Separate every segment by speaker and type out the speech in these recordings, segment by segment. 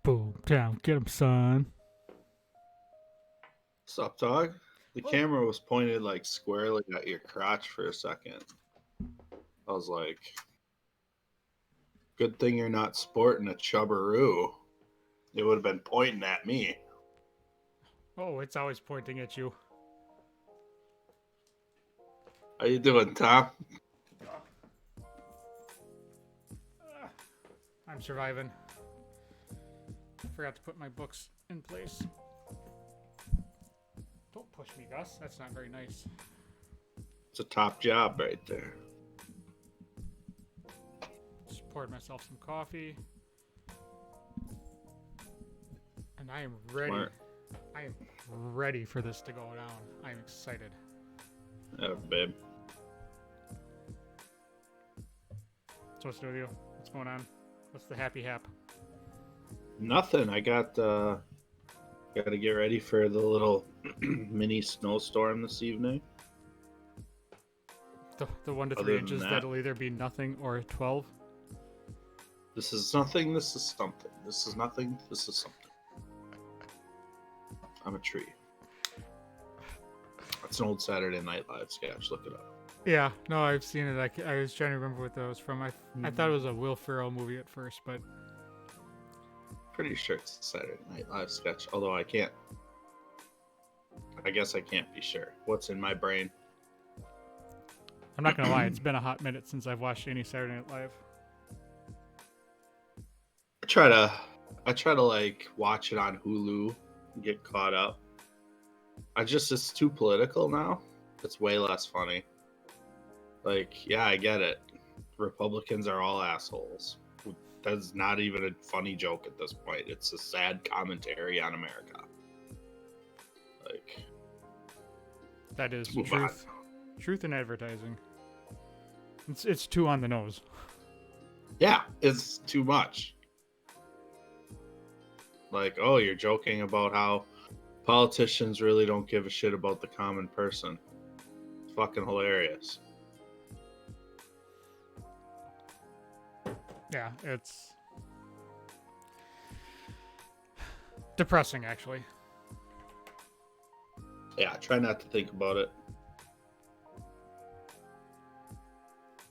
Speaker 1: Boom, down, get him, son.
Speaker 2: What's up, dog? The camera was pointed like squarely at your crotch for a second. I was like, good thing you're not sporting a chubbaroo. It would have been pointing at me.
Speaker 1: Oh, it's always pointing at you.
Speaker 2: How you doing, Tom?
Speaker 1: I'm surviving. Forgot to put my books in place. Don't push me, Gus. That's not very nice.
Speaker 2: It's a top job right there.
Speaker 1: Just poured myself some coffee. And I am ready.
Speaker 2: Smart.
Speaker 1: I am ready for this to go down. I am excited.
Speaker 2: Yeah, babe.
Speaker 1: So what's new with you? What's going on? What's the happy hap?
Speaker 2: Nothing. I got to get ready for the little mini snowstorm this evening.
Speaker 1: The 1 to 3
Speaker 2: Other than
Speaker 1: inches
Speaker 2: that-
Speaker 1: that'll either be nothing or 12.
Speaker 2: This is nothing. This is something. This is nothing. This is something. I'm a tree. That's an old Saturday Night Live sketch. Look it up.
Speaker 1: Yeah, no, I've seen it. I was trying to remember what that was from. I thought it was a Will Ferrell movie at first, but
Speaker 2: Pretty sure it's a Saturday Night Live sketch. Although I guess I can't be sure. What's in my brain?
Speaker 1: I'm not gonna lie, it's been a hot minute since I've watched any Saturday Night Live.
Speaker 2: I try to like watch it on Hulu and get caught up. It's too political now. It's way less funny. Like, yeah, I get it. Republicans are all assholes. That's not even a funny joke at this point. It's a sad commentary on America. Like,
Speaker 1: That is
Speaker 2: let's move on.
Speaker 1: truth in advertising. It's too on the nose.
Speaker 2: Yeah, it's too much. Like, oh, you're joking about how politicians really don't give a shit about the common person. It's fucking hilarious.
Speaker 1: Yeah, it's depressing, actually.
Speaker 2: Yeah, try not to think about it.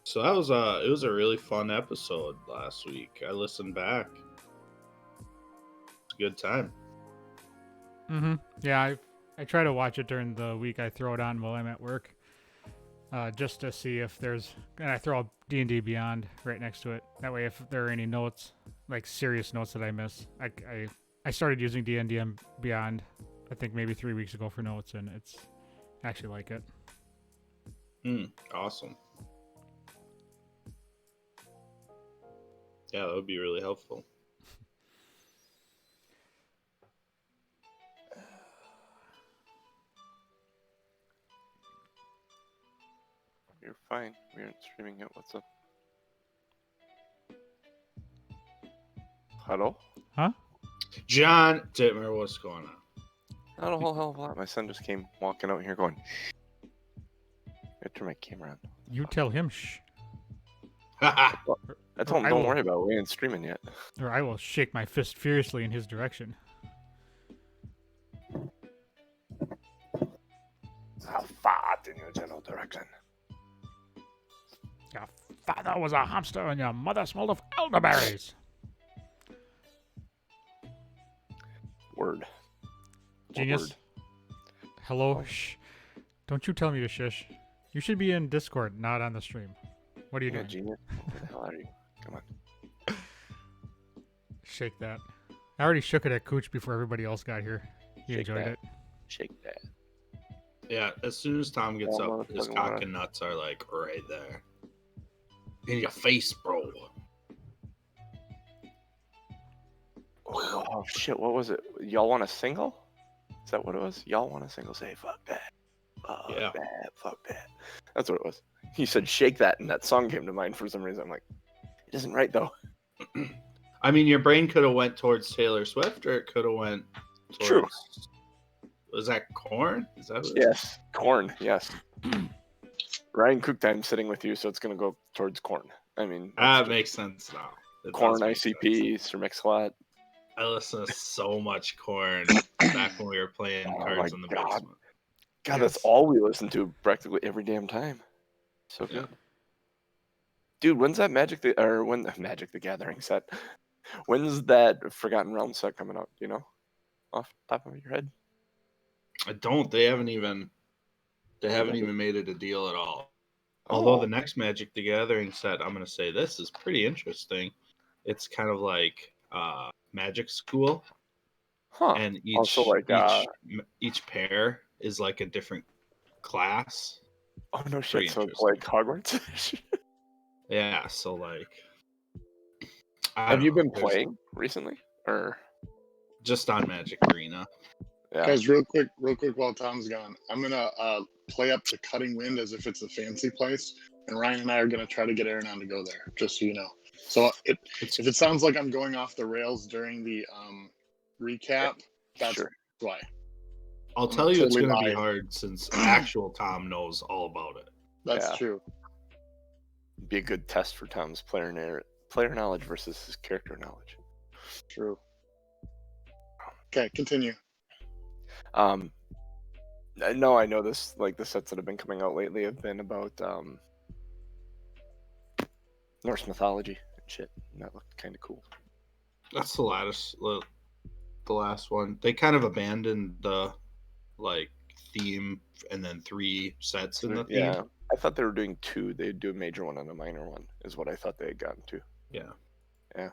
Speaker 2: So it was a really fun episode last week. I listened back. It's a good time.
Speaker 1: Mm-hmm. Yeah, I try to watch it during the week. I throw it on while I'm at work, just to see if there's. And I throw D&D Beyond right next to it. That way, if there are any notes, like serious notes that I miss, I started using D&D Beyond. I think maybe 3 weeks ago for notes, and it's I actually like it.
Speaker 2: Awesome. Yeah, that would be really helpful.
Speaker 3: You're fine. We aren't streaming it. What's up? Hello?
Speaker 1: Huh?
Speaker 2: John Dittmer, what's going on?
Speaker 3: Not a whole hell of a lot. My son just came walking out here going, shh. I turn my camera on.
Speaker 1: You tell him shh,
Speaker 3: I told him,
Speaker 1: I
Speaker 3: don't
Speaker 1: will-
Speaker 3: worry about it. We ain't streaming yet.
Speaker 1: or I will shake my fist furiously in his direction.
Speaker 3: I'll fart in your general direction.
Speaker 1: Your father was a hamster, and your mother smelled of elderberries.
Speaker 3: Word. What
Speaker 1: Genius.
Speaker 3: word?
Speaker 1: Hello,
Speaker 3: Oh.
Speaker 1: shh. Don't you tell me to shush. You should be in Discord, not on the stream. What are you
Speaker 3: Yeah,
Speaker 1: doing?
Speaker 3: genius. What the hell are you? Come on.
Speaker 1: Shake that. I already shook it at Cooch before everybody else got here. He
Speaker 3: Shake
Speaker 1: enjoyed
Speaker 3: that.
Speaker 1: it.
Speaker 3: Shake that.
Speaker 2: Yeah, as soon as Tom gets
Speaker 3: Oh,
Speaker 2: up, his
Speaker 3: motherfucking
Speaker 2: cock
Speaker 3: what?
Speaker 2: and nuts are like right there. In your face, bro.
Speaker 3: Oh, shit. What was it? Y'all want a single? Is that what it was? Y'all want a single? Say, fuck that. Fuck
Speaker 2: Yeah.
Speaker 3: that. Fuck that. That's what it was. He said, shake that, and that song came to mind for some reason. I'm like, it isn't right, though.
Speaker 2: I mean, your brain could have went towards Taylor Swift, or it could have went towards.
Speaker 3: True.
Speaker 2: Was that Corn? Is that what it is?
Speaker 3: Yes, corn. Yes. Ryan Cooktime's sitting with you, so it's gonna go towards corn. I mean,
Speaker 2: That makes sense now. It
Speaker 3: corn
Speaker 2: does make sense.
Speaker 3: ICP, Sir Mix-a-Lot.
Speaker 2: I listened to so much Corn back when we were playing
Speaker 3: Oh
Speaker 2: cards
Speaker 3: my
Speaker 2: in the
Speaker 3: God.
Speaker 2: basement.
Speaker 3: God, that's
Speaker 2: Yes.
Speaker 3: all we listen to practically every damn time. So
Speaker 2: Yeah.
Speaker 3: good. Dude, when's that Magic the Gathering set? When's that Forgotten Realms set coming out? Do you know? Off the top of your head?
Speaker 2: I don't. They haven't even made it a deal at all.
Speaker 3: Oh.
Speaker 2: Although the next Magic the Gathering set, I'm going to say this is pretty interesting. It's kind of like Magic School,
Speaker 3: Huh.
Speaker 2: and
Speaker 3: Also like
Speaker 2: each pair is like a different class.
Speaker 3: oh no
Speaker 2: Pretty
Speaker 3: shit, so it's
Speaker 2: interesting.
Speaker 3: like Hogwarts.
Speaker 2: Yeah, so like
Speaker 3: Have you been
Speaker 2: There's
Speaker 3: playing recently? Or
Speaker 2: just on Magic Arena?
Speaker 3: yeah.
Speaker 4: Guys, real quick while Tom's gone, I'm gonna play up to Cutting Wind as if it's a fancy place, and Ryan and I are gonna try to get Aronan to go there, just so you know. So if it sounds like I'm going off the rails during the recap, that's
Speaker 3: Sure.
Speaker 4: why.
Speaker 2: I'll tell you, it's
Speaker 4: totally
Speaker 2: going to be
Speaker 4: lie.
Speaker 2: hard since actual Tom knows all about it.
Speaker 4: That's
Speaker 3: Yeah.
Speaker 4: true.
Speaker 3: Be a good test for Tom's player knowledge versus his character knowledge.
Speaker 4: True. Okay, continue.
Speaker 3: No, I know this. Like the sets that have been coming out lately have been about Norse mythology and shit. And that looked kind of cool.
Speaker 2: That's the last one. They kind of abandoned the like theme and then 3 sets in the theme.
Speaker 3: Yeah, I thought they were doing 2. They'd do a major one and a minor one, is what I thought they had gotten to.
Speaker 2: Yeah.
Speaker 3: Yeah.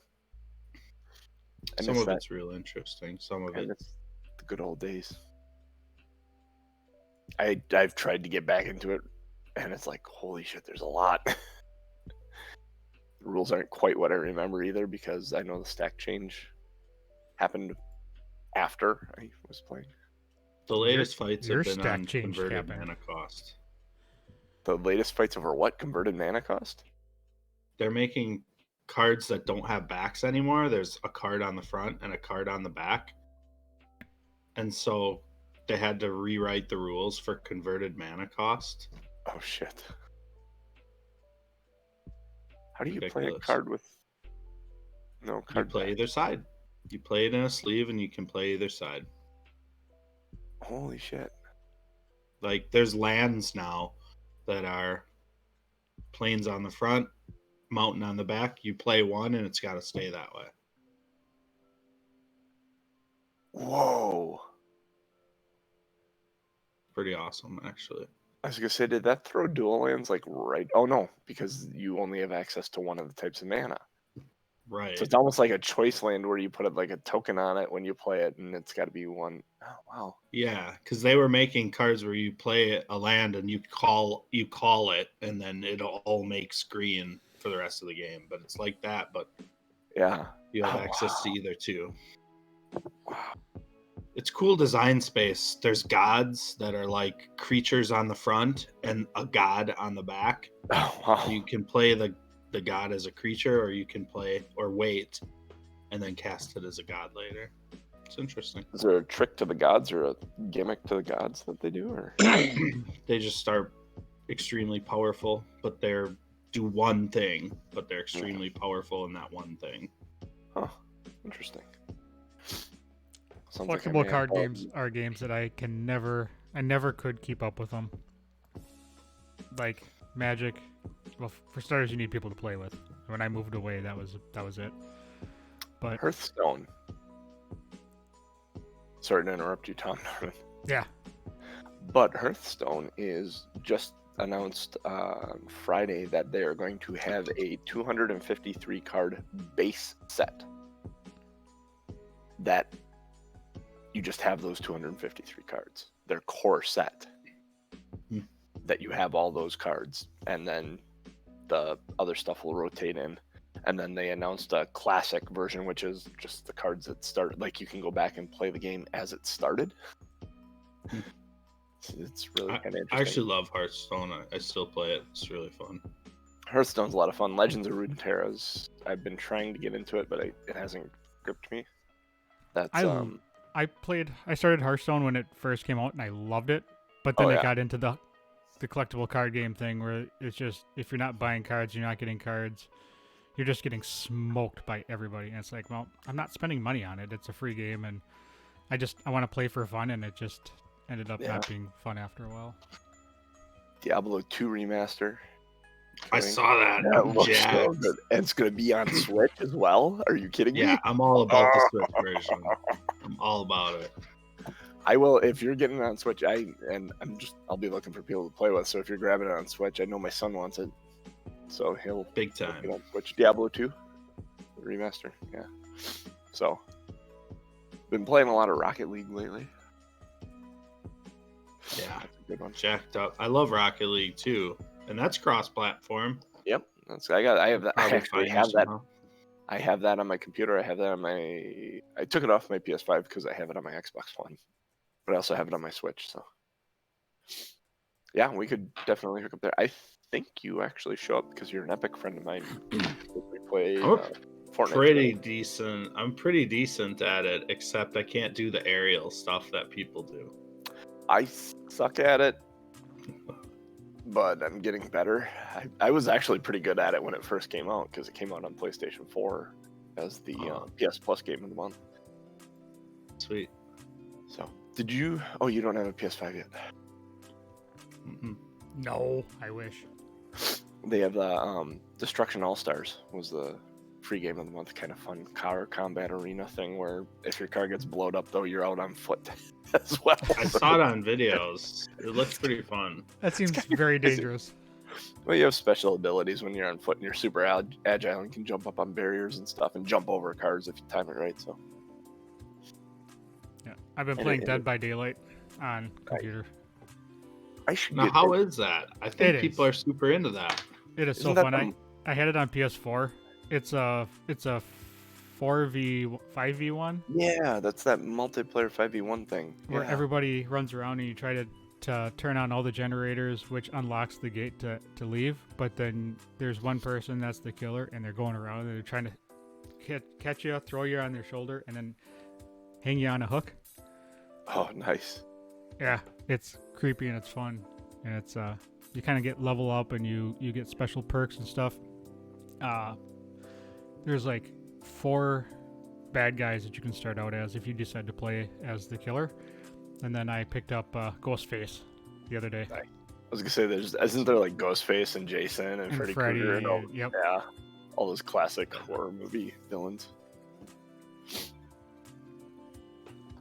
Speaker 2: Some of it's real interesting. Some of it.
Speaker 3: It's the good old days. I've tried to get back into it, and it's like, holy shit, there's a lot. The rules aren't quite what I remember either, because I know the stack change happened after I was playing.
Speaker 2: The latest fights
Speaker 1: your
Speaker 2: have been
Speaker 1: stack
Speaker 2: on
Speaker 1: change
Speaker 2: converted
Speaker 1: happened.
Speaker 2: mana cost.
Speaker 3: The latest fights over what? Converted mana cost?
Speaker 2: They're making cards that don't have backs anymore. There's a card on the front and a card on the back. And so they had to rewrite the rules for converted mana cost.
Speaker 3: Oh shit. How do you
Speaker 2: Ridiculous.
Speaker 3: play a card with no
Speaker 2: You
Speaker 3: card
Speaker 2: play
Speaker 3: back?
Speaker 2: either side. You play it in a sleeve and you can play either side.
Speaker 3: Holy shit.
Speaker 2: Like there's lands now that are plains on the front, mountain on the back. You play one and it's got to stay that way.
Speaker 3: Whoa.
Speaker 2: Pretty awesome, actually.
Speaker 3: I was gonna say, did that throw dual lands like right? Oh no, because you only have access to one of the types of mana.
Speaker 2: Right.
Speaker 3: So it's almost like a choice land where you put like a token on it when you play it, and it's got to be one. Oh wow.
Speaker 2: Yeah, because they were making cards where you play a land and you call it, and then it all makes green for the rest of the game. But it's like that, but
Speaker 3: Yeah.
Speaker 2: you have
Speaker 3: Oh,
Speaker 2: access to
Speaker 3: wow.
Speaker 2: either two.
Speaker 3: Wow.
Speaker 2: It's cool design space. There's gods that are like creatures on the front and a god on the back.
Speaker 3: Oh wow.
Speaker 2: You can play the god as a creature, or you can play or wait and then cast it as a god later. It's interesting.
Speaker 3: Is there a trick to the gods or a gimmick to the gods that they do, or?
Speaker 2: They just start extremely powerful, but they're do one thing, but they're extremely powerful in that one thing.
Speaker 3: Huh. Interesting. Sounds like I
Speaker 1: Flexible
Speaker 3: may
Speaker 1: card
Speaker 3: have-
Speaker 1: games are games that I never could keep up with them. Like Magic, well, for starters, you need people to play with. When I moved away, that was it. But
Speaker 3: Hearthstone. Sorry to interrupt you, Tom.
Speaker 1: yeah,
Speaker 3: But Hearthstone is just announced on Friday that they are going to have a 253 card base set. That you just have those 253 cards. Their core set. That you have all those cards, and then the other stuff will rotate in. And then they announced a classic version, which is just the cards that start. Like you can go back and play the game as it started. It's really kind of interesting.
Speaker 2: I actually love Hearthstone. I still play it. It's really fun.
Speaker 3: Hearthstone's a lot of fun. Legends of Runeterra's. I've been trying to get into it, but it hasn't gripped me. That's
Speaker 1: I started Hearthstone when it first came out, and I loved it. But then it got into the collectible card game thing, where it's just if you're not buying cards, you're not getting cards. You're just getting smoked by everybody, and it's like, well, I'm not spending money on it. It's a free game, and I want to play for fun, and it just ended up not being fun after a while.
Speaker 3: Diablo 2 remaster.
Speaker 2: I saw that.
Speaker 3: That looks so good. And it's going to be on Switch as well? Are you kidding me?
Speaker 2: Yeah, I'm all about the Switch version. I'm all about it.
Speaker 3: I will, if you're getting it on Switch, I'll be looking for people to play with. So if you're grabbing it on Switch, I know my son wants it. So he'll
Speaker 2: big time.
Speaker 3: Get on Switch. Diablo 2 remaster. Yeah. So been playing a lot of Rocket League lately.
Speaker 2: Yeah.
Speaker 3: That's a good one.
Speaker 2: Jacked up. I love Rocket League too. And that's cross-platform.
Speaker 3: Yep, I have that. I actually have that.
Speaker 2: Somehow.
Speaker 3: I have that on my computer. I have that on my. I took it off my PS5 because I have it on my Xbox One, but I also have it on my Switch. So, yeah, we could definitely hook up there. I think you actually show up because you're an Epic friend of mine. We play Fortnite.
Speaker 2: Pretty decent. I'm pretty decent at it, except I can't do the aerial stuff that people do.
Speaker 3: I suck at it. But I'm getting better. I was actually pretty good at it when it first came out because it came out on PlayStation 4 as the PS Plus game of the month.
Speaker 2: Sweet.
Speaker 3: So, did you? Oh, you don't have a PS5 yet.
Speaker 2: Mm-hmm.
Speaker 1: No, I wish.
Speaker 3: They have the Destruction All Stars was the free game of the month, kind of fun car combat arena thing where if your car gets blowed up though, you're out on foot as well.
Speaker 2: I saw it on videos. It looks pretty fun.
Speaker 1: That seems very dangerous.
Speaker 3: Well, you have special abilities when you're on foot and you're super agile and can jump up on barriers and stuff and jump over cars if you time it right. So,
Speaker 1: yeah, I've been playing Dead by Daylight on computer.
Speaker 3: I should.
Speaker 2: Now, how is that? I think people are super into that.
Speaker 1: It is so fun. I had it on PS4. It's a 5v1.
Speaker 3: Yeah, that's that multiplayer 5v1 thing.
Speaker 1: Where everybody runs around and you try to turn on all the generators, which unlocks the gate to leave. But then there's one person that's the killer, and they're going around and they're trying to catch you, throw you on their shoulder, and then hang you on a hook.
Speaker 3: Oh, nice.
Speaker 1: Yeah, it's creepy and it's fun, and it's you kind of get level up and you get special perks and stuff. There's like 4 bad guys that you can start out as if you decide to play as the killer. And then I picked up Ghostface the other day.
Speaker 3: I was gonna say, isn't there like Ghostface and Jason and Freddy Krueger and all,
Speaker 1: yep.
Speaker 3: Yeah, all those classic horror movie villains.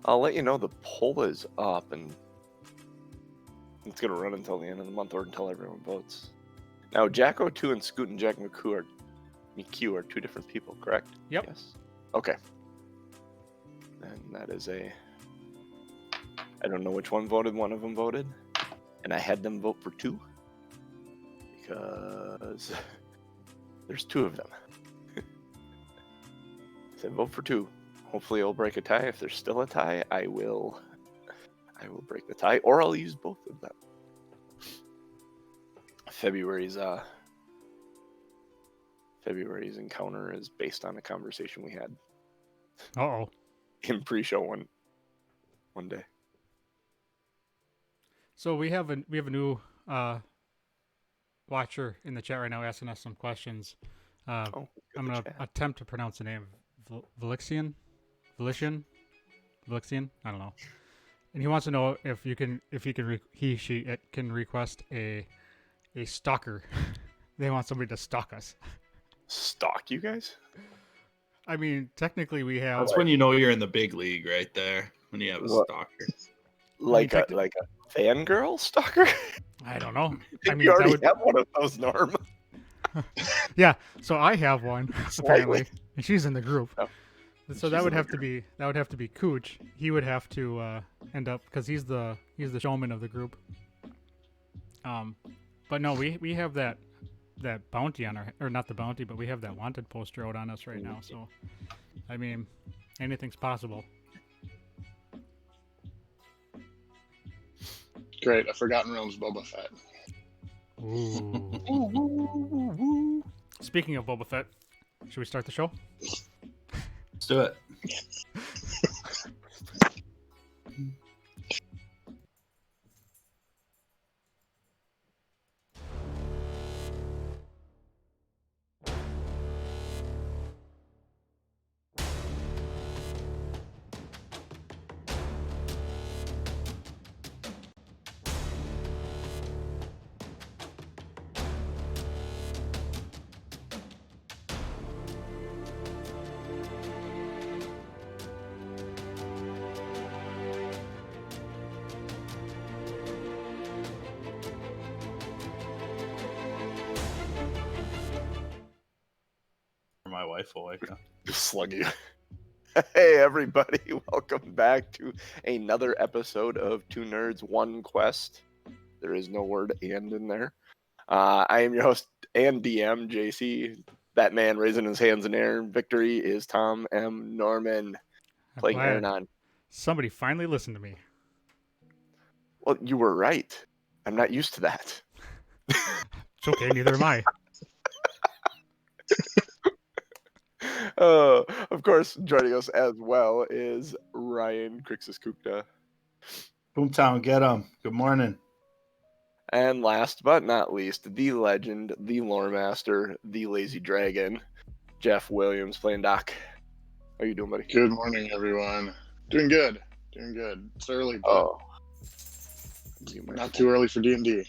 Speaker 3: I'll let you know the poll is up and it's gonna run until the end of the month or until everyone votes. Now, Jack02 and Scoot and Jack McQ are 2 different people, correct?
Speaker 1: Yep.
Speaker 3: Yes. Okay. And that is I don't know which one voted. One of them voted, and I had them vote for 2 because there's 2 of them. I said vote for 2. Hopefully, it'll break a tie. If there's still a tie, I will break the tie, or I'll use both of them. February's encounter is based on a conversation we had. In pre-show one day.
Speaker 1: So we have a new watcher in the chat right now asking us some questions. I'm gonna attempt to pronounce the name Velixian. I don't know. And he wants to know if he can request a stalker. They want somebody to stalk us.
Speaker 3: Stalk you guys?
Speaker 1: I mean, technically we have.
Speaker 2: That's when you know you're in the big league, right there. When you have a stalker.
Speaker 3: Like a fangirl stalker?
Speaker 1: I don't know.
Speaker 3: I mean, you already have one of those, Norm.
Speaker 1: Yeah, so I have one apparently, and she's in the group.
Speaker 3: Oh.
Speaker 1: So that would have to be Cooch. He would have to end up because he's the showman of the group. But no, we have that bounty on our, or not the bounty, but we have that wanted poster out on us right now. So, I mean, anything's possible.
Speaker 4: Great, a Forgotten Realms Boba Fett.
Speaker 1: Ooh. Speaking of Boba Fett, should we start the show?
Speaker 2: Let's do it. My wife will wake up.
Speaker 3: Sluggy. Hey everybody, welcome back to another episode of Two Nerds, One Quest. There is no word "and" in there. I am your host and DM, JC. That man raising his hands in air. Victory is Tom M. Norman,
Speaker 1: I'm
Speaker 3: playing
Speaker 1: glad
Speaker 3: Aronan.
Speaker 1: somebody finally listened to me.
Speaker 3: Well, you were right. I'm not used to that.
Speaker 1: It's okay, neither am I.
Speaker 3: Of course, joining us as well is Ryan Krixis Kukta.
Speaker 2: Boomtown, get him. Good morning.
Speaker 3: And last but not least, the legend, the lore master, the lazy dragon, Jeff Williams playing Doc. How you doing, buddy?
Speaker 4: Good morning, everyone. Doing good. It's early, but not too early for D&D.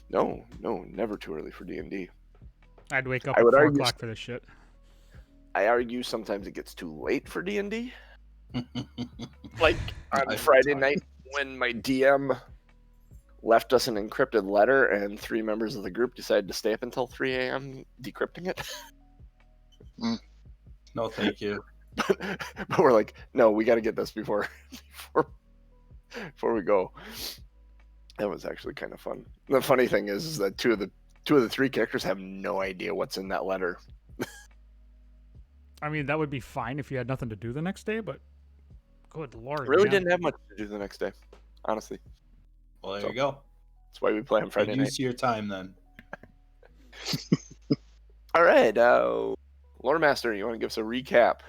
Speaker 3: No, never too early for D&D.
Speaker 1: I'd wake up
Speaker 3: I
Speaker 1: at
Speaker 3: would
Speaker 1: 4
Speaker 3: argue
Speaker 1: o'clock for this shit.
Speaker 3: I argue sometimes it gets too late for D&D. Like on
Speaker 2: I'm
Speaker 3: Friday
Speaker 2: tired.
Speaker 3: night when my DM left us an encrypted letter and 3 members of the group decided to stay up until 3 a.m. decrypting it.
Speaker 2: No, thank you.
Speaker 3: But we're like, no, we got to get this before we go. That was actually kind of fun. The funny thing is that two of the 3 characters have no idea what's in that letter.
Speaker 1: I mean, that would be fine if you had nothing to do the next day, but good lord.
Speaker 3: Really
Speaker 1: man.
Speaker 3: didn't have much to do the next day, honestly.
Speaker 2: Well, there you go.
Speaker 3: That's why we play on Friday night.
Speaker 2: Use your time then.
Speaker 3: All right, Lore Master, you want to give us a recap?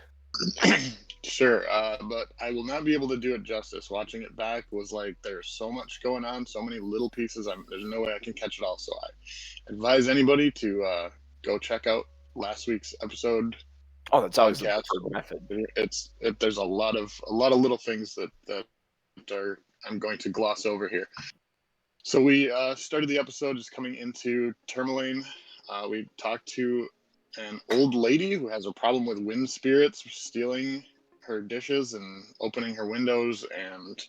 Speaker 4: Sure, but I will not be able to do it justice. Watching it back was like there's so much going on, so many little pieces. There's no way I can catch it all. So I advise anybody to go check out last week's episode.
Speaker 3: Oh, that's always the
Speaker 4: Podcast.
Speaker 3: preferred method.
Speaker 4: There's a lot of little things that are I'm going to gloss over here. So we started the episode just coming into Tourmaline. We talked to an old lady who has a problem with wind spirits stealing her dishes and opening her windows, and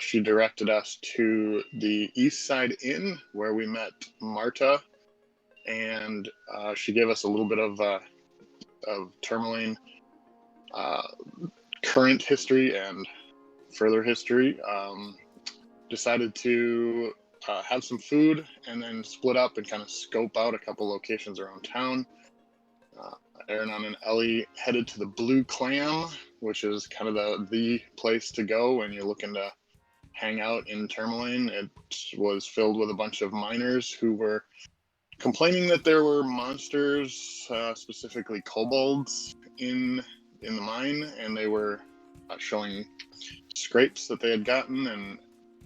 Speaker 4: she directed us to the East Side Inn where we met Marta, and she gave us a little bit of Tourmaline current history and further history. Decided to have some food and then split up and kind of scope out a couple locations around town. Aronan and Ellie headed to the Blue Clam, which is kind of the place to go when you're looking to hang out in Tourmaline. It was filled with a bunch of miners who were complaining that there were monsters, specifically kobolds, in the mine, and they were showing scrapes that they had gotten, and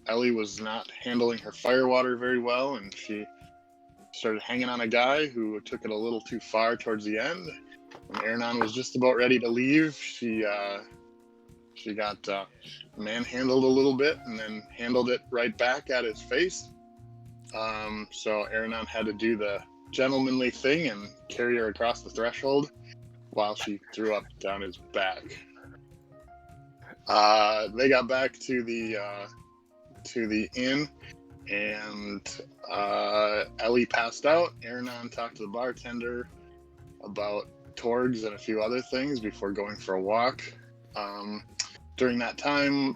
Speaker 4: Ellie was not handling her firewater very well, and she started hanging on a guy who took it a little too far towards the end. When Aronan was just about ready to leave, she got manhandled a little bit and then handled it right back at his face. So Aronan had to do the gentlemanly thing and carry her across the threshold while she threw up down his back. They got back to the inn, and Ellie passed out. Aronan talked to the bartender about Torgs and a few other things before going for a walk. During that time,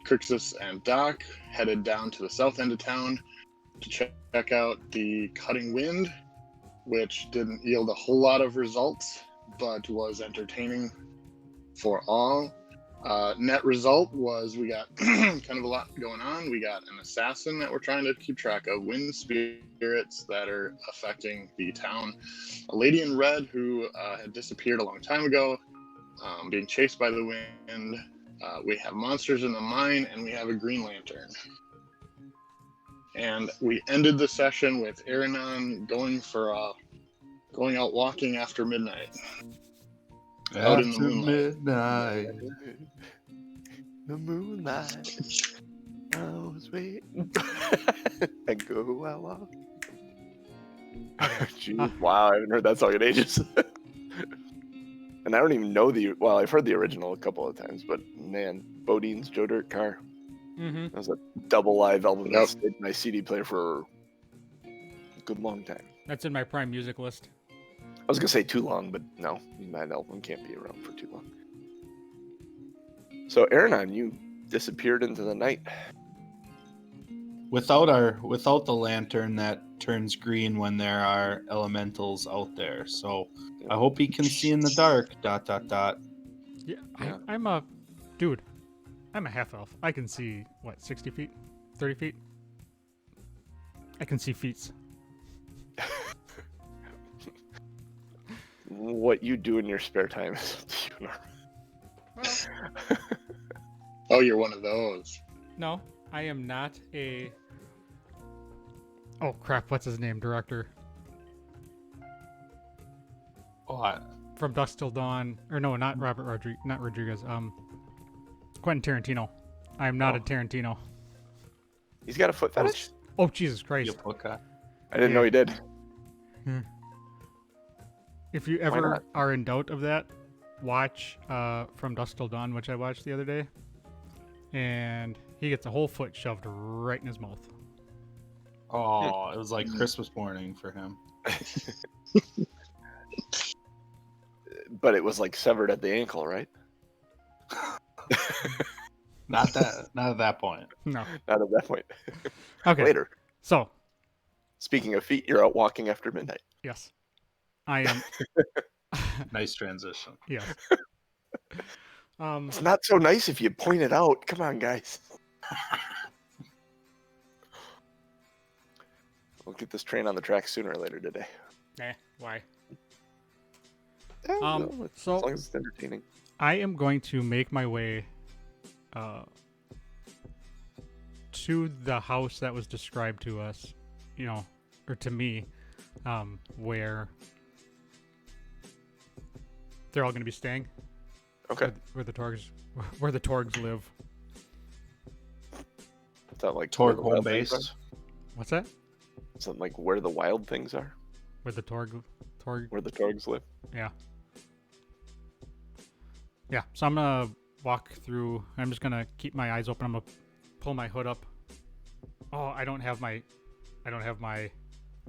Speaker 4: Krixis and Doc headed down to the south end of town to check out the Cutting Wind, which didn't yield a whole lot of results, but was entertaining for all. Net result was we got kind of a lot going on. We got an assassin that we're trying to keep track of, wind spirits that are affecting the town, a lady in red who had disappeared a long time ago, being chased by the wind. We have monsters in the mine, and we have a green lantern. And we ended the session with Aronan going out walking after midnight. Out in the moonlight.
Speaker 3: Midnight. The moonlight. I was waiting. I go out walking. Jeez, wow, I haven't heard that song in ages. And I don't even know well, I've heard the original a couple of times, but man, Bodine's Joe Dirt Car.
Speaker 1: Mm-hmm.
Speaker 3: That was a double live album that stayed in my CD player for a good long time.
Speaker 1: That's in my Prime Music list.
Speaker 3: I was gonna say too long, but no, that album can't be around for too long. So, Aronan, you disappeared into the night.
Speaker 2: Without the lantern that turns green when there are elementals out there. So I hope he can see in the dark. ...
Speaker 1: Yeah, I'm a dude. I'm a half elf. I can see 60 feet, 30 feet. I can see feet.
Speaker 3: What you do in your spare time is up to you,
Speaker 1: Well,
Speaker 4: Oh, you're one of those.
Speaker 1: no, I am not a. Oh crap! What's his name? Director
Speaker 2: What?
Speaker 1: from Dusk Till Dawn, or no, not not Rodriguez. Quentin Tarantino. I am not a Tarantino.
Speaker 3: He's got a foot fetish?
Speaker 1: Oh Jesus Christ!
Speaker 3: I didn't know he did.
Speaker 1: If you ever are in doubt of that, watch From Dusk Till Dawn, which I watched the other day, and he gets a whole foot shoved right in his mouth.
Speaker 2: Oh, it was like Christmas morning for him.
Speaker 3: But it was like severed at the ankle, right?
Speaker 2: Not at that point.
Speaker 1: No.
Speaker 3: Not at that point.
Speaker 1: Okay.
Speaker 3: Later.
Speaker 1: So.
Speaker 3: Speaking of feet, you're out walking after midnight.
Speaker 1: Yes. I am.
Speaker 2: Nice transition.
Speaker 1: Yes.
Speaker 3: It's not so nice if you point it out. Come on, guys. We'll get this train on the track sooner or later today.
Speaker 1: Why?
Speaker 3: No,
Speaker 1: So
Speaker 3: as long as it's entertaining.
Speaker 1: I am going to make my way to the house that was described to us, or to me, where they're all going to be staying.
Speaker 3: Okay.
Speaker 1: Where the Torgs live.
Speaker 3: Is that like
Speaker 2: Torg home base?
Speaker 1: What's that?
Speaker 3: Is that like where the wild things are?
Speaker 1: Where the Torg.
Speaker 3: Where the Torgs live?
Speaker 1: Yeah. Yeah. So I'm gonna walk through. I'm just gonna keep my eyes open. I'm gonna pull my hood up. Oh, I don't have my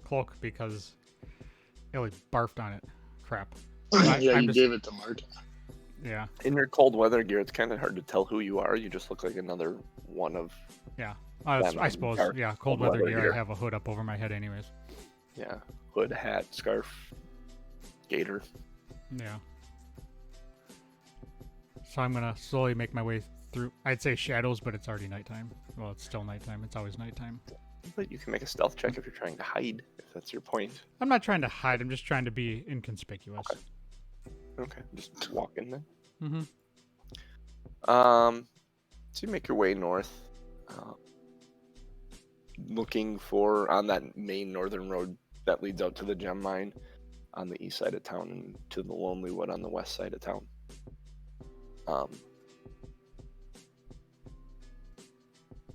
Speaker 1: cloak because Ellie barfed on it. Crap.
Speaker 4: You gave it to Marta.
Speaker 1: Yeah.
Speaker 3: In your cold weather gear, it's kind of hard to tell who you are. You just look like another one of.
Speaker 1: Yeah. I suppose. Yeah. Cold weather gear. I have a hood up over my head, anyways.
Speaker 3: Yeah. Hood, hat, scarf, gator.
Speaker 1: Yeah. So I'm gonna slowly make my way through. I'd say shadows, but it's already nighttime. Well, it's still nighttime. It's always nighttime.
Speaker 3: But you can make a stealth check if you're trying to hide, if that's your point.
Speaker 1: I'm not trying to hide. I'm just trying to be inconspicuous.
Speaker 3: Okay. Just walk in then.
Speaker 1: Mm-hmm.
Speaker 3: So you make your way north, looking for on that main northern road that leads out to the gem mine on the east side of town and to the Lonely Wood on the west side of town.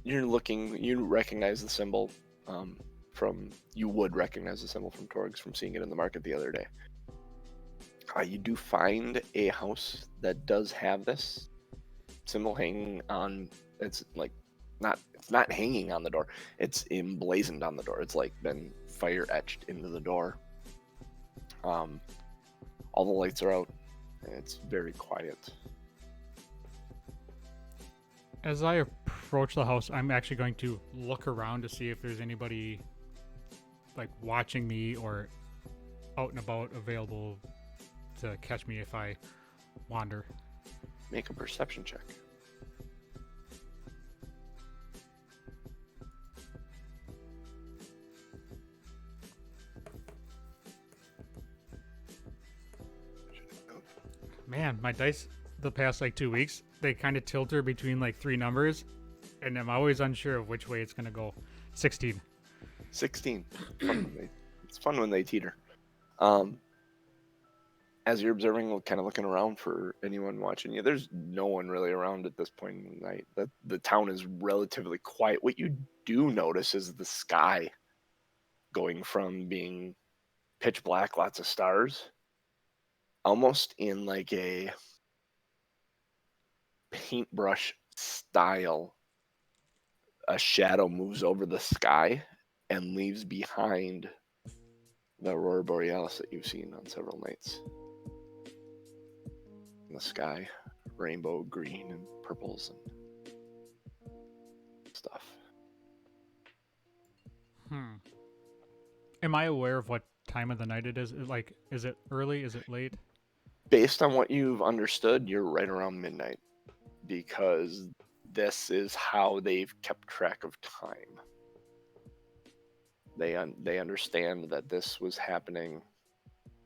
Speaker 3: You recognize the symbol you would recognize the symbol from Torgs from seeing it in the market the other day. You do find a house that does have this symbol hanging on. It's not hanging on the door. It's emblazoned on the door. It's like been fire etched into the door. All the lights are out. And it's very quiet.
Speaker 1: As I approach the house, I'm actually going to look around to see if there's anybody like watching me or out and about available to catch me if I wander.
Speaker 3: make a perception check.
Speaker 1: Man, my dice the past like 2 weeks, they kind of tilter between like 3 numbers, and I'm always unsure of which way it's gonna go. 16.
Speaker 3: 16. It's fun when they teeter. As you're observing, kind of looking around for anyone watching you, there's no one really around at this point in the night. The town is relatively quiet. What you do notice is the sky going from being pitch black, lots of stars, almost in like a paintbrush style. A shadow moves over the sky and leaves behind the aurora borealis that you've seen on several nights. In the sky, rainbow green and purples and stuff.
Speaker 1: Am I aware of what time of the night it is? Like, is it early? Is it late?
Speaker 3: Based on what you've understood, you're right around midnight, because this is how they've kept track of time. They understand that this was happening.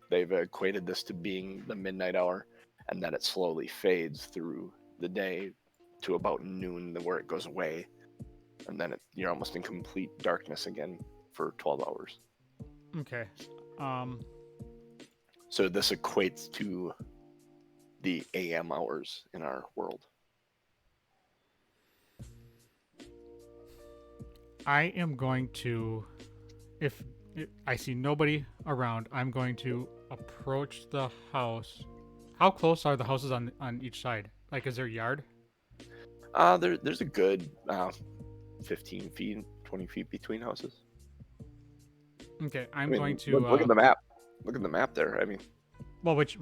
Speaker 3: They've equated this to being the midnight hour, and that it slowly fades through the day to about noon, where it goes away, and then you're almost in complete darkness again for 12 hours.
Speaker 1: Okay.
Speaker 3: So this equates to the AM hours in our world.
Speaker 1: I am going to, if I see nobody around, I'm going to approach the house. How close are the houses on each side? Like, is there a yard?
Speaker 3: There's a good 15 feet, 20 feet between houses.
Speaker 1: Okay,
Speaker 3: I
Speaker 1: I'm
Speaker 3: mean,
Speaker 1: going to
Speaker 3: look at the map. Look at the map there. I mean,
Speaker 1: well, which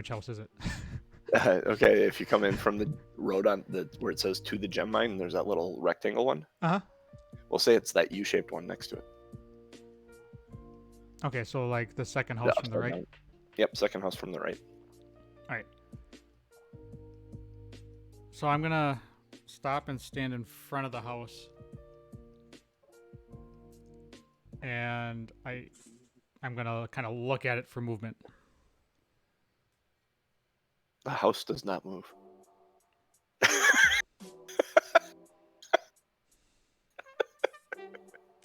Speaker 1: house is it?
Speaker 3: okay, if you come in from the road on where it says to the gem mine, there's that little rectangle one.
Speaker 1: Uh-huh.
Speaker 3: We'll say it's that U-shaped one next to it.
Speaker 1: Okay, so like the second house from the right.
Speaker 3: Down. Yep, second house from the right.
Speaker 1: All right. So I'm gonna stop and stand in front of the house, and I'm gonna kind of look at it for movement.
Speaker 3: The house does not move.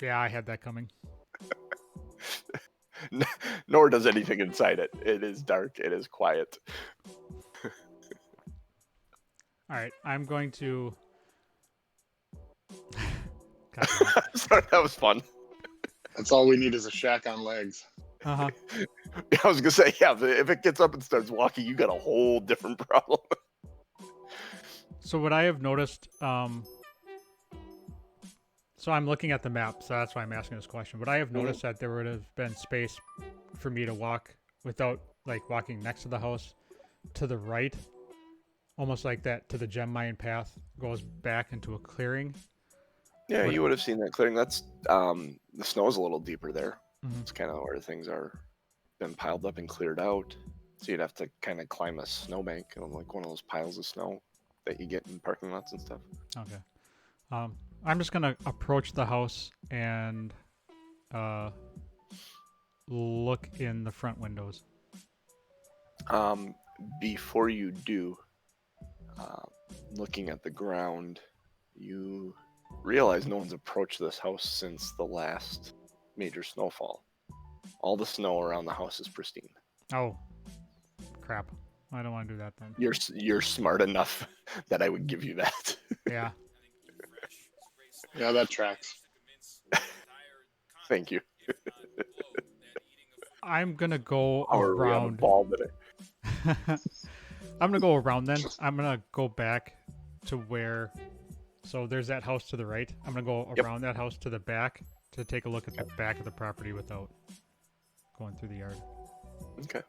Speaker 1: Yeah, I had that coming.
Speaker 3: Nor does anything inside it. It is dark. It is quiet.
Speaker 1: All right, I'm going to.
Speaker 3: Sorry, that was fun.
Speaker 4: That's all we need is a shack on legs.
Speaker 1: Uh-huh.
Speaker 3: I was gonna say, yeah, if it gets up and starts walking, you got a whole different problem.
Speaker 1: So what I have noticed, so I'm looking at the map, so that's why I'm asking this question. But I have noticed that there would have been space for me to walk without like walking next to the house to the right, almost like that to the gem mine path goes back into a clearing.
Speaker 3: Yeah, you would have seen that clearing. That's the snow's a little deeper there.
Speaker 1: Mhm.
Speaker 3: It's kind of where things are been piled up and cleared out. So you'd have to kind of climb a snowbank, like one of those piles of snow that you get in parking lots and stuff.
Speaker 1: Okay. I'm just gonna approach the house and look in the front windows.
Speaker 3: Before you do, looking at the ground, you realize no one's approached this house since the last major snowfall. All the snow around the house is pristine.
Speaker 1: Oh, crap! I don't want to do that then.
Speaker 3: You're smart enough that I would give you that.
Speaker 1: Yeah.
Speaker 4: Yeah, that tracks.
Speaker 3: Thank you.
Speaker 1: I'm gonna go
Speaker 3: Or we have a
Speaker 1: around.
Speaker 3: ball today.
Speaker 1: I'm gonna go around then. I'm gonna go back to where. So there's that house to the right. I'm gonna go around that house to the back to take a look at the back of the property without going through the yard.
Speaker 3: Okay.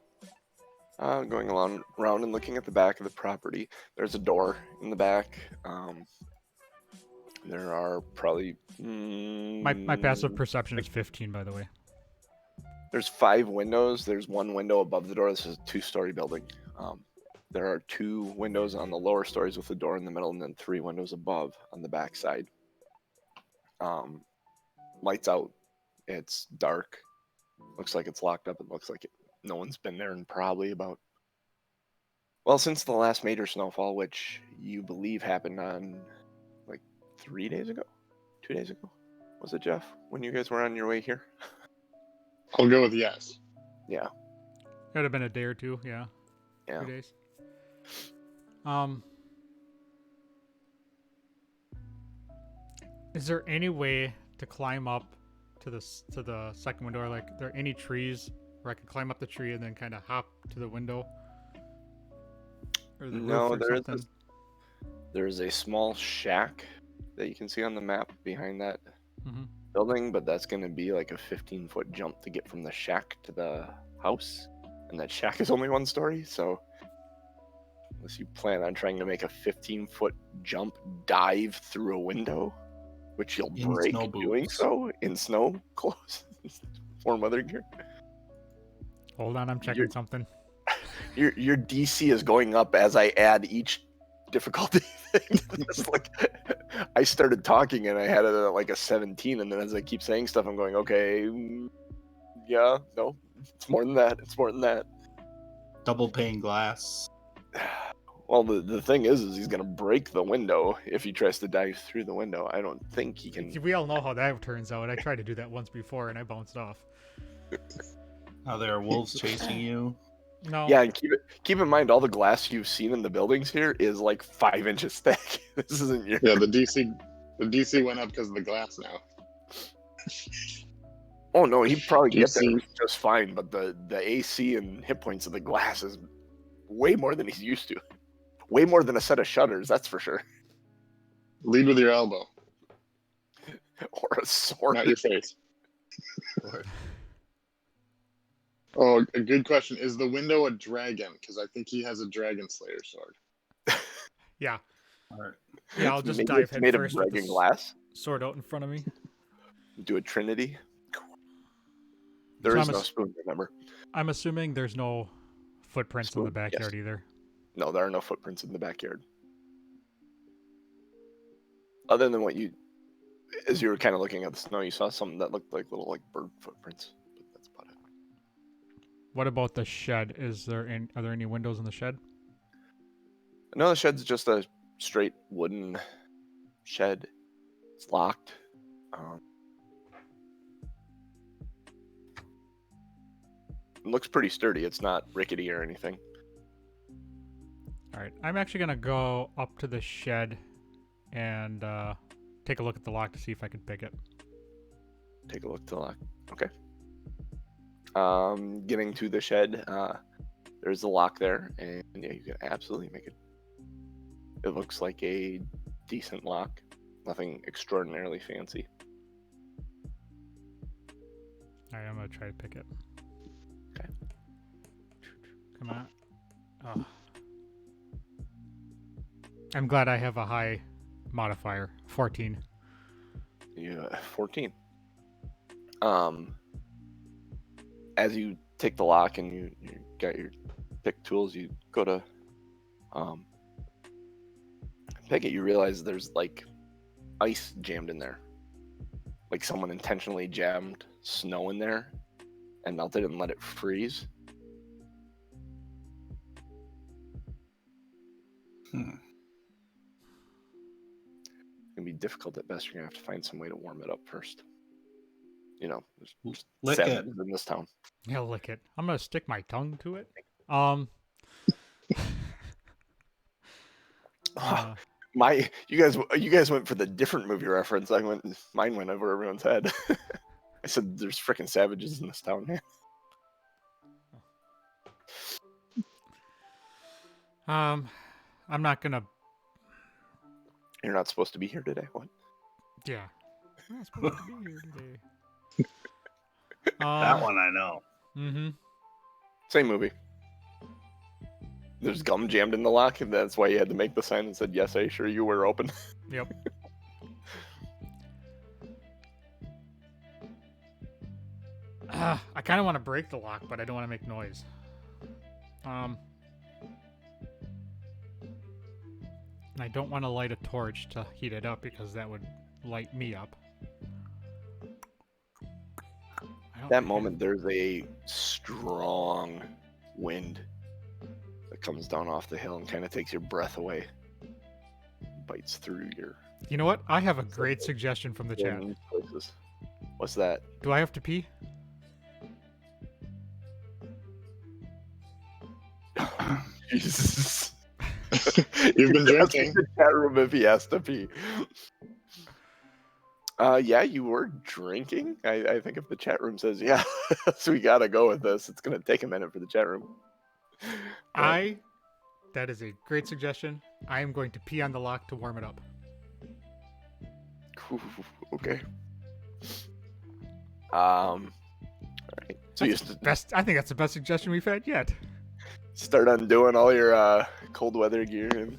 Speaker 3: Going around and looking at the back of the property. There's a door in the back. There are probably
Speaker 1: My passive perception is 15, by the way.
Speaker 3: There's 5 windows. There's one window above the door. This is a 2-story building. There are 2 windows on the lower stories with a door in the middle, and then 3 windows above on the back side. Lights out. It's dark. Looks like it's locked up. It looks like no one's been there in probably about, well, since the last major snowfall, which you believe happened on like 3 days ago? 2 days ago? Was it, Jeff, when you guys were on your way here?
Speaker 4: I'll go with yes.
Speaker 3: Yeah.
Speaker 1: Could have been a day or two, yeah.
Speaker 3: Yeah.
Speaker 1: 2 days. Is there any way to climb up to the second window? Or like, are there any trees where I could climb up the tree and then kind of hop to the window? Or the
Speaker 3: No,
Speaker 1: roof or something?
Speaker 3: there's a small shack that you can see on the map behind that
Speaker 1: Mm-hmm.
Speaker 3: building, but that's going to be like a 15-foot jump to get from the shack to the house. And that shack is only 1 story, so unless you plan on trying to make a 15-foot jump dive through a window, which you'll
Speaker 2: In
Speaker 3: break
Speaker 2: snow
Speaker 3: doing
Speaker 2: boots.
Speaker 3: so in snow clothes, warm weather gear.
Speaker 1: Hold on, I'm checking something.
Speaker 3: Your DC is going up as I add each difficulty thing to this. Like, I started talking and I had it at like a 17, and then as I keep saying stuff, I'm going, okay, yeah, no, it's more than that. It's more than that.
Speaker 2: Double pane glass.
Speaker 3: Well, the thing is he's gonna break the window if he tries to dive through the window. I don't think he can.
Speaker 1: We all know how that turns out. I tried to do that once before and I bounced off.
Speaker 2: Are there wolves chasing you?
Speaker 1: No.
Speaker 3: Yeah, and keep in mind all the glass you've seen in the buildings here is like 5 inches thick. This isn't your.
Speaker 4: Yeah, the DC went up because of the glass now.
Speaker 3: Oh no, he'd probably get there
Speaker 4: DC.
Speaker 3: just fine, but the AC and hit points of the glass is way more than he's used to. Way more than a set of shutters, that's for sure.
Speaker 4: Lead with your elbow,
Speaker 3: Or a sword.
Speaker 4: not your face. Oh, a good question. Is the window a dragon? Because I think he has a dragon slayer sword.
Speaker 1: Yeah.
Speaker 2: Alright.
Speaker 1: Yeah, I'll just
Speaker 3: Maybe
Speaker 1: dive
Speaker 3: it's made of
Speaker 1: headfirst with
Speaker 3: dragon
Speaker 1: the
Speaker 3: glass.
Speaker 1: sword out in front of me.
Speaker 3: Do a trinity. There
Speaker 1: So
Speaker 3: is
Speaker 1: I'm
Speaker 3: no spoon, remember?
Speaker 1: I'm assuming there's no footprints in the
Speaker 3: Spoon,
Speaker 1: backyard
Speaker 3: yes.
Speaker 1: either.
Speaker 3: No, there are no footprints in the backyard. Other than what you, as you were kind of looking at the snow, you saw something that looked like little bird footprints. But that's about it.
Speaker 1: What about the shed? Are there any windows in the shed?
Speaker 3: No, the shed's just a straight wooden shed. It's locked. It looks pretty sturdy. It's not rickety or anything.
Speaker 1: All right, I'm actually gonna go up to the shed and take a look at the lock to see if I can pick it.
Speaker 3: Take a look at the lock. Okay. Getting to the shed, there's a lock there, and yeah, you can absolutely make it. It looks like a decent lock. Nothing extraordinarily fancy.
Speaker 1: All right, I'm gonna try to pick it.
Speaker 3: Okay.
Speaker 1: Come on. Oh. I'm glad I have a high modifier, 14.
Speaker 3: Yeah, 14. As you take the lock and you got your pick tools, you go to pick it, you realize there's like ice jammed in there. Like someone intentionally jammed snow in there and melted it and let it freeze. It's gonna be difficult at best. You're gonna have to find some way to warm it up first. You know, there's
Speaker 2: Lick it.
Speaker 3: savages in this town.
Speaker 1: Yeah, lick it. I'm gonna stick my tongue to it.
Speaker 3: You guys went for the different movie reference. Mine went over everyone's head. I said there's freaking savages in this town, man.
Speaker 1: I'm not gonna.
Speaker 3: You're not supposed to be here today. What?
Speaker 1: Yeah, I'm not supposed to be here today.
Speaker 2: That one I know.
Speaker 1: Mm-hmm.
Speaker 3: Same movie. There's gum jammed in the lock, and that's why you had to make the sign that said, "Yes, I assure you we're open."
Speaker 1: Yep. I kind of want to break the lock, but I don't want to make noise. I don't want to light a torch to heat it up because that would light me up.
Speaker 3: That moment, there's a strong wind that comes down off the hill and kind of takes your breath away. Bites through your...
Speaker 1: You know what? I have a great suggestion from the chat.
Speaker 3: Places. What's that?
Speaker 1: Do I have to pee?
Speaker 3: Jesus.
Speaker 4: You've been drinking.
Speaker 3: The chat room if he has to pee. Yeah, you were drinking. I think if the chat room says yeah, so we gotta go with this. It's gonna take a minute for the chat room.
Speaker 1: That is a great suggestion. I am going to pee on the lock to warm it up.
Speaker 3: Okay. All right. So you
Speaker 1: I think that's the best suggestion we've had yet.
Speaker 3: Start undoing all your cold weather gear and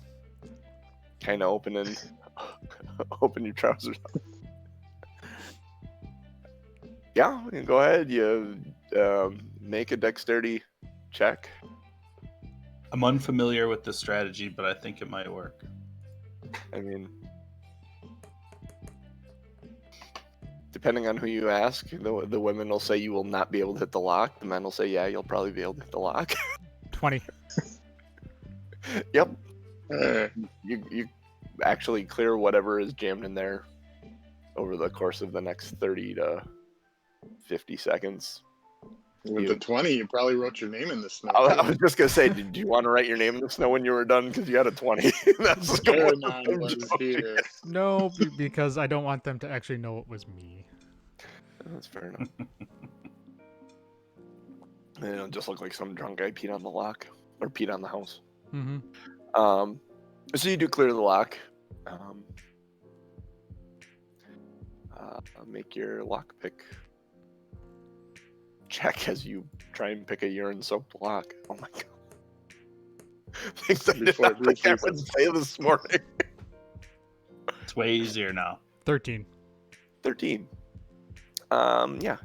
Speaker 3: kind of open your trousers up. Yeah, go ahead. You make a dexterity check.
Speaker 2: I'm unfamiliar with this strategy, but I think it might work.
Speaker 3: I mean, depending on who you ask, the women will say you will not be able to hit the lock. The men will say, yeah, you'll probably be able to hit the lock.
Speaker 1: 20.
Speaker 3: Yep. You actually clear whatever is jammed in there over the course of the next 30 to 50 seconds.
Speaker 4: With the 20, you probably wrote your name in the snow.
Speaker 3: I was just gonna say, did you want to write your name in the snow when you were done? Because you had a 20. That's
Speaker 4: Aronan was here.
Speaker 1: No, because I don't want them to actually know it was me.
Speaker 3: That's fair enough. And it'll just look like some drunk guy peed on the lock or peed on the house.
Speaker 1: Mm-hmm.
Speaker 3: So you do clear the lock. Make your lockpick check as you try and pick a urine-soaked lock. Oh my god! Things I did not think I would say this morning.
Speaker 2: It's way easier now.
Speaker 1: 13.
Speaker 3: 13. Yeah.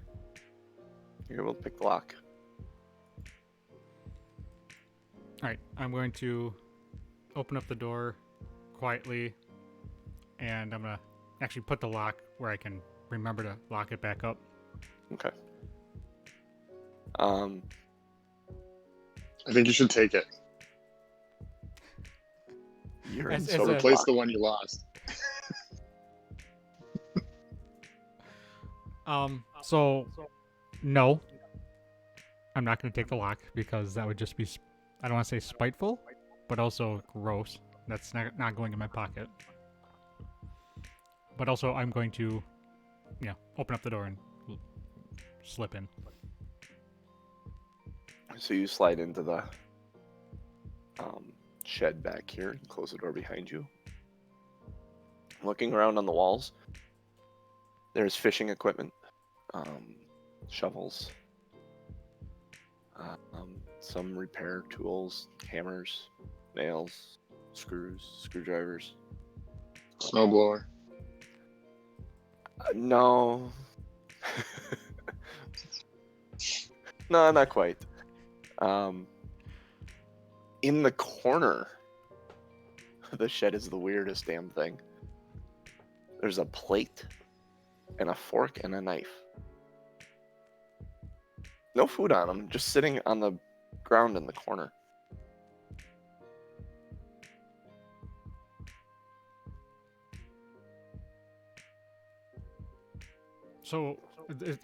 Speaker 3: You're able to pick the lock.
Speaker 1: Alright, I'm going to open up the door quietly, and I'm going to actually put the lock where I can remember to lock it back up.
Speaker 3: Okay.
Speaker 4: I think you should take it.
Speaker 3: So
Speaker 4: replace the one you lost.
Speaker 1: So, no. I'm not going to take the lock because that would just be, I don't want to say spiteful, but also gross. That's not going in my pocket. But also, I'm going to, open up the door and slip in.
Speaker 3: So you slide into the shed back here and close the door behind you. Looking around on the walls, there's fishing equipment, shovels, some repair tools, hammers, nails, screwdrivers.
Speaker 4: Snowblower.
Speaker 3: No. No, not quite. In the corner, the shed is the weirdest damn thing. There's a plate and a fork and a knife. No food on them, just sitting on the ground in the corner.
Speaker 1: So,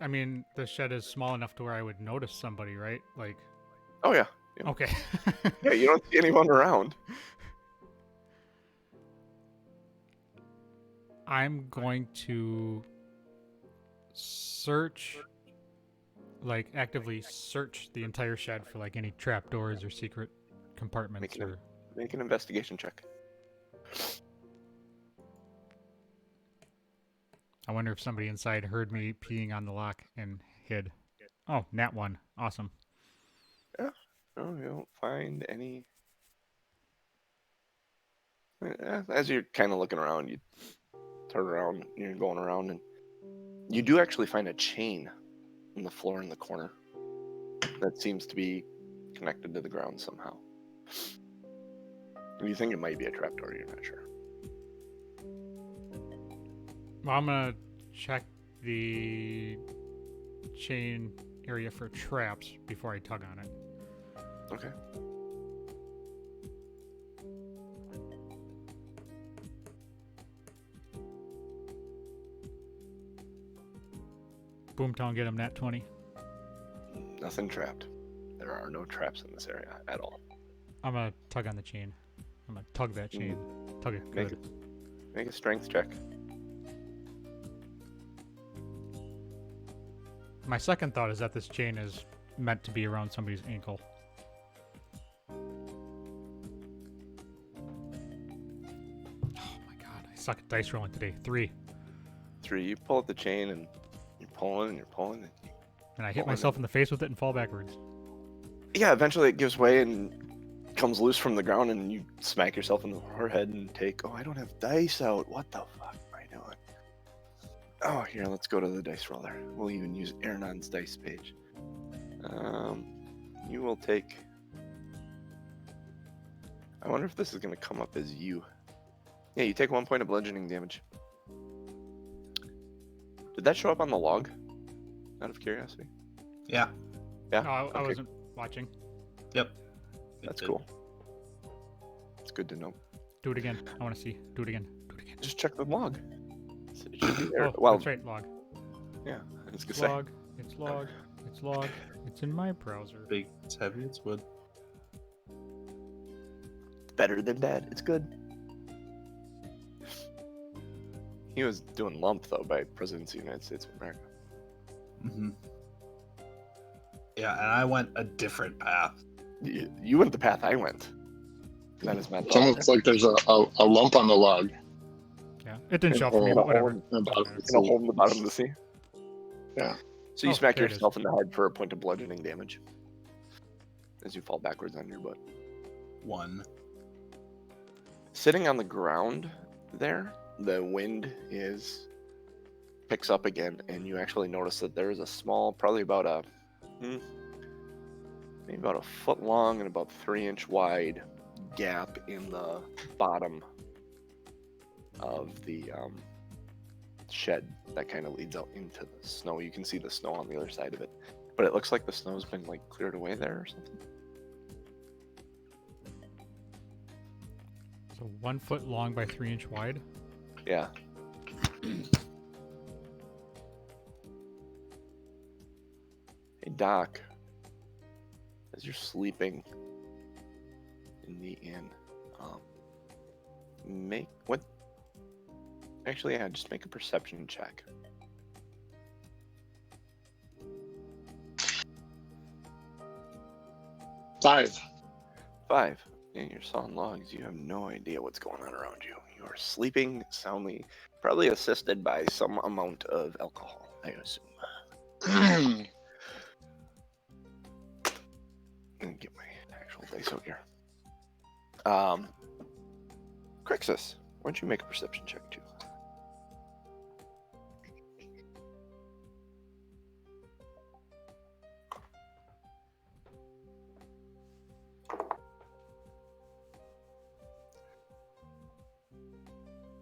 Speaker 1: I mean, the shed is small enough to where I would notice somebody, right? Like,
Speaker 3: Oh yeah.
Speaker 1: okay.
Speaker 3: Yeah, you don't see anyone around.
Speaker 1: I'm going to actively search the entire shed for like any trapdoors or secret compartments.
Speaker 3: Make an investigation check.
Speaker 1: I wonder if somebody inside heard me peeing on the lock and hid. Oh, nat 1. Awesome.
Speaker 3: Yeah. No, you don't find any. As you're kind of looking around, you turn around, you're going around, and you do actually find a chain on the floor in the corner that seems to be connected to the ground somehow. You think it might be a trapdoor, you're not sure.
Speaker 1: Well, I'm gonna check the chain area for traps before I tug on it.
Speaker 3: Okay.
Speaker 1: Boomtown, get him nat 20.
Speaker 3: Nothing trapped. There are no traps in this area at all.
Speaker 1: I'm gonna tug on the chain. I'm gonna tug that chain. Tug it good.
Speaker 3: Make a strength check.
Speaker 1: My second thought is that this chain is meant to be around somebody's ankle. Oh my god, I suck at dice rolling today. 3.
Speaker 3: 3. You pull at the chain and you're pulling and you're pulling.
Speaker 1: And I hit myself in the face with it and fall backwards.
Speaker 3: Yeah, eventually it gives way and comes loose from the ground, and you smack yourself in the forehead and take. Oh, I don't have dice out. What the fuck am I doing? Oh, here, let's go to the dice roller. We'll even use Aronan's dice page. You will take. I wonder if this is going to come up as you. Yeah, you take 1 point of bludgeoning damage. Did that show up on the log? Out of curiosity.
Speaker 2: Yeah.
Speaker 3: Yeah.
Speaker 1: No, I
Speaker 3: okay.
Speaker 1: wasn't watching.
Speaker 2: Yep.
Speaker 3: That's cool. It's good to know.
Speaker 1: Do it again. I want to see. Do it again. Do it again.
Speaker 3: Just check the log. It should be there.
Speaker 1: Oh,
Speaker 3: Well,
Speaker 1: that's right. Log.
Speaker 3: yeah, I was gonna
Speaker 1: It's
Speaker 3: say.
Speaker 1: log. It's log. It's log. It's in my browser.
Speaker 2: Big. It's heavy. It's wood.
Speaker 3: Better than dead. It's good. He was doing lump though by President of the United States of America.
Speaker 2: Mm-hmm. Yeah, and I went a different path.
Speaker 3: You went the path I went. That is my
Speaker 4: It's almost like there's a lump on the log.
Speaker 1: Yeah, it didn't show up for me,
Speaker 3: In
Speaker 1: but
Speaker 3: a
Speaker 1: whatever.
Speaker 3: hole
Speaker 4: In the bottom of the
Speaker 3: in a
Speaker 4: sea.
Speaker 3: hole in the bottom of the sea.
Speaker 4: Yeah.
Speaker 3: So you
Speaker 1: Oh,
Speaker 3: smack
Speaker 1: there it is.
Speaker 3: yourself in the head for a point of bludgeoning damage as you fall backwards on your butt.
Speaker 2: 1.
Speaker 3: Sitting on the ground there, the wind picks up again, and you actually notice that there is a small, probably about maybe about a foot long and about 3-inch wide gap in the bottom of the shed that kind of leads out into the snow. You can see the snow on the other side of it, but it looks like the snow's been like cleared away there or something.
Speaker 1: So 1 foot long by 3-inch wide.
Speaker 3: Yeah. Hey Doc, as you're sleeping in the inn, make what? Actually, yeah, just make a perception check.
Speaker 4: 5.
Speaker 3: 5. And you're sawing logs. You have no idea what's going on around you. You are sleeping soundly, probably assisted by some amount of alcohol, I assume. Let me get my actual dice out here. Krixis, why don't you make a perception check too?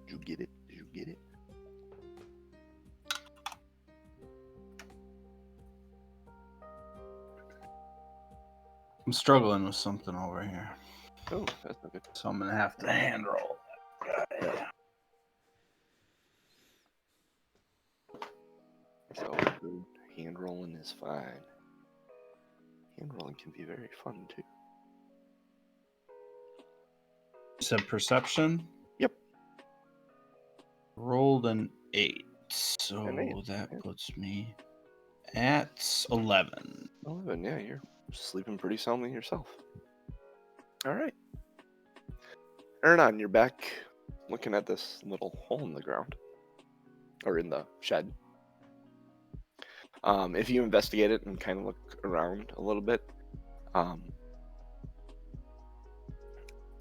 Speaker 3: Did you get it? Did you get it?
Speaker 2: I'm struggling with something over here,
Speaker 3: Oh, that's not good.
Speaker 2: so I'm gonna have to hand roll.
Speaker 3: So good. Hand rolling is fine. Hand rolling can be very fun too.
Speaker 2: You said perception?
Speaker 3: Yep.
Speaker 2: Rolled an 8, so
Speaker 3: An 8,
Speaker 2: that
Speaker 3: yeah.
Speaker 2: puts me at 11.
Speaker 3: 11, yeah, you're sleeping pretty soundly yourself. All right. Aronan, you're back looking at this little hole in the ground. Or in the shed. If you investigate it and kind of look around a little bit,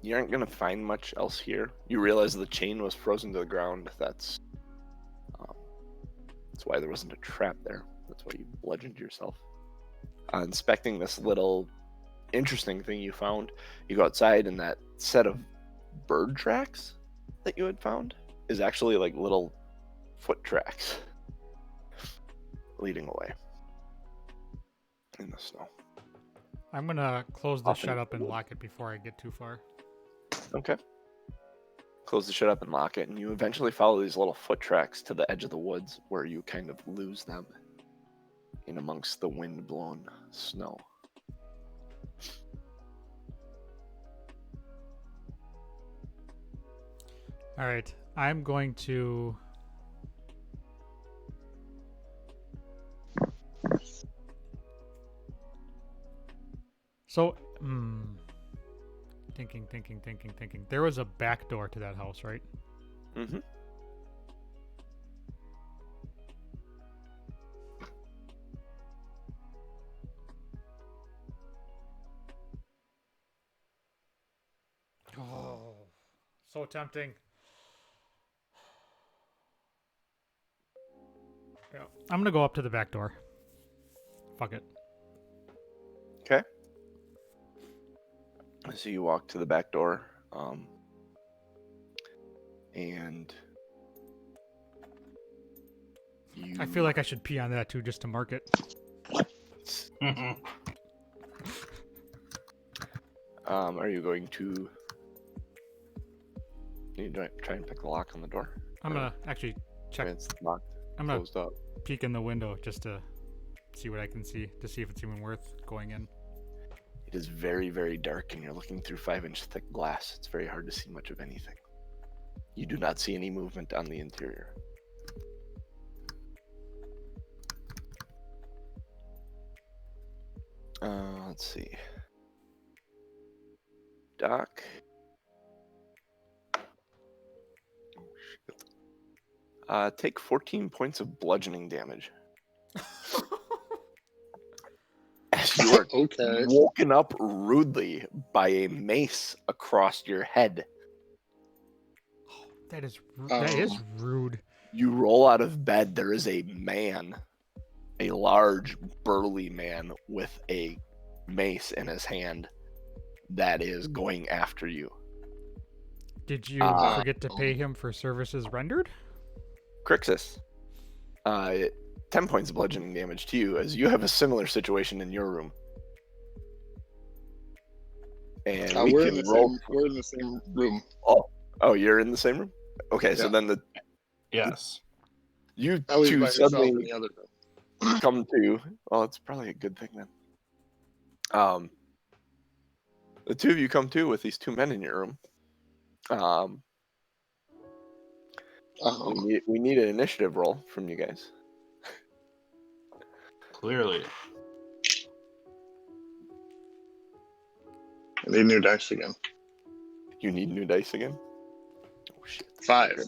Speaker 3: you aren't going to find much else here. You realize the chain was frozen to the ground. That's why there wasn't a trap there. That's why you bludgeoned yourself. Inspecting this little interesting thing you found, you go outside, and that set of bird tracks that you had found is actually like little foot tracks leading away in the snow.
Speaker 1: I'm gonna close the
Speaker 3: Off in
Speaker 1: shut
Speaker 3: the
Speaker 1: up and
Speaker 3: field.
Speaker 1: lock it before I get too far.
Speaker 3: Okay. Close the shut up and lock it, and you eventually follow these little foot tracks to the edge of the woods where you kind of lose them in amongst the wind-blown snow.
Speaker 1: All right, I'm going to. So, thinking. There was a back door to that house, right?
Speaker 3: Mm-hmm.
Speaker 1: Oh, so tempting. Yeah, I'm gonna go up to the back door. Fuck it.
Speaker 3: Okay. So you walk to the back door, and you.
Speaker 1: I feel like I should pee on that too, just to mark it.
Speaker 3: Are you going to? You try and pick the lock on the door.
Speaker 1: I'm gonna actually check.
Speaker 3: It's locked.
Speaker 1: I'm gonna
Speaker 3: Closed up.
Speaker 1: peek in the window just to see what I can see, to see if it's even worth going in.
Speaker 3: It is very, very dark, and you're looking through 5-inch thick glass. It's very hard to see much of anything. You do not see any movement on the interior. Let's see. Doc. Take 14 points of bludgeoning damage. As you are
Speaker 4: Okay.
Speaker 3: woken up rudely by a mace across your head.
Speaker 1: That is that is
Speaker 4: Oh.
Speaker 1: rude.
Speaker 3: You roll out of bed. There is a man, a large, burly man with a mace in his hand that is going after you.
Speaker 1: Did you forget to pay him for services rendered?
Speaker 3: Krixis, 10 points of bludgeoning damage to you, as you have a similar situation in your room. And we
Speaker 4: we're
Speaker 3: can
Speaker 4: in the
Speaker 3: roll.
Speaker 4: same. We're in the same room.
Speaker 3: Oh, you're in the same room? Okay, so
Speaker 4: Yeah.
Speaker 3: then
Speaker 2: Yes.
Speaker 3: you
Speaker 4: I was
Speaker 3: two
Speaker 4: by yourself in
Speaker 3: suddenly
Speaker 4: the other room.
Speaker 3: come to. Well, it's probably a good thing then. The two of you come to with these two men in your room. We need an initiative roll from you guys.
Speaker 2: Clearly.
Speaker 4: I need new dice again.
Speaker 3: You need new dice again? Oh, shit.
Speaker 4: 5.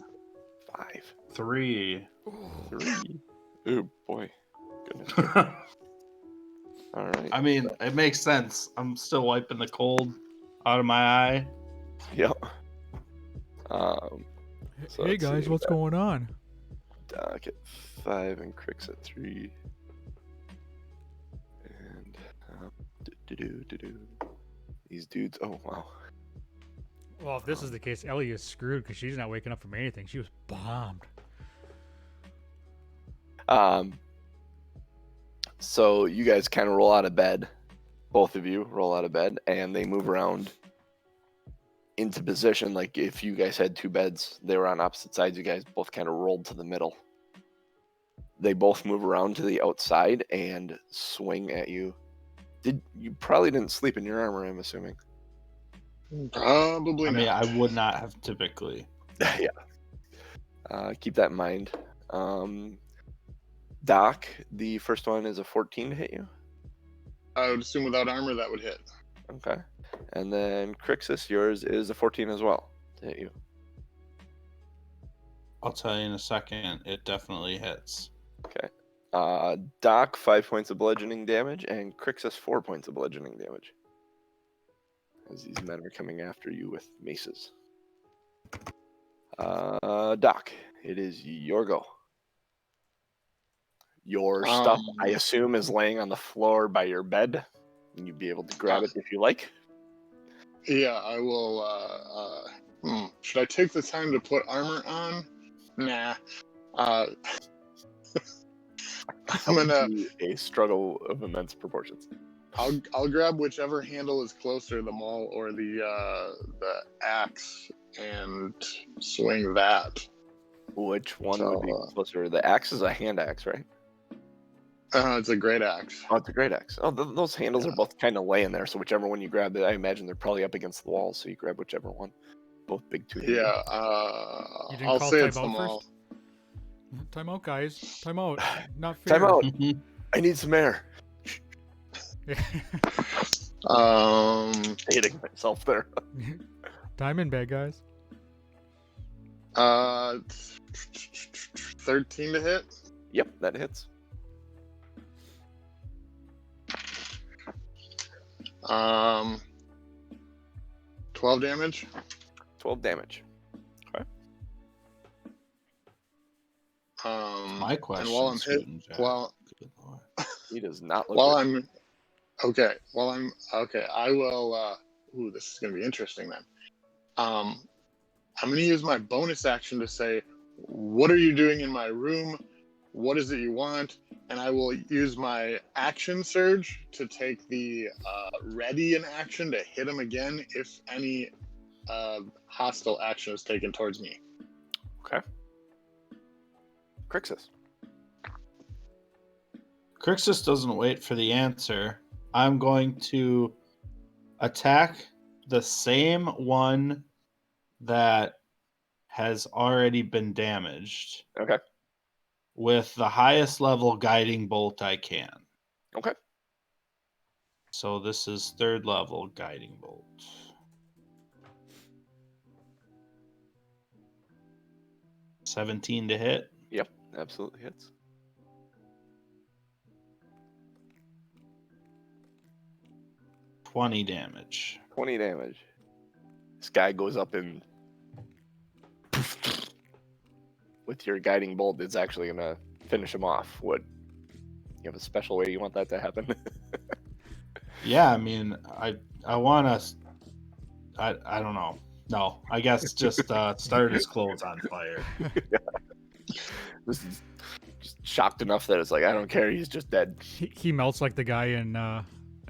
Speaker 3: 5.
Speaker 2: 3.
Speaker 3: 3. Oh, boy. Goodness. All right.
Speaker 2: I mean, it makes sense. I'm still wiping the cold out of my eye.
Speaker 3: Yep. So
Speaker 1: Hey
Speaker 3: let's
Speaker 1: guys,
Speaker 3: see.
Speaker 1: what's going on?
Speaker 3: Doc at 5 and Krix at 3. And these dudes. Oh wow.
Speaker 1: Well, if this is the case, Ellie is screwed because she's not waking up from anything. She was bombed.
Speaker 3: So you guys kind of roll out of bed. Both of you roll out of bed, and they move around into position. Like if you guys had two beds, they were on opposite sides. You guys both kind of rolled to the middle. They both move around to the outside and swing at you. You probably didn't sleep in your armor, I'm assuming.
Speaker 4: Probably
Speaker 2: I mean,
Speaker 4: not.
Speaker 2: I would not have typically.
Speaker 3: Yeah. Keep that in mind. Doc, the first one is a 14 to hit you.
Speaker 4: I would assume without armor that would hit.
Speaker 3: Okay. And then Krixis, yours is a 14 as well to hit you.
Speaker 2: I'll tell you in a second. It definitely hits.
Speaker 3: Okay. Doc, 5 points of bludgeoning damage, and Krixis, 4 points of bludgeoning damage. As these men are coming after you with maces. Doc, it is your go. Your stuff, I assume, is laying on the floor by your bed. You'd be able to grab it if you like.
Speaker 4: Yeah, I will. Should I take the time to put armor on? Nah. I'm
Speaker 3: That would
Speaker 4: gonna.
Speaker 3: be a struggle of immense proportions.
Speaker 4: I'll grab whichever handle is closer, the maul or the axe, and swing that.
Speaker 3: Which one
Speaker 4: So,
Speaker 3: would be closer? The axe is a hand axe, right?
Speaker 4: It's a great axe.
Speaker 3: Oh, it's a great axe. Oh, those handles are both kind of laying there, so whichever one you grab, I imagine they're probably up against the wall, so you grab whichever one. Both big two.
Speaker 4: Yeah.
Speaker 1: You didn't
Speaker 4: I'll
Speaker 1: call
Speaker 4: say it's the
Speaker 1: timeout
Speaker 4: maul.
Speaker 1: first? Time out, guys. Time out. Not fair.
Speaker 3: Time out. I need some air. Hitting myself there.
Speaker 1: Time in, bad guys.
Speaker 4: 13 to hit.
Speaker 3: Yep, that hits.
Speaker 4: 12 damage.
Speaker 3: 12 damage.
Speaker 2: My question.
Speaker 4: And while I'm hit,
Speaker 3: He does not look
Speaker 4: while
Speaker 3: good.
Speaker 4: I will. This is gonna be interesting then. I'm gonna use my bonus action to say, "What are you doing in my room? What is it you want?" And I will use my action surge to take the ready in action to hit him again if any hostile action is taken towards me.
Speaker 3: Okay. Krixis.
Speaker 2: Krixis doesn't wait for the answer. I'm going to attack the same one that has already been damaged.
Speaker 3: Okay.
Speaker 2: With the highest level guiding bolt I can.
Speaker 3: Okay.
Speaker 2: So this is 3rd level guiding bolt. $17 to hit.
Speaker 3: Yep, absolutely hits.
Speaker 2: 20 damage.
Speaker 3: 20 damage. This guy goes up and with your guiding bolt, it's actually gonna finish him off. What? You have a special way you want that to happen?
Speaker 2: Yeah, I mean, I want to. I don't know. No, I guess just start his clothes on fire.
Speaker 3: This is just shocked enough that it's like, I don't care. He's just dead.
Speaker 1: He melts like the guy in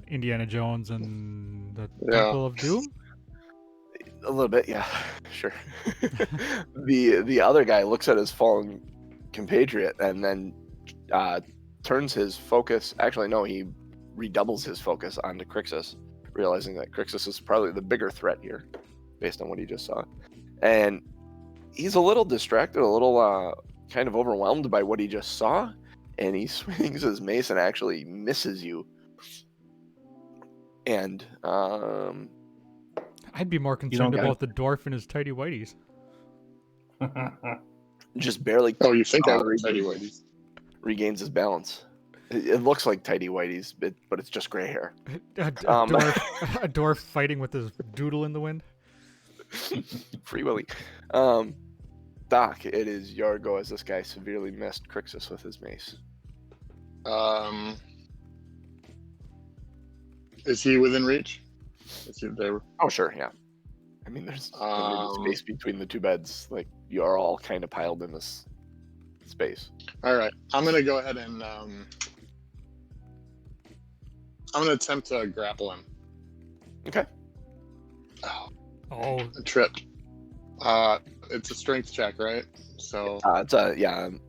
Speaker 1: Indiana Jones and the
Speaker 4: Yeah.
Speaker 1: Temple of Doom.
Speaker 3: A little bit, yeah, sure. The other guy looks at his fallen compatriot and then turns his focus. Actually, no, he redoubles his focus onto Krixis, realizing that Krixis is probably the bigger threat here, based on what he just saw. And he's a little distracted, a little kind of overwhelmed by what he just saw, and he swings his mace and actually misses you. And
Speaker 1: I'd be more concerned about the dwarf and his tidy whities.
Speaker 3: just barely.
Speaker 4: Oh, you think I would tidy whities?
Speaker 3: Regains his balance. It looks like tidy whities, but it's just gray hair.
Speaker 1: A dwarf fighting with his doodle in the wind.
Speaker 3: Free Willy. Doc, it is your go as this guy severely missed Krixis with his mace.
Speaker 4: Is he within reach? Is he there?
Speaker 3: Oh, sure, yeah. I mean, there's limited space between the two beds. Like, you are all kind of piled in this space.
Speaker 4: All right, I'm gonna go ahead and I'm gonna attempt to grapple him.
Speaker 3: Okay.
Speaker 4: Oh,
Speaker 1: Oh,
Speaker 4: I tripped. It's a strength check, right? So
Speaker 3: It's a hand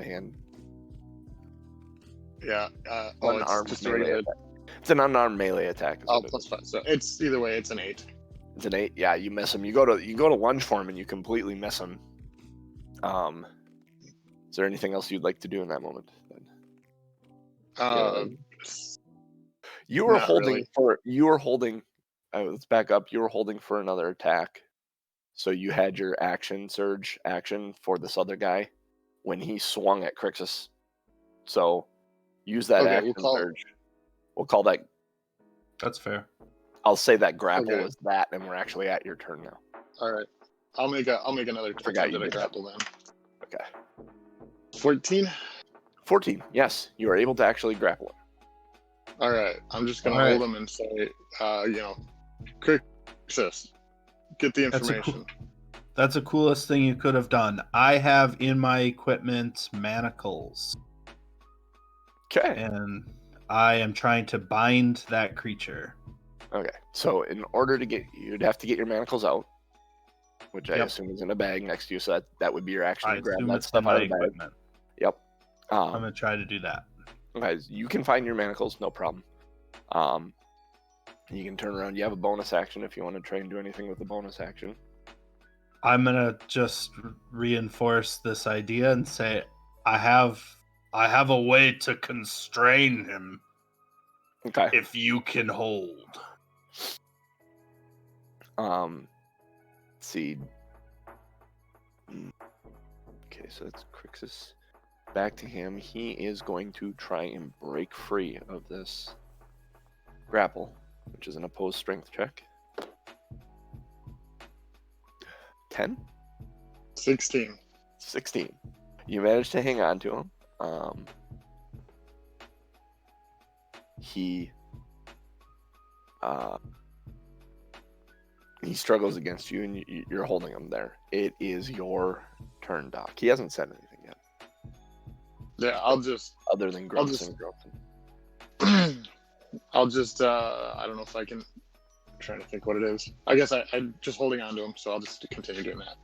Speaker 3: to hand.
Speaker 4: yeah.
Speaker 3: Unarmed
Speaker 4: it's just
Speaker 3: melee
Speaker 4: regular.
Speaker 3: attack. It's an unarmed melee attack.
Speaker 4: Oh, +5. So it's either way. It's an 8.
Speaker 3: It's an 8. Yeah, you miss him. You go to lunge for him and you completely miss him. Is there anything else you'd like to do in that moment? You were
Speaker 4: Not
Speaker 3: holding
Speaker 4: really.
Speaker 3: let's back up. You were holding for another attack. So you had your action surge action for this other guy when he swung at Krixis. So use that action surge. We'll call that.
Speaker 2: That's fair.
Speaker 3: I'll say that grapple
Speaker 4: Okay.
Speaker 3: is that, and we're actually at your turn now.
Speaker 4: All right. I'll make another
Speaker 3: Forgot
Speaker 4: attempt
Speaker 3: you
Speaker 4: at a
Speaker 3: did that.
Speaker 4: grapple then.
Speaker 3: Okay.
Speaker 4: 14.
Speaker 3: 14. Yes, you are able to actually grapple it.
Speaker 4: All right. I'm just gonna
Speaker 2: All right.
Speaker 4: hold him and say, Krixis, get the
Speaker 2: That's a
Speaker 4: information.
Speaker 2: That's the coolest thing you could have done. I have in my equipment manacles,
Speaker 3: Okay.
Speaker 2: and I am trying to bind that creature.
Speaker 3: Okay. So in order to you'd have to get your manacles out, which I
Speaker 2: Yep.
Speaker 3: assume is in a bag next to you. So that would be your action
Speaker 2: I
Speaker 3: to grab
Speaker 2: assume
Speaker 3: that
Speaker 2: it's
Speaker 3: stuff
Speaker 2: in
Speaker 3: out
Speaker 2: my
Speaker 3: of the bag.
Speaker 2: equipment.
Speaker 3: Yep.
Speaker 2: I'm gonna try to do that.
Speaker 3: Okay, you can find your manacles, no problem. You can turn around. You have a bonus action if you want to try and do anything with the bonus action.
Speaker 2: I'm gonna just reinforce this idea and say I have a way to constrain him
Speaker 3: Okay.
Speaker 2: if you can hold.
Speaker 3: Let's see. Okay, so that's Krixis. Back to him. He is going to try and break free of this grapple, which is an opposed strength check. 10?
Speaker 4: 16.
Speaker 3: 16. You managed to hang on to him. He struggles against you, and you're holding him there. It is your turn, Doc. He hasn't said anything yet.
Speaker 4: Yeah, I'll just
Speaker 3: Other than grunts and grunts.
Speaker 4: I'll just I don't know if I can. I'm trying to think what it is. I guess I'm just holding on to him, so I'll just continue doing that.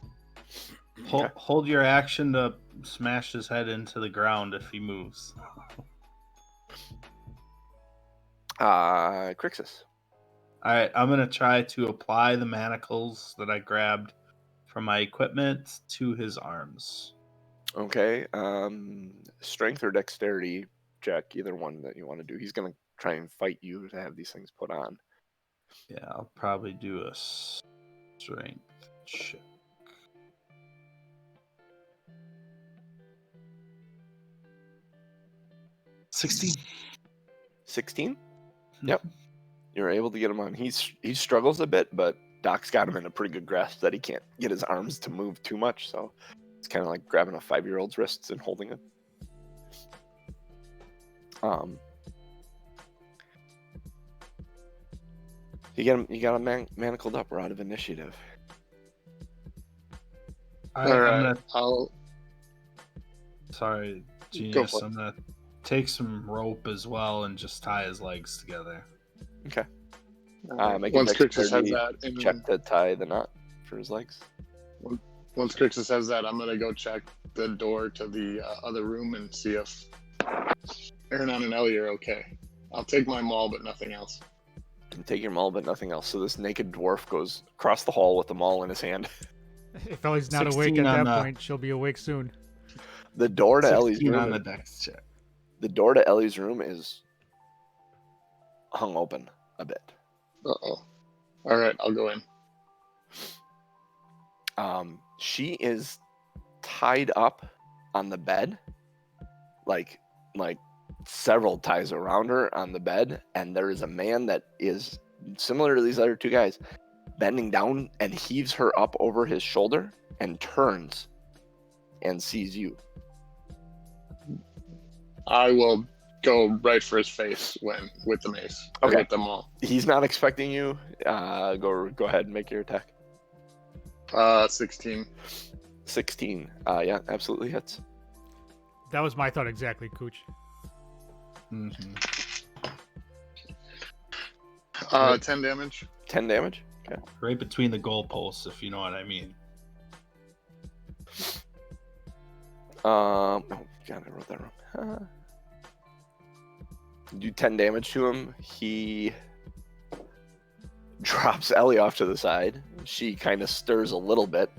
Speaker 2: Hold your action to smash his head into the ground if he moves.
Speaker 3: Krixis.
Speaker 2: All right, I'm gonna try to apply the manacles that I grabbed from my equipment to his arms.
Speaker 3: Okay. Strength or dexterity check, either one that you want to do. He's gonna try and fight you to have these things put on.
Speaker 2: Yeah, I'll probably do a strength check. $16.
Speaker 3: 16? Yep. You're able to get him on. He struggles a bit, but Doc's got him in a pretty good grasp that he can't get his arms to move too much. So it's kind of like grabbing a 5-year-old's wrists and holding it. You got him manacled up. We're out of initiative.
Speaker 2: All right,
Speaker 4: I'll.
Speaker 2: Sorry,
Speaker 4: Go
Speaker 2: genius.
Speaker 4: for it.
Speaker 2: I'm gonna take some rope as well and just tie his legs together.
Speaker 3: Okay. Make
Speaker 4: Once
Speaker 3: a
Speaker 4: Krixis has
Speaker 3: dexterity
Speaker 4: that,
Speaker 3: check to tie the knot for his legs.
Speaker 4: once Krixis has that, I'm gonna go check the door to the other room and see if Aronan and Ellie are okay. I'll take my maul, but nothing else.
Speaker 3: And take your maul, but nothing else. So this naked dwarf goes across the hall with the maul in his hand.
Speaker 1: If Ellie's not awake
Speaker 2: 16
Speaker 1: at
Speaker 2: on
Speaker 1: that
Speaker 2: the-
Speaker 1: point, she'll be awake soon.
Speaker 3: The door to Ellie's
Speaker 2: 16
Speaker 3: room.
Speaker 2: on the dex check.
Speaker 3: The door to Ellie's room is hung open a bit.
Speaker 4: Uh-oh. All right, I'll go in.
Speaker 3: She is tied up on the bed, like several ties around her on the bed, and there is a man that is similar to these other two guys, bending down and heaves her up over his shoulder and turns and sees you.
Speaker 4: I will go right for his face with the mace. Or
Speaker 3: Okay.
Speaker 4: with the maul.
Speaker 3: He's not expecting you. Go ahead and make your attack.
Speaker 4: 16.
Speaker 3: 16. Yeah, absolutely hits.
Speaker 1: That was my thought exactly, Cooch.
Speaker 2: Mm-hmm.
Speaker 4: 10 damage.
Speaker 3: 10 damage. Okay.
Speaker 2: Right between the goalposts, if you know what I mean.
Speaker 3: Oh God, I wrote that wrong. Do 10 damage to him. He drops Ellie off to the side. She kind of stirs a little bit,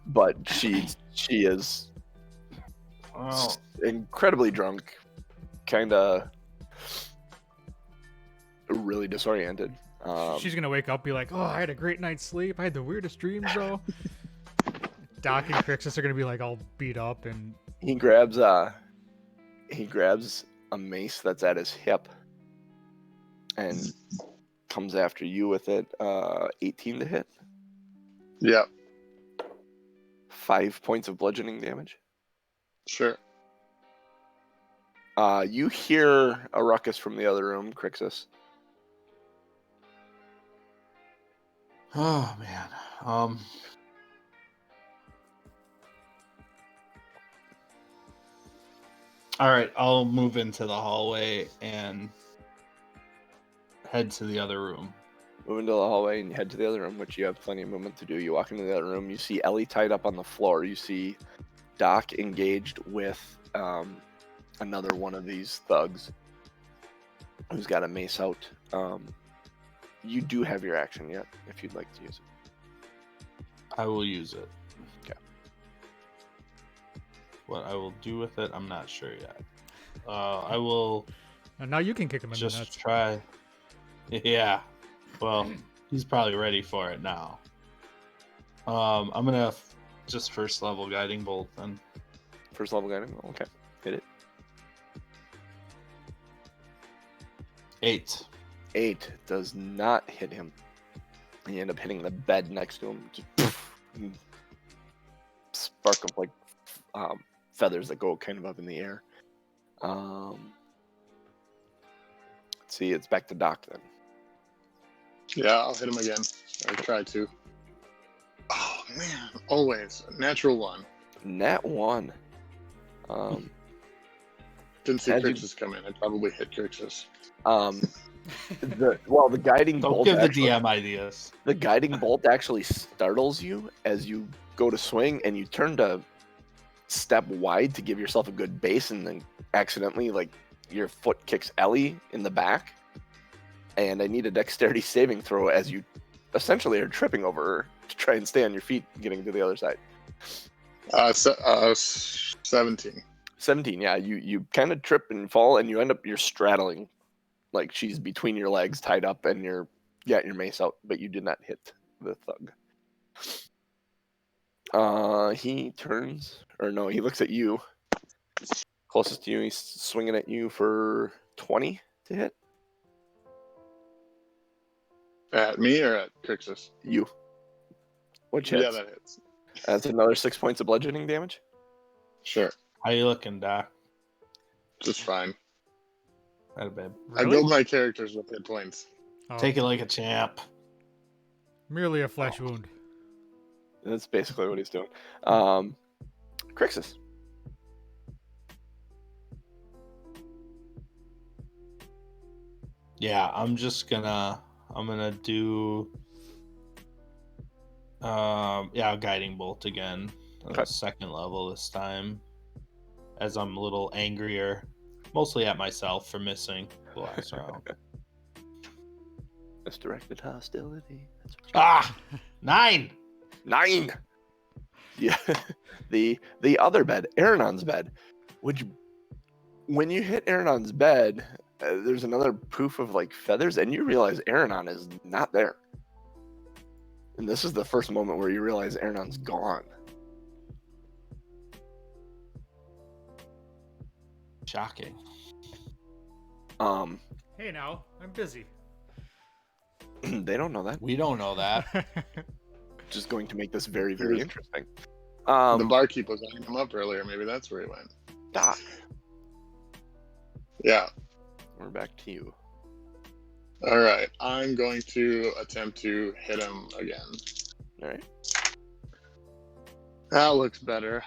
Speaker 3: but she is
Speaker 2: Oh,
Speaker 3: incredibly drunk, kind of really disoriented.
Speaker 1: She's gonna wake up, be like, "Oh, I had a great night's sleep. I had the weirdest dreams, though." Doc and Krixis are gonna be like all beat up, and
Speaker 3: He grabs a mace that's at his hip and comes after you with it. 18 to hit.
Speaker 4: Yeah,
Speaker 3: 5 points of bludgeoning damage.
Speaker 4: sure.
Speaker 3: You hear a ruckus from the other room, Krixis.
Speaker 2: Oh man. All right, I'll move into the hallway and head to the other room.
Speaker 3: Move into the hallway and you head to the other room, which you have plenty of movement to do. You walk into the other room. You see Ellie tied up on the floor. You see Doc engaged with another one of these thugs who's got a mace out. You do have your action yet, if you'd like to use it.
Speaker 2: I will use it.
Speaker 3: Okay.
Speaker 2: What I will do with it, I'm not sure yet. I will
Speaker 1: Now you can kick him in the
Speaker 2: just
Speaker 1: nuts.
Speaker 2: try. Yeah. Well, he's probably ready for it now. I'm gonna just first level guiding bolt then.
Speaker 3: First level guiding? Okay. Hit it.
Speaker 2: 8.
Speaker 3: 8 does not hit him. You end up hitting the bed next to him. Just poof, spark of like feathers that go kind of up in the air. Let's see, it's back to Doc then.
Speaker 4: Yeah, I'll hit him again. Or try to. Oh man, always natural 1.
Speaker 3: Nat 1.
Speaker 4: Didn't see
Speaker 3: As you-
Speaker 4: Krixis come in. I probably hit Krixis.
Speaker 3: The guiding
Speaker 2: Don't
Speaker 3: bolt
Speaker 2: give the
Speaker 3: actually,
Speaker 2: DM ideas.
Speaker 3: the guiding bolt actually startles you as you go to swing and you turn to step wide to give yourself a good base, and then accidentally like your foot kicks Ellie in the back, and I need a dexterity saving throw as you essentially are tripping over her to try and stay on your feet getting to the other side.
Speaker 4: 17.
Speaker 3: 17, yeah, you kind of trip and fall and you're straddling, like she's between your legs tied up and your mace out, but you did not hit the thug. He turns, or no, he looks at you. Closest to you, he's swinging at you for 20 to hit.
Speaker 4: At me or at Krixis?
Speaker 3: You. What chance?
Speaker 4: Yeah, that hits.
Speaker 3: That's another 6 points of bludgeoning damage.
Speaker 4: Sure.
Speaker 2: How you looking, Doc?
Speaker 4: Just fine.
Speaker 2: Not bad.
Speaker 4: I
Speaker 1: Really?
Speaker 4: build my characters with hit points.
Speaker 1: Oh,
Speaker 2: Take it like a champ.
Speaker 1: merely a flesh wound.
Speaker 3: That's basically what he's doing. Krixis.
Speaker 2: Yeah, I'm gonna do guiding bolt again.
Speaker 3: Okay.
Speaker 2: Second level this time. As I'm a little angrier. Mostly at myself for missing the last round.
Speaker 3: Misdirected hostility. That's what
Speaker 2: Ah! 9!
Speaker 3: 9. Yeah. The other bed, Aronan's bed. When you hit Aronan's bed, there's another poof of like feathers, and you realize Aronan is not there. And this is the first moment where you realize Aronan's gone.
Speaker 2: Shocking.
Speaker 1: Hey now, I'm busy.
Speaker 3: They don't know that.
Speaker 2: We don't know that.
Speaker 3: Just going to make this very, very
Speaker 4: Here's-
Speaker 3: interesting.
Speaker 4: The barkeep was lining him up earlier. Maybe that's where he went.
Speaker 3: Doc,
Speaker 4: Yeah.
Speaker 3: we're back to you.
Speaker 4: All right. I'm going to attempt to hit him again.
Speaker 3: All right.
Speaker 4: That looks better.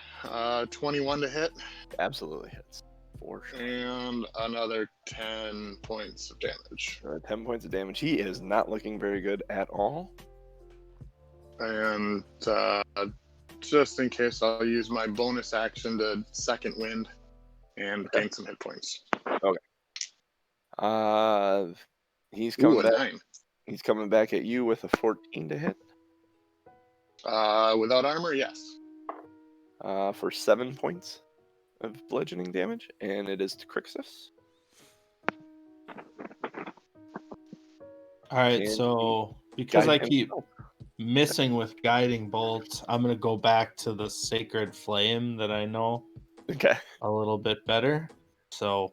Speaker 4: 21 to hit,
Speaker 3: Absolutely hits. For sure.
Speaker 4: and another 10 points of damage.
Speaker 3: 10 points of damage. He is not looking very good at all.
Speaker 4: And just in case, I'll use my bonus action to second wind and gain some hit points.
Speaker 3: He's
Speaker 4: Ooh,
Speaker 3: coming
Speaker 4: a
Speaker 3: back.
Speaker 4: 9.
Speaker 3: He's coming back at you with a 14 to hit.
Speaker 4: Without armor, yes.
Speaker 3: For 7 points of bludgeoning damage, and it is to Krixis.
Speaker 2: Alright,
Speaker 3: And
Speaker 2: so because I
Speaker 3: Guide
Speaker 2: keep
Speaker 3: himself.
Speaker 2: missing with guiding bolts, I'm gonna go back to the sacred flame that I know
Speaker 3: Okay.
Speaker 2: a little bit better. So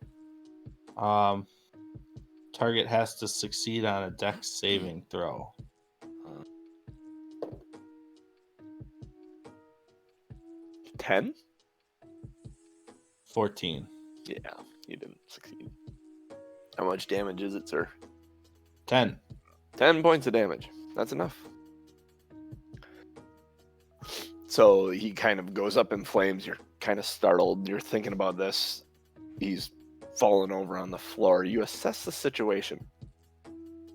Speaker 2: target has to succeed on a dex saving throw.
Speaker 3: 10?
Speaker 2: 14.
Speaker 3: Yeah, you didn't succeed. How much damage is it, sir?
Speaker 2: 10.
Speaker 3: 10 points of damage. That's enough. So he kind of goes up in flames. You're kind of startled. You're thinking about this. He's fallen over on the floor. You assess the situation.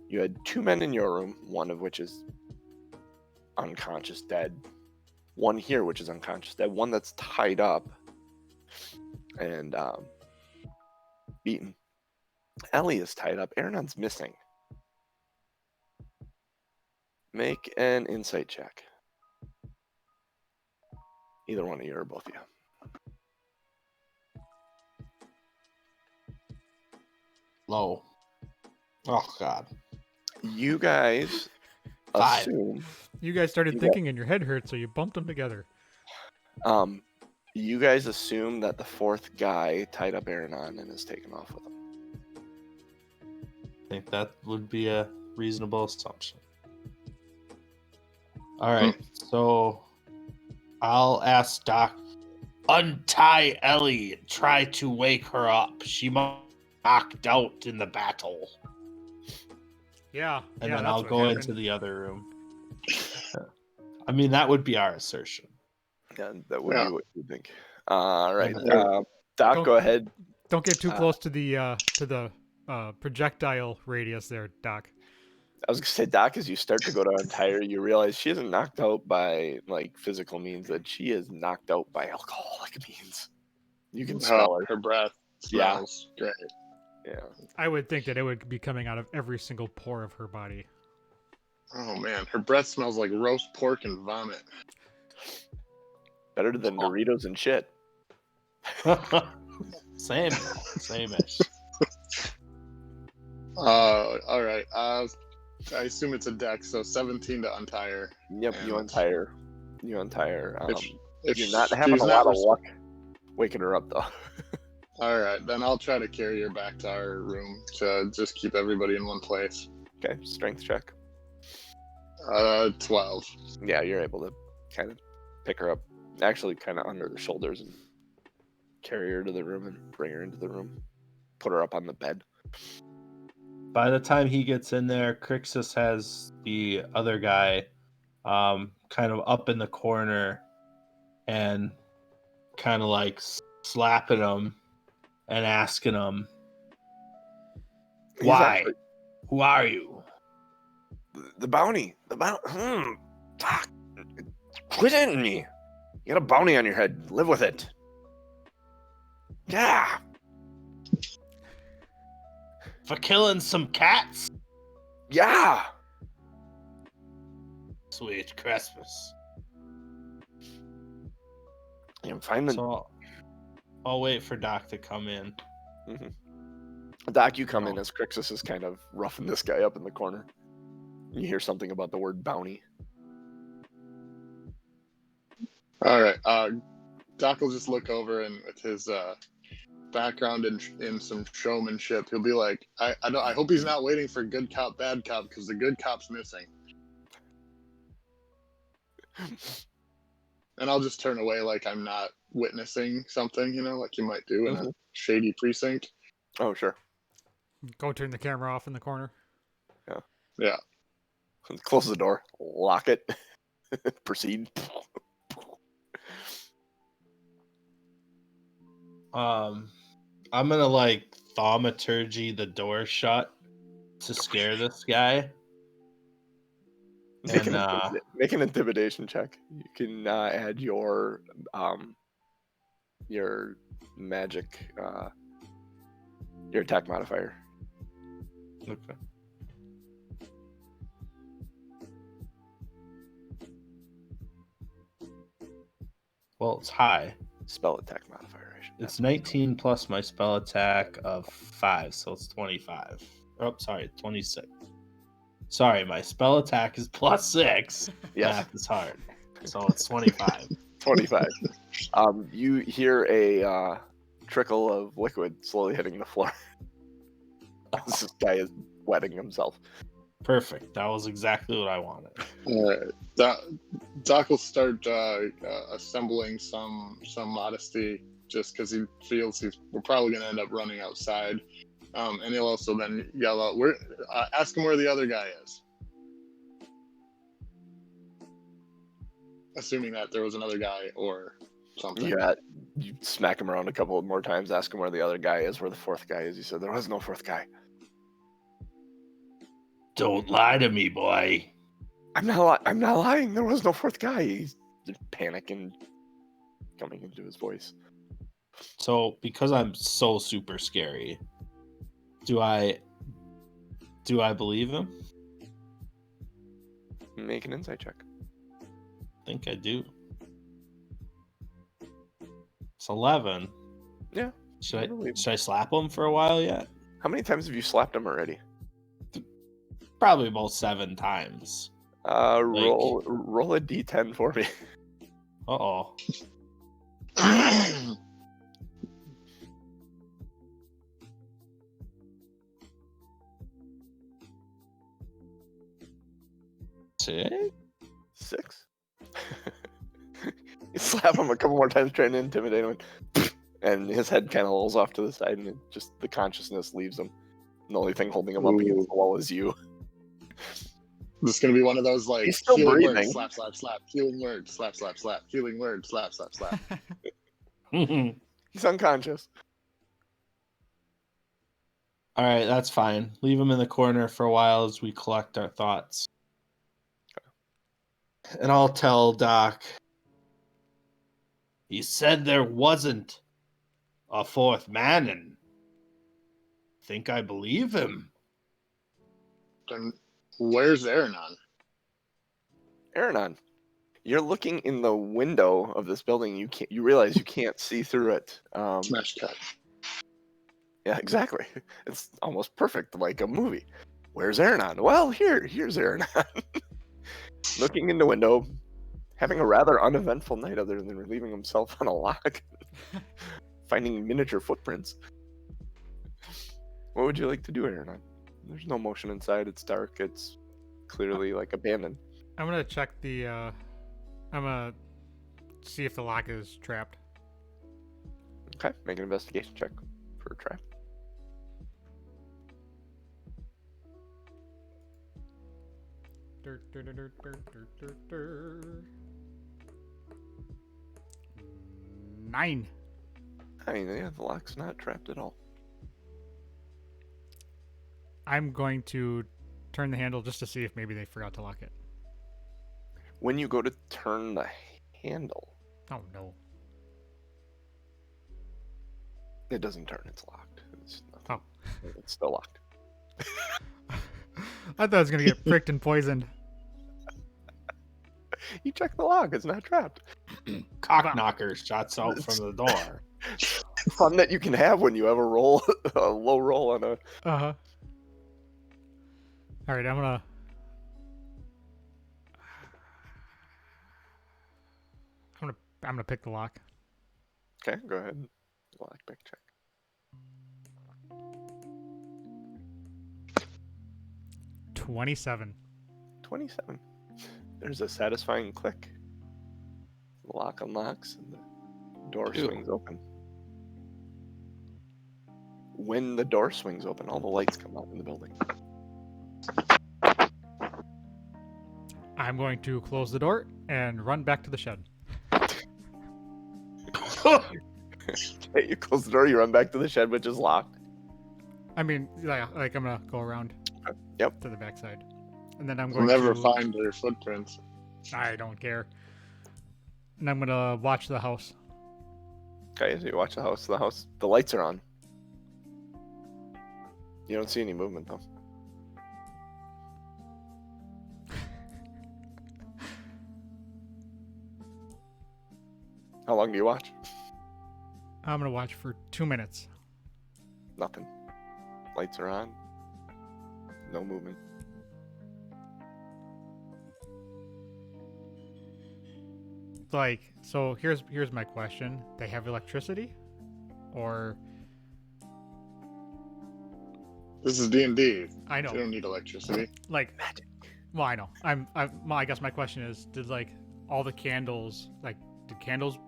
Speaker 3: You had 2 men in your room, one of which is unconscious, dead. One here, which is unconscious, dead. One that's tied up and beaten. Ellie is tied up. Aronon's missing. Make an insight check. Either one of you or both of you.
Speaker 2: Low. Oh God.
Speaker 3: You guys
Speaker 2: 5.
Speaker 3: assume.
Speaker 1: You guys started
Speaker 3: You
Speaker 1: thinking and your head hurt, so you bumped them together.
Speaker 3: You guys assume that the 4th guy tied up Aronan and is taken off with him.
Speaker 2: I think that would be a reasonable assumption. All right, so I'll ask Doc, untie Ellie and try to wake her up. She might be knocked out in the battle.
Speaker 1: Yeah.
Speaker 2: And
Speaker 1: yeah,
Speaker 2: then
Speaker 1: that's
Speaker 2: I'll
Speaker 1: what
Speaker 2: go
Speaker 1: happened.
Speaker 2: into the other room. I mean, that would be our assertion.
Speaker 3: Yeah, that would be what you think. Right.
Speaker 2: Yeah.
Speaker 3: Doc,
Speaker 1: Don't-
Speaker 3: go ahead.
Speaker 1: Don't get too close to the projectile radius there, Doc.
Speaker 3: I was gonna say, Doc, as you start to go to untire, you realize she isn't knocked out by like physical means; that she is knocked out by alcoholic means. You can smell her.
Speaker 4: Her breath
Speaker 3: Yeah.
Speaker 4: smells great.
Speaker 3: Yeah.
Speaker 1: I would think that it would be coming out of every single pore of her body.
Speaker 4: Oh man, her breath smells like roast pork and vomit.
Speaker 3: Better than Doritos and shit.
Speaker 2: Same-ish.
Speaker 4: All right. I assume it's a deck, so 17 to untire.
Speaker 3: Yep, you untire. You untire.
Speaker 4: If
Speaker 3: You're not having
Speaker 4: she's
Speaker 3: a
Speaker 4: not
Speaker 3: lot of luck waking her up, though.
Speaker 4: All right, then I'll try to carry her back to our room to just keep everybody in one place.
Speaker 3: Okay, strength check.
Speaker 4: 12.
Speaker 3: Yeah, you're able to kind of pick her up, actually kind of under the shoulders, and carry her to the room and bring her into the room. Put her up on the bed.
Speaker 2: By the time he gets in there, Krixis has the other guy kind of up in the corner and kind of like slapping him and asking him,
Speaker 3: He's
Speaker 2: why?
Speaker 3: actually-
Speaker 2: Who are you?
Speaker 3: The bounty. Fuck. Quit hitting me. You got a bounty on your head. Live with it. Yeah.
Speaker 2: For killing some cats?
Speaker 3: Yeah.
Speaker 2: Sweet Christmas.
Speaker 3: I'm finding.
Speaker 2: So I'll wait for Doc to come in.
Speaker 3: Doc, you come in as Krixis is kind of roughing this guy up in the corner. You hear something about the word bounty.
Speaker 4: All right. Doc will just look over and with his background in some showmanship, he'll be like, I hope he's not waiting for good cop, bad cop, because the good cop's missing. And I'll just turn away like I'm not witnessing something, like you might do in a shady precinct.
Speaker 3: Oh, sure.
Speaker 1: Go turn the camera off in the corner.
Speaker 4: Yeah.
Speaker 3: Close the door. Lock it. Proceed.
Speaker 2: I'm gonna like thaumaturgy the door shut to scare this guy.
Speaker 3: Make an intimidation check. You can add your magic, your attack modifier.
Speaker 2: Okay. Well, it's high.
Speaker 3: Spell attack modifier.
Speaker 2: It's 19 plus my spell attack of 5, so it's 25. Oh, sorry, 26. Sorry, my spell attack is plus 6.
Speaker 3: Yes.
Speaker 2: Math is hard. So it's 25.
Speaker 3: 25. You hear a trickle of liquid slowly hitting the floor. This guy is wetting himself.
Speaker 2: Perfect. That was exactly what I wanted.
Speaker 4: All right. Doc will start assembling some modesty just because he feels we're probably going to end up running outside. And he'll also then yell out, ask him where the other guy is. assuming that there was another guy or something.
Speaker 3: You smack him around a couple more times, ask him where the other guy is, where the fourth guy is. He said there was no fourth guy.
Speaker 2: Don't lie to me, boy.
Speaker 3: I'm not lying. There was no fourth guy. He's panicking, coming into his voice.
Speaker 2: So, because I'm so super scary, do I believe him?
Speaker 3: Make an insight check.
Speaker 2: I think I do. It's 11.
Speaker 3: Yeah.
Speaker 2: Should I slap him for a while yet?
Speaker 3: How many times have you slapped him already?
Speaker 2: Probably about 7 times.
Speaker 3: Roll a d10 for me.
Speaker 2: Uh-oh.
Speaker 3: Six? You slap him a couple more times trying to intimidate him, and his head kind of rolls off to the side, and the consciousness leaves him. And the only thing holding him up against the wall is you.
Speaker 4: This is gonna be one of those like
Speaker 3: He's still
Speaker 4: healing
Speaker 3: breathing.
Speaker 4: words, slap, slap, slap, healing word, slap, slap, slap, healing word, slap, slap, slap.
Speaker 3: He's unconscious.
Speaker 2: All right, that's fine. Leave him in the corner for a while as we collect our thoughts. And I'll tell Doc. He said there wasn't a fourth man, and I think I believe him.
Speaker 4: Then where's Aronan?
Speaker 3: Aronan, you're looking in the window of this building. You realize you can't see through it.
Speaker 4: Smash cut.
Speaker 3: Yeah, exactly. It's almost perfect, like a movie. Where's Aronan? Well, here's Aronan. Looking in the window, having a rather uneventful night other than relieving himself on a lock, finding miniature footprints. What would you like to do, Aronan? There's no motion inside. It's dark. It's clearly like abandoned.
Speaker 1: I'm gonna check the. I'm gonna see if the lock is trapped.
Speaker 3: Okay, make an investigation check for a trap.
Speaker 1: Dur, dur, dur, dur, dur, dur, dur, dur. 9.
Speaker 3: I mean, yeah, the lock's not trapped at all.
Speaker 1: I'm going to turn the handle just to see if maybe they forgot to lock it.
Speaker 3: When you go to turn the handle,
Speaker 1: Oh no.
Speaker 3: it doesn't turn. It's locked. It's
Speaker 1: Oh.
Speaker 3: It's still locked.
Speaker 1: I thought I was gonna get pricked and poisoned.
Speaker 3: You check the lock. It's not trapped.
Speaker 2: Cock knocker shots out from the door.
Speaker 3: Fun that you can have when you have a low roll on a.
Speaker 1: Uh-huh. All right, I'm gonna pick the lock.
Speaker 3: Okay, go ahead. Lock pick check.
Speaker 1: 27.
Speaker 3: 27. There's a satisfying click. The lock unlocks and the door swings open. When the door swings open, all the lights come out in the building.
Speaker 1: I'm going to close the door and run back to the shed.
Speaker 3: Okay, you close the door, you run back to the shed, which is locked.
Speaker 1: I mean, like I'm gonna go around.
Speaker 3: Yep.
Speaker 1: To the backside, and then I'm
Speaker 4: We'll
Speaker 1: going
Speaker 4: never
Speaker 1: to
Speaker 4: find their footprints.
Speaker 1: I don't care. And I'm gonna watch the house.
Speaker 3: Okay, so you watch the house. The lights are on. You don't see any movement, though. How long do you watch?
Speaker 1: I'm gonna watch for 2 minutes.
Speaker 3: Nothing. Lights are on. No movement.
Speaker 1: Like, so here's my question: they have electricity, or
Speaker 4: This is D&D.
Speaker 1: I know,
Speaker 4: They don't need electricity.
Speaker 1: like magic. Well, I know. I guess my question is: did like all the candles, like, did candles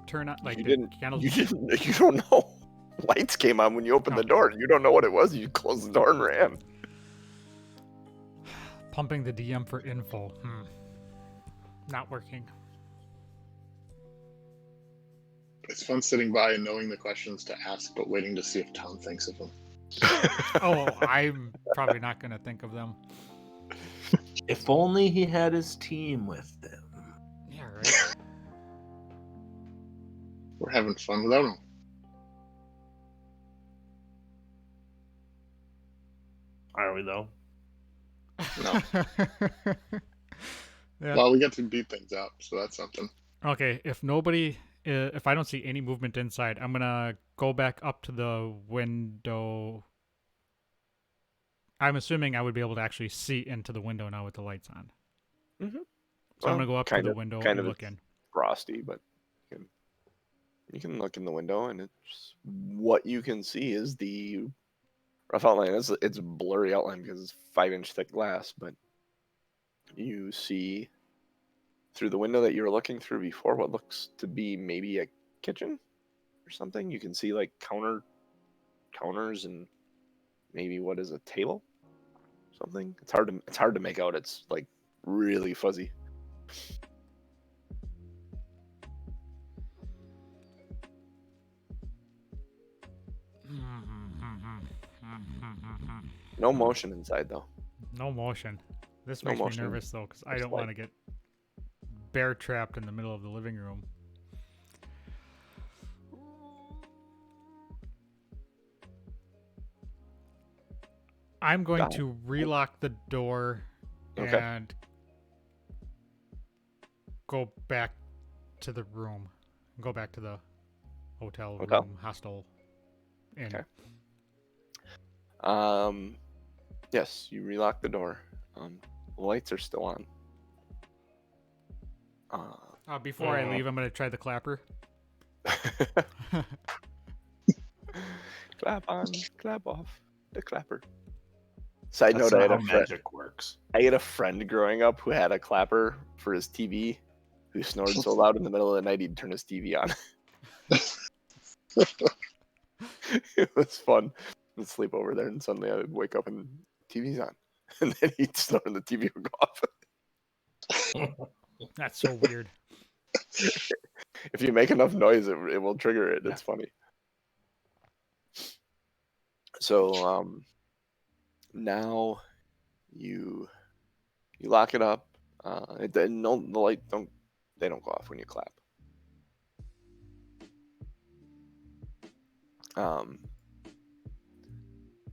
Speaker 1: turn on? Like,
Speaker 3: You
Speaker 1: did
Speaker 3: didn't.
Speaker 1: candles?
Speaker 3: You don't know. Lights came on when you opened the door. You don't know what it was. You closed the door and ran.
Speaker 1: Pumping the DM for info. Not working.
Speaker 4: It's fun sitting by and knowing the questions to ask, but waiting to see if Tom thinks of them.
Speaker 1: Oh, I'm probably not going to think of them.
Speaker 5: If only he had his team with him.
Speaker 1: Yeah, right.
Speaker 4: We're having fun without him.
Speaker 5: Are we though?
Speaker 4: No.
Speaker 1: Yeah.
Speaker 4: Well, we get to beat things out, so that's something.
Speaker 1: Okay, if I don't see any movement inside, I'm gonna go back up to the window. I'm assuming I would be able to actually see into the window now with the lights on.
Speaker 3: Mm-hmm.
Speaker 1: So I'm gonna go up to the window and look in.
Speaker 3: Frosty, but you can look in the window, and it's what you can see is the rough outline. It's a blurry outline because it's 5-inch thick glass, but you see through the window that you were looking through before what looks to be maybe a kitchen or something. You can see like counters and maybe what is a table, something. It's hard to make out. It's like really fuzzy. No motion inside though.
Speaker 1: No motion. This
Speaker 3: No
Speaker 1: makes
Speaker 3: motion.
Speaker 1: me nervous though, because I
Speaker 3: Just
Speaker 1: don't want to get bear trapped in the middle of the living room. I'm going to relock the door
Speaker 3: Okay.
Speaker 1: and go back to the room. Go back to the hotel room, hostel inn.
Speaker 3: Okay. Yes, you relock the door. Lights are still on.
Speaker 1: Before I leave, I'm going to try the clapper.
Speaker 3: Clap on, clap off, the clapper. Side
Speaker 5: That's
Speaker 3: note:
Speaker 5: not how magic works.
Speaker 3: I had a friend growing up who had a clapper for his TV, who snored so loud in the middle of the night he'd turn his TV on. It was fun. I'd sleep over there, and suddenly I would wake up and TV's on, and then he'd snore and the TV would go off.
Speaker 1: That's so weird.
Speaker 3: If you make enough noise, it will trigger it. It's funny. So now you lock it up. The light don't go off when you clap.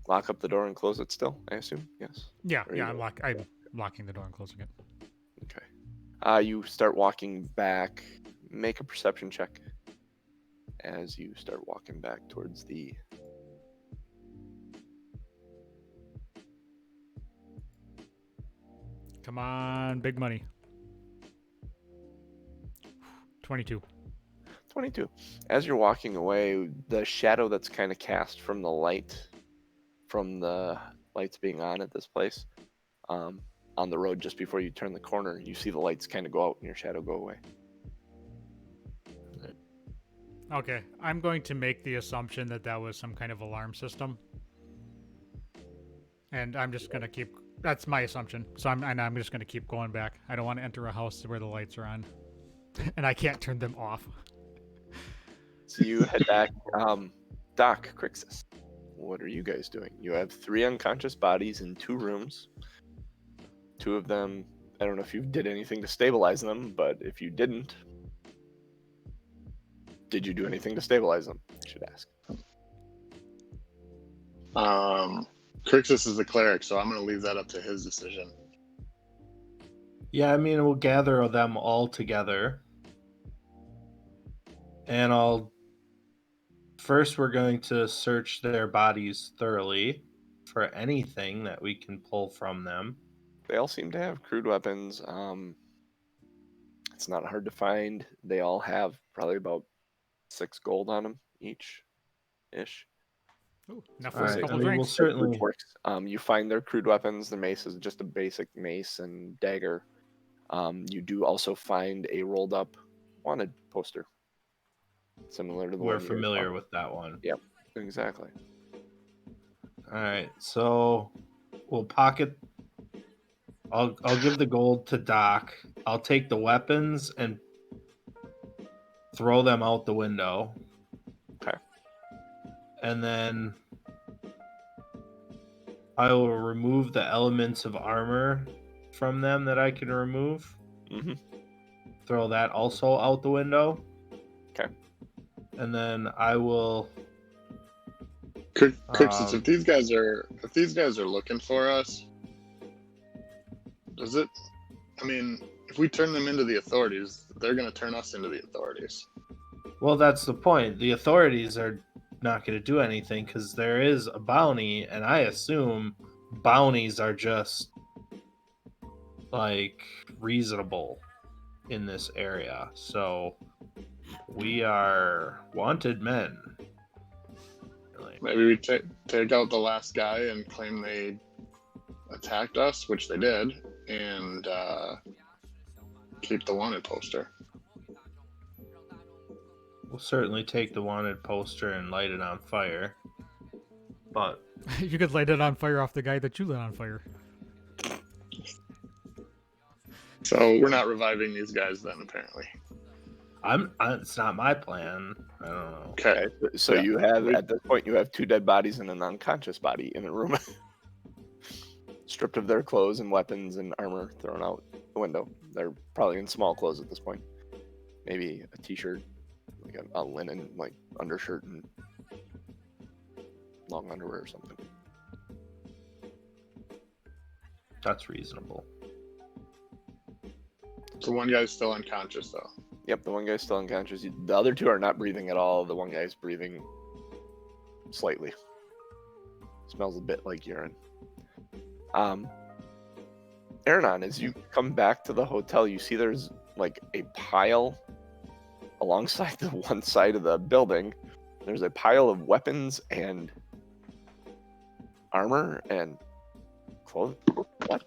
Speaker 3: Lock up the door and close it still, I assume. Yes.
Speaker 1: Yeah,
Speaker 3: Or
Speaker 1: yeah,
Speaker 3: you
Speaker 1: I'm locking the door and closing it.
Speaker 3: Okay. You start walking back. Make a perception check as you start walking back towards the.
Speaker 1: Come on, big money. 22.
Speaker 3: 22. As you're walking away, the shadow that's kind of cast from the lights being on at this place, on the road just before you turn the corner, you see the lights kind of go out and your shadow go away.
Speaker 1: Okay, I'm going to make the assumption that that was some kind of alarm system. And I'm just going to keep... That's my assumption. So I'm just going to keep going back. I don't want to enter a house where the lights are on. And I can't turn them off.
Speaker 3: So you head back. Doc, Krixis, what are you guys doing? You have 3 unconscious bodies in 2 rooms. 2 of them, I don't know if you did anything to stabilize them, but if you didn't, did you do anything to stabilize them? I should ask.
Speaker 4: Krixis is the cleric, so I'm going to leave that up to his decision.
Speaker 5: Yeah, I mean, we'll gather them all together. And first we're going to search their bodies thoroughly for anything that we can pull from them.
Speaker 3: They all seem to have crude weapons. It's not hard to find. They all have probably about 6 gold on them each-ish.
Speaker 1: Ooh, enough
Speaker 5: All
Speaker 1: for
Speaker 5: right,
Speaker 1: a
Speaker 5: I
Speaker 1: couple
Speaker 5: mean, we'll
Speaker 1: drinks.
Speaker 5: certainly...
Speaker 3: You find their crude weapons. The mace is just a basic mace and dagger. You do also find a rolled up wanted poster. Similar to the
Speaker 5: We're
Speaker 3: one you're
Speaker 5: familiar
Speaker 3: talking-
Speaker 5: with that one.
Speaker 3: Yep, exactly.
Speaker 5: All right, so we'll pocket I'll give the gold to Doc. I'll take the weapons and throw them out the window.
Speaker 3: Okay.
Speaker 5: And then I will remove the elements of armor from them that I can remove.
Speaker 3: Mm-hmm.
Speaker 5: Throw that also out the window.
Speaker 3: Okay.
Speaker 5: And then I will.
Speaker 4: Krixis, if these guys are looking for us, does it? I mean, if we turn them into the authorities, they're going to turn us into the authorities.
Speaker 5: Well, that's the point. The authorities are not going to do anything because there is a bounty, and I assume bounties are just like reasonable in this area. So we are wanted men. Really.
Speaker 4: Maybe we take out the last guy and claim they attacked us, which they did, and keep the wanted poster.
Speaker 5: We'll certainly take the wanted poster and light it on fire. But
Speaker 1: You could light it on fire off the guy that you lit on fire.
Speaker 4: So we're not reviving these guys then, apparently.
Speaker 5: it's not my plan. I don't know.
Speaker 4: Okay.
Speaker 3: So
Speaker 4: Yeah.
Speaker 3: you have, at this point, you have 2 dead bodies and an unconscious body in a room. Stripped of their clothes and weapons and armor, thrown out the window. They're probably in small clothes at this point. Maybe a t-shirt, like a linen, like undershirt and long underwear or something.
Speaker 5: That's reasonable.
Speaker 4: So one guy's still unconscious, though.
Speaker 3: Yep, the one guy's still unconscious. The other 2 are not breathing at all. The one guy's breathing slightly. Smells a bit like urine. Aronan, as you come back to the hotel, you see there's like a pile alongside the one side of the building. There's a pile of weapons and armor and clothes. What?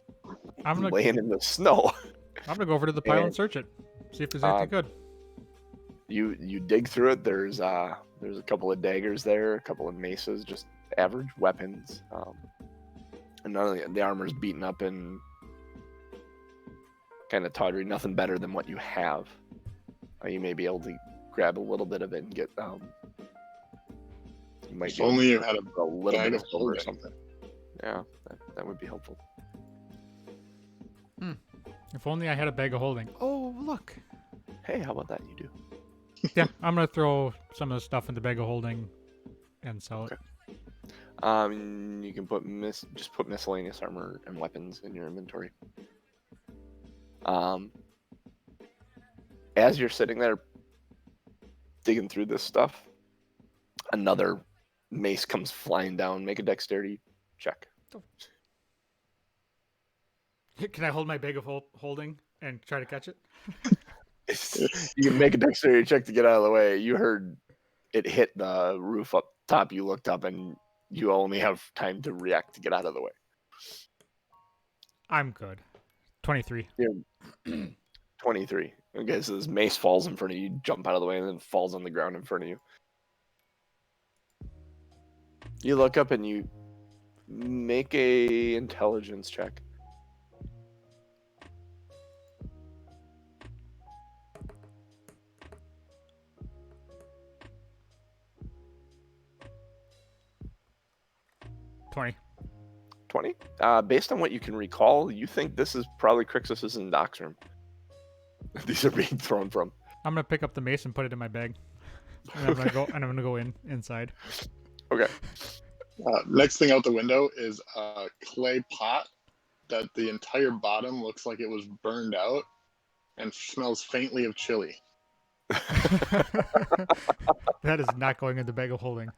Speaker 1: I'm gonna
Speaker 3: Laying in the snow.
Speaker 1: go over to the pile and
Speaker 3: And,
Speaker 1: search it. See if there's anything good.
Speaker 3: You dig through it. There's a couple of daggers there, a couple of maces, just average weapons. And none of the armor's beaten up and kind of tawdry. Nothing better than what you have. You may be able to grab a little bit of it and get. You might
Speaker 4: If only you had
Speaker 3: a little
Speaker 4: bag
Speaker 3: bit
Speaker 4: of
Speaker 3: of silver or
Speaker 4: holding.
Speaker 3: something. Yeah, that would be helpful.
Speaker 1: If only I had a bag of holding. Oh, look.
Speaker 3: Hey, how about that? You do.
Speaker 1: Yeah, I'm gonna throw some of the stuff in the bag of holding and sell it.
Speaker 3: You can put just put miscellaneous armor and weapons in your inventory. As you're sitting there digging through this stuff, another mace comes flying down. Make a dexterity check.
Speaker 1: Can I hold my bag of holding and try to catch it?
Speaker 3: You can make a dexterity check to get out of the way. You heard it hit the roof up top. You looked up and you only have time to react to get out of the way.
Speaker 1: I'm good. 23.
Speaker 3: 23. Okay, so this mace falls in front of you, jump out of the way, and then falls on the ground in front of you. You look up and you make a intelligence check.
Speaker 1: $20.
Speaker 3: 20? Based on what you can recall, you think this is probably Krixis' and Doc's room. These are being thrown from.
Speaker 1: I'm gonna pick up the mace and put it in my bag. And I'm gonna go inside.
Speaker 3: Okay.
Speaker 4: Next thing out the window is a clay pot that the entire bottom looks like it was burned out and smells faintly of chili.
Speaker 1: That is not going in the bag of holding.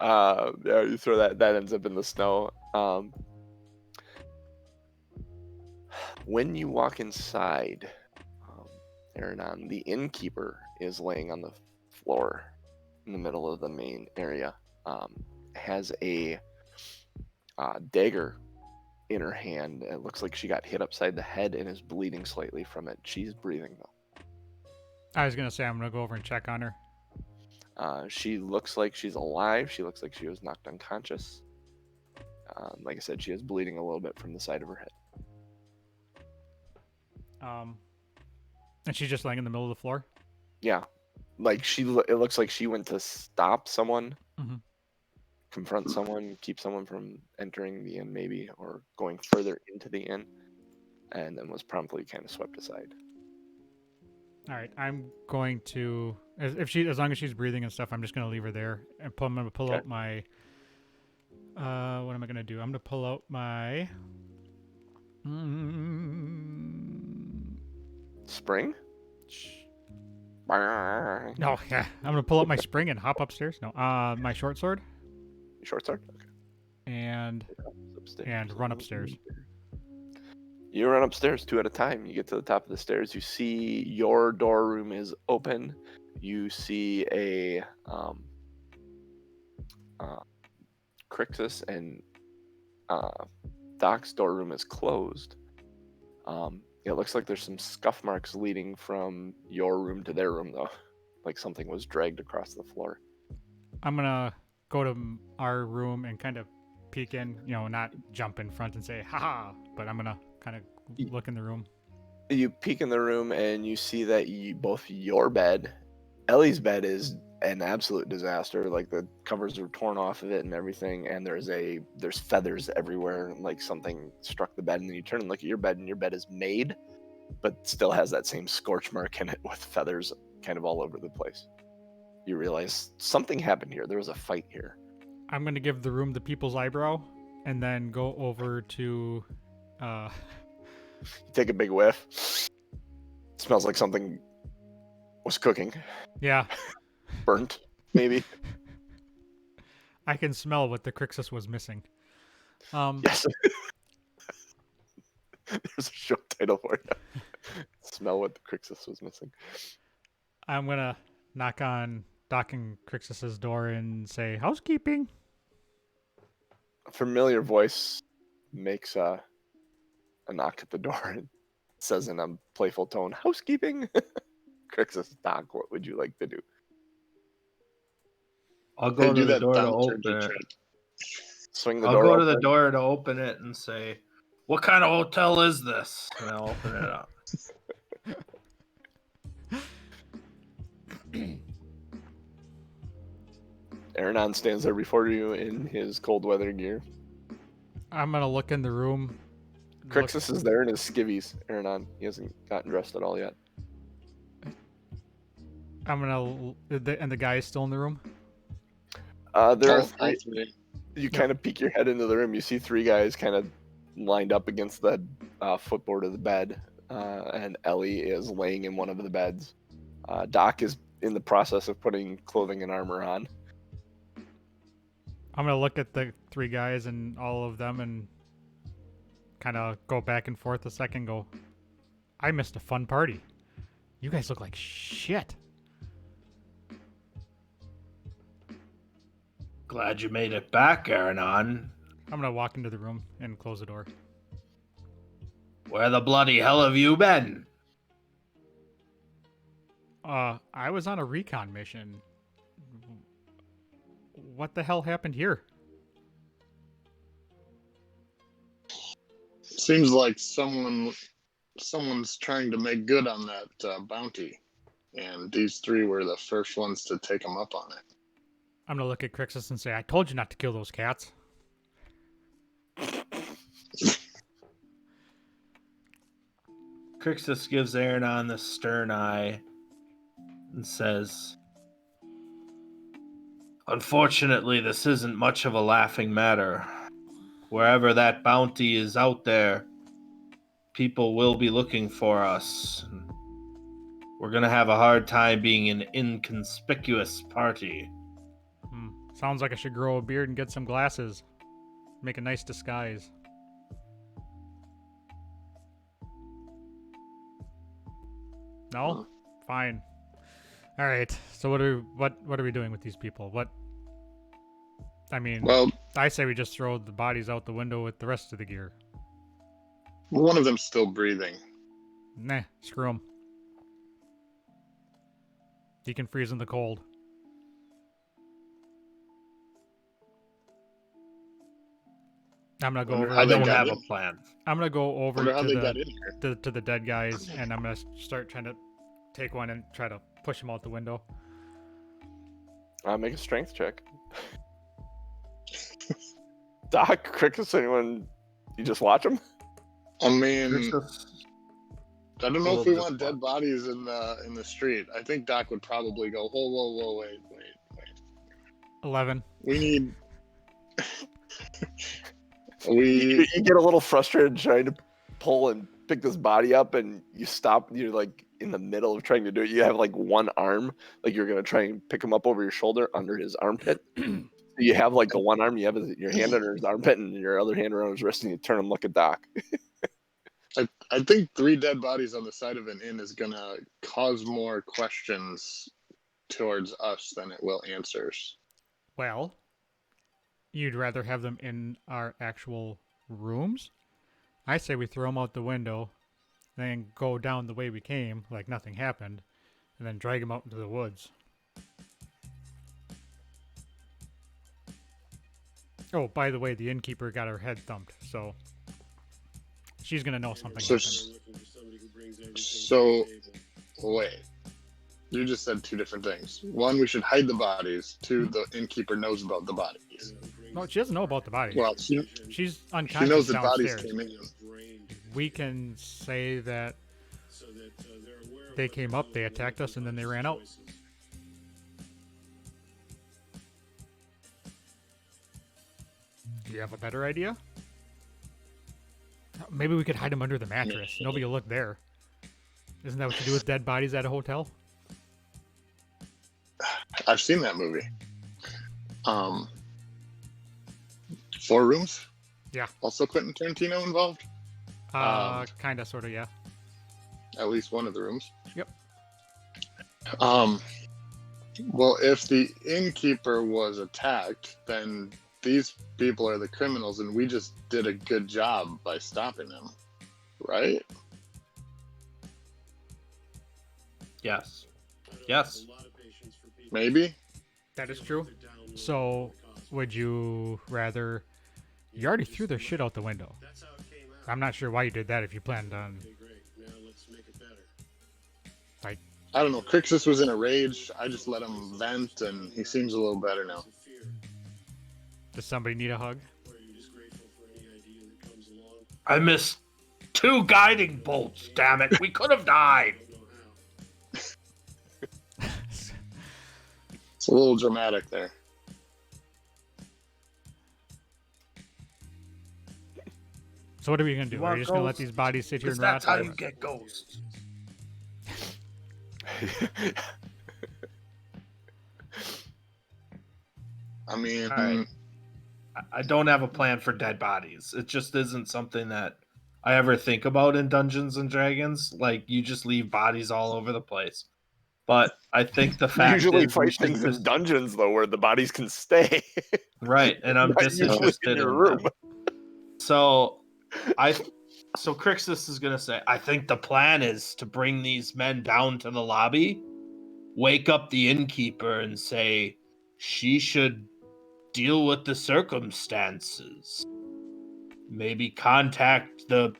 Speaker 3: Yeah, you throw that ends up in the snow. When you walk inside, Aronan, the innkeeper is laying on the floor in the middle of the main area. Has a dagger in her hand. It looks like she got hit upside the head and is bleeding slightly from it. She's breathing though.
Speaker 1: I was gonna say I'm gonna go over and check on her.
Speaker 3: She looks like she's alive. She looks like she was knocked unconscious. like I said, she is bleeding a little bit from the side of her head.
Speaker 1: And she's just laying in the middle of the floor.
Speaker 3: Yeah, like it looks like she went to stop someone,
Speaker 1: Mhm.
Speaker 3: confront someone, keep someone from entering the inn, maybe, or going further into the inn, and then was promptly kind of swept aside.
Speaker 1: All right, I'm going to, as long as she's breathing and stuff, I'm just gonna leave her there and I'm gonna pull
Speaker 3: Okay.
Speaker 1: out my. What am I gonna do? I'm gonna pull out my.
Speaker 3: Spring?
Speaker 1: No, yeah, I'm gonna pull out my spring and hop upstairs. No, my short sword
Speaker 3: Short sword? Okay.
Speaker 1: and run upstairs.
Speaker 3: You run upstairs 2 at a time. You get to the top of the stairs. You see your door room is open. You see a Krixis and Doc's door room is closed. It looks like there's some scuff marks leading from your room to their room, though. Like something was dragged across the floor.
Speaker 1: I'm gonna go to our room and kind of peek in. Not jump in front and say "haha," but I'm gonna kind of look in the room.
Speaker 3: You peek in the room and you see that both your bed, Ellie's bed, is an absolute disaster. Like the covers are torn off of it and everything, and there's feathers everywhere, like something struck the bed. And then you turn and look at your bed, and your bed is made, but still has that same scorch mark in it with feathers kind of all over the place. You realize something happened here. There was a fight here.
Speaker 1: I'm gonna give the room the people's eyebrow, and then go over to.
Speaker 3: You take a big whiff. Smells like something was cooking.
Speaker 1: Yeah.
Speaker 3: Burnt, maybe.
Speaker 1: I can smell what the Krixis was missing.
Speaker 3: Yes. There's a show title for you. Smell what the Krixis was missing.
Speaker 1: I'm gonna knock on Doc and Krixis's door and say, "Housekeeping."
Speaker 3: A familiar voice makes a knock at the door and says in a playful tone, "Housekeeping." Krixis, Doc, what would you like to do?
Speaker 5: I'll go
Speaker 4: do
Speaker 5: to the
Speaker 4: that
Speaker 5: door to
Speaker 4: thaumaturgy
Speaker 5: open it.
Speaker 4: trick.
Speaker 3: Swing the
Speaker 5: I'll
Speaker 3: door
Speaker 5: go
Speaker 3: open.
Speaker 5: to the door to open it and say, "What kind of hotel is this?" And I'll open it up.
Speaker 3: Aronan stands there before you in his cold weather gear.
Speaker 1: I'm gonna look in the room.
Speaker 3: Krixis is there in his skivvies. Aronan, he hasn't gotten dressed at all yet.
Speaker 1: I'm gonna. And the guy is still in the room.
Speaker 3: There are
Speaker 4: All
Speaker 3: three.
Speaker 4: three.
Speaker 3: You kind of peek your head into the room. You see 3 guys kind of lined up against the footboard of the bed, and Ellie is laying in one of the beds. Doc is in the process of putting clothing and armor on.
Speaker 1: I'm gonna look at the 3 guys and all of them and kind of go back and forth a second. Go, I missed a fun party. You guys look like shit.
Speaker 5: Glad you made it back, Aronan.
Speaker 1: I'm gonna walk into the room and close the door.
Speaker 5: Where the bloody hell have you been?
Speaker 1: I was on a recon mission. What the hell happened here?
Speaker 4: Seems like someone's trying to make good on that bounty, and these 3 were the first ones to take them up on it.
Speaker 1: I'm gonna look at Krixis and say, I told you not to kill those cats.
Speaker 5: Krixis gives Aronan the stern eye and says, "Unfortunately, this isn't much of a laughing matter. Wherever that bounty is out there, people will be looking for us. We're going to have a hard time being an inconspicuous party."
Speaker 1: Sounds like I should grow a beard and get some glasses. Make a nice disguise. No? Fine. All right. So what are we doing with these people?
Speaker 4: Well,
Speaker 1: I say we just throw the bodies out the window with the rest of the gear.
Speaker 4: one of them's still breathing.
Speaker 1: Nah, screw him. He can freeze in the cold. I'm gonna go
Speaker 4: Wonder
Speaker 1: over.
Speaker 4: how
Speaker 5: I
Speaker 4: they
Speaker 5: don't
Speaker 4: got
Speaker 5: have a
Speaker 4: in.
Speaker 5: plan.
Speaker 1: I'm gonna go over
Speaker 4: Wonder how
Speaker 1: to
Speaker 4: they got
Speaker 1: the
Speaker 4: in here.
Speaker 1: to the dead guys, and I'm gonna start trying to take one and try to push him out the window.
Speaker 3: Make a strength check. Doc, Krixis, anyone? You just watch him?
Speaker 4: I mean,
Speaker 5: Krixis
Speaker 4: I don't know
Speaker 5: will
Speaker 4: if we
Speaker 5: just
Speaker 4: want dead bodies in the street. I think Doc would probably go, whoa, wait.
Speaker 1: 11.
Speaker 4: We need.
Speaker 3: You get a little frustrated trying to pull and pick this body up, and you stop. You're like in the middle of trying to do it. You have like one arm, like you're gonna try and pick him up over your shoulder under his armpit. So you have like the one arm, you have your hand under his armpit, and your other hand around his wrist, and you turn and look at Doc.
Speaker 4: I think 3 dead bodies on the side of an inn is gonna cause more questions towards us than it will answers.
Speaker 1: Well, you'd rather have them in our actual rooms? I say we throw them out the window, then go down the way we came, like nothing happened, and then drag them out into the woods. Oh, by the way, the innkeeper got her head thumped, so she's gonna know something
Speaker 4: So,
Speaker 1: happened.
Speaker 4: so wait. You just said 2 different things. 1, we should hide the bodies. 2, the innkeeper knows about the bodies.
Speaker 1: No, she doesn't know about the bodies.
Speaker 4: Well,
Speaker 1: She's
Speaker 4: she
Speaker 1: unconscious
Speaker 4: knows the bodies
Speaker 1: downstairs.
Speaker 4: came in.
Speaker 1: We can say that they came up, they attacked us, and then they ran out. Do you have a better idea? Maybe we could hide them under the mattress. Nobody will look there. Isn't that what you do with dead bodies at a hotel?
Speaker 4: I've seen that movie. 4 rooms?
Speaker 1: Yeah.
Speaker 4: Also Quentin Tarantino involved?
Speaker 1: Kinda, sorta, yeah.
Speaker 4: At least one of the rooms.
Speaker 1: Yep.
Speaker 4: Well, if the innkeeper was attacked, then these people are the criminals, and we just did a good job by stopping them, right?
Speaker 5: Yes.
Speaker 4: Maybe.
Speaker 1: That is true. So, would you rather... You already threw their shit out the window. I'm not sure why you did that if you planned on... Like...
Speaker 4: I don't know. Krixis was in a rage. I just let him vent, and he seems a little better now.
Speaker 1: Does somebody need a hug?
Speaker 5: I missed 2 guiding bolts, damn it. We could have died.
Speaker 4: It's a little dramatic there.
Speaker 1: So what are we going to do?
Speaker 5: You
Speaker 1: Are
Speaker 5: want
Speaker 1: you just going to let
Speaker 5: ghosts?
Speaker 1: these bodies sit here
Speaker 5: Because
Speaker 1: and rot?
Speaker 5: that's how you get ghosts.
Speaker 4: I mean,
Speaker 5: All right. I don't have a plan for dead bodies. It just isn't something that I ever think about in Dungeons and Dragons. Like, you just leave bodies all over the place. But I think the fact
Speaker 3: Usually
Speaker 5: is we
Speaker 3: fight
Speaker 5: should
Speaker 3: things in
Speaker 5: just-
Speaker 3: dungeons though, where the bodies can stay.
Speaker 5: right, and I'm
Speaker 3: Not usually
Speaker 5: disinterested
Speaker 3: in your
Speaker 5: in
Speaker 3: room.
Speaker 5: them. So Krixis is gonna say, I think the plan is to bring these men down to the lobby, wake up the innkeeper, and say she should deal with the circumstances. Maybe contact the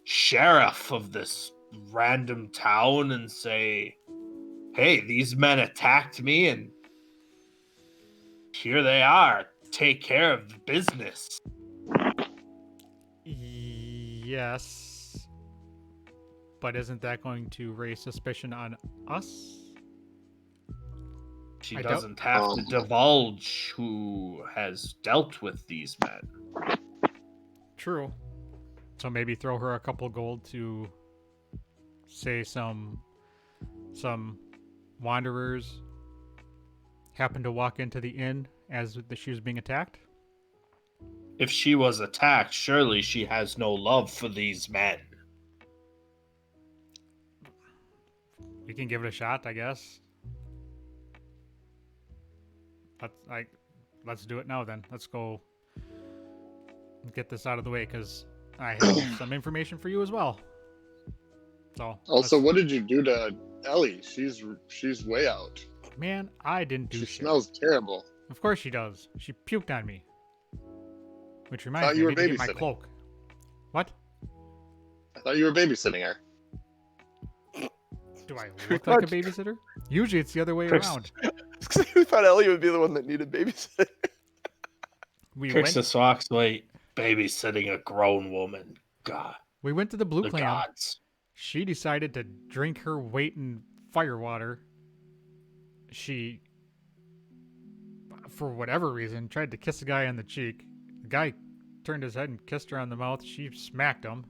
Speaker 5: sheriff of this random town and say, hey, these men attacked me and here they are. Take care of the business.
Speaker 1: Yes. But isn't that going to raise suspicion on us?
Speaker 5: She
Speaker 1: I doubt-
Speaker 5: doesn't have to divulge who has dealt with these men.
Speaker 1: True. So maybe throw her a couple gold to say some wanderers happened to walk into the inn as she was being attacked.
Speaker 5: If she was attacked, surely she has no love for these men.
Speaker 1: We can give it a shot, I guess. Let's do it now then. Let's go get this out of the way because I have some information for you as well. So
Speaker 4: also, what did you do to Ellie? She's way out.
Speaker 1: man, I didn't do
Speaker 4: She
Speaker 1: shit.
Speaker 4: smells terrible.
Speaker 1: Of course she does. She puked on me. Which reminds
Speaker 4: Thought
Speaker 1: me,
Speaker 4: you
Speaker 1: I
Speaker 4: were
Speaker 1: need to get my
Speaker 4: babysitting.
Speaker 1: cloak. What?
Speaker 4: I thought you were babysitting her.
Speaker 1: Do I look like a babysitter? Usually it's the other way
Speaker 5: Chris-
Speaker 1: around.
Speaker 3: We thought Ellie would be the one that needed babysitting.
Speaker 1: We went
Speaker 5: Krixis walks away, babysitting a grown woman. God,
Speaker 1: we went to the Blue
Speaker 5: the
Speaker 1: Clam.
Speaker 5: gods.
Speaker 1: She decided to drink her weight in fire water. She, for whatever reason, tried to kiss a guy on the cheek. The guy turned his head and kissed her on the mouth. She smacked him.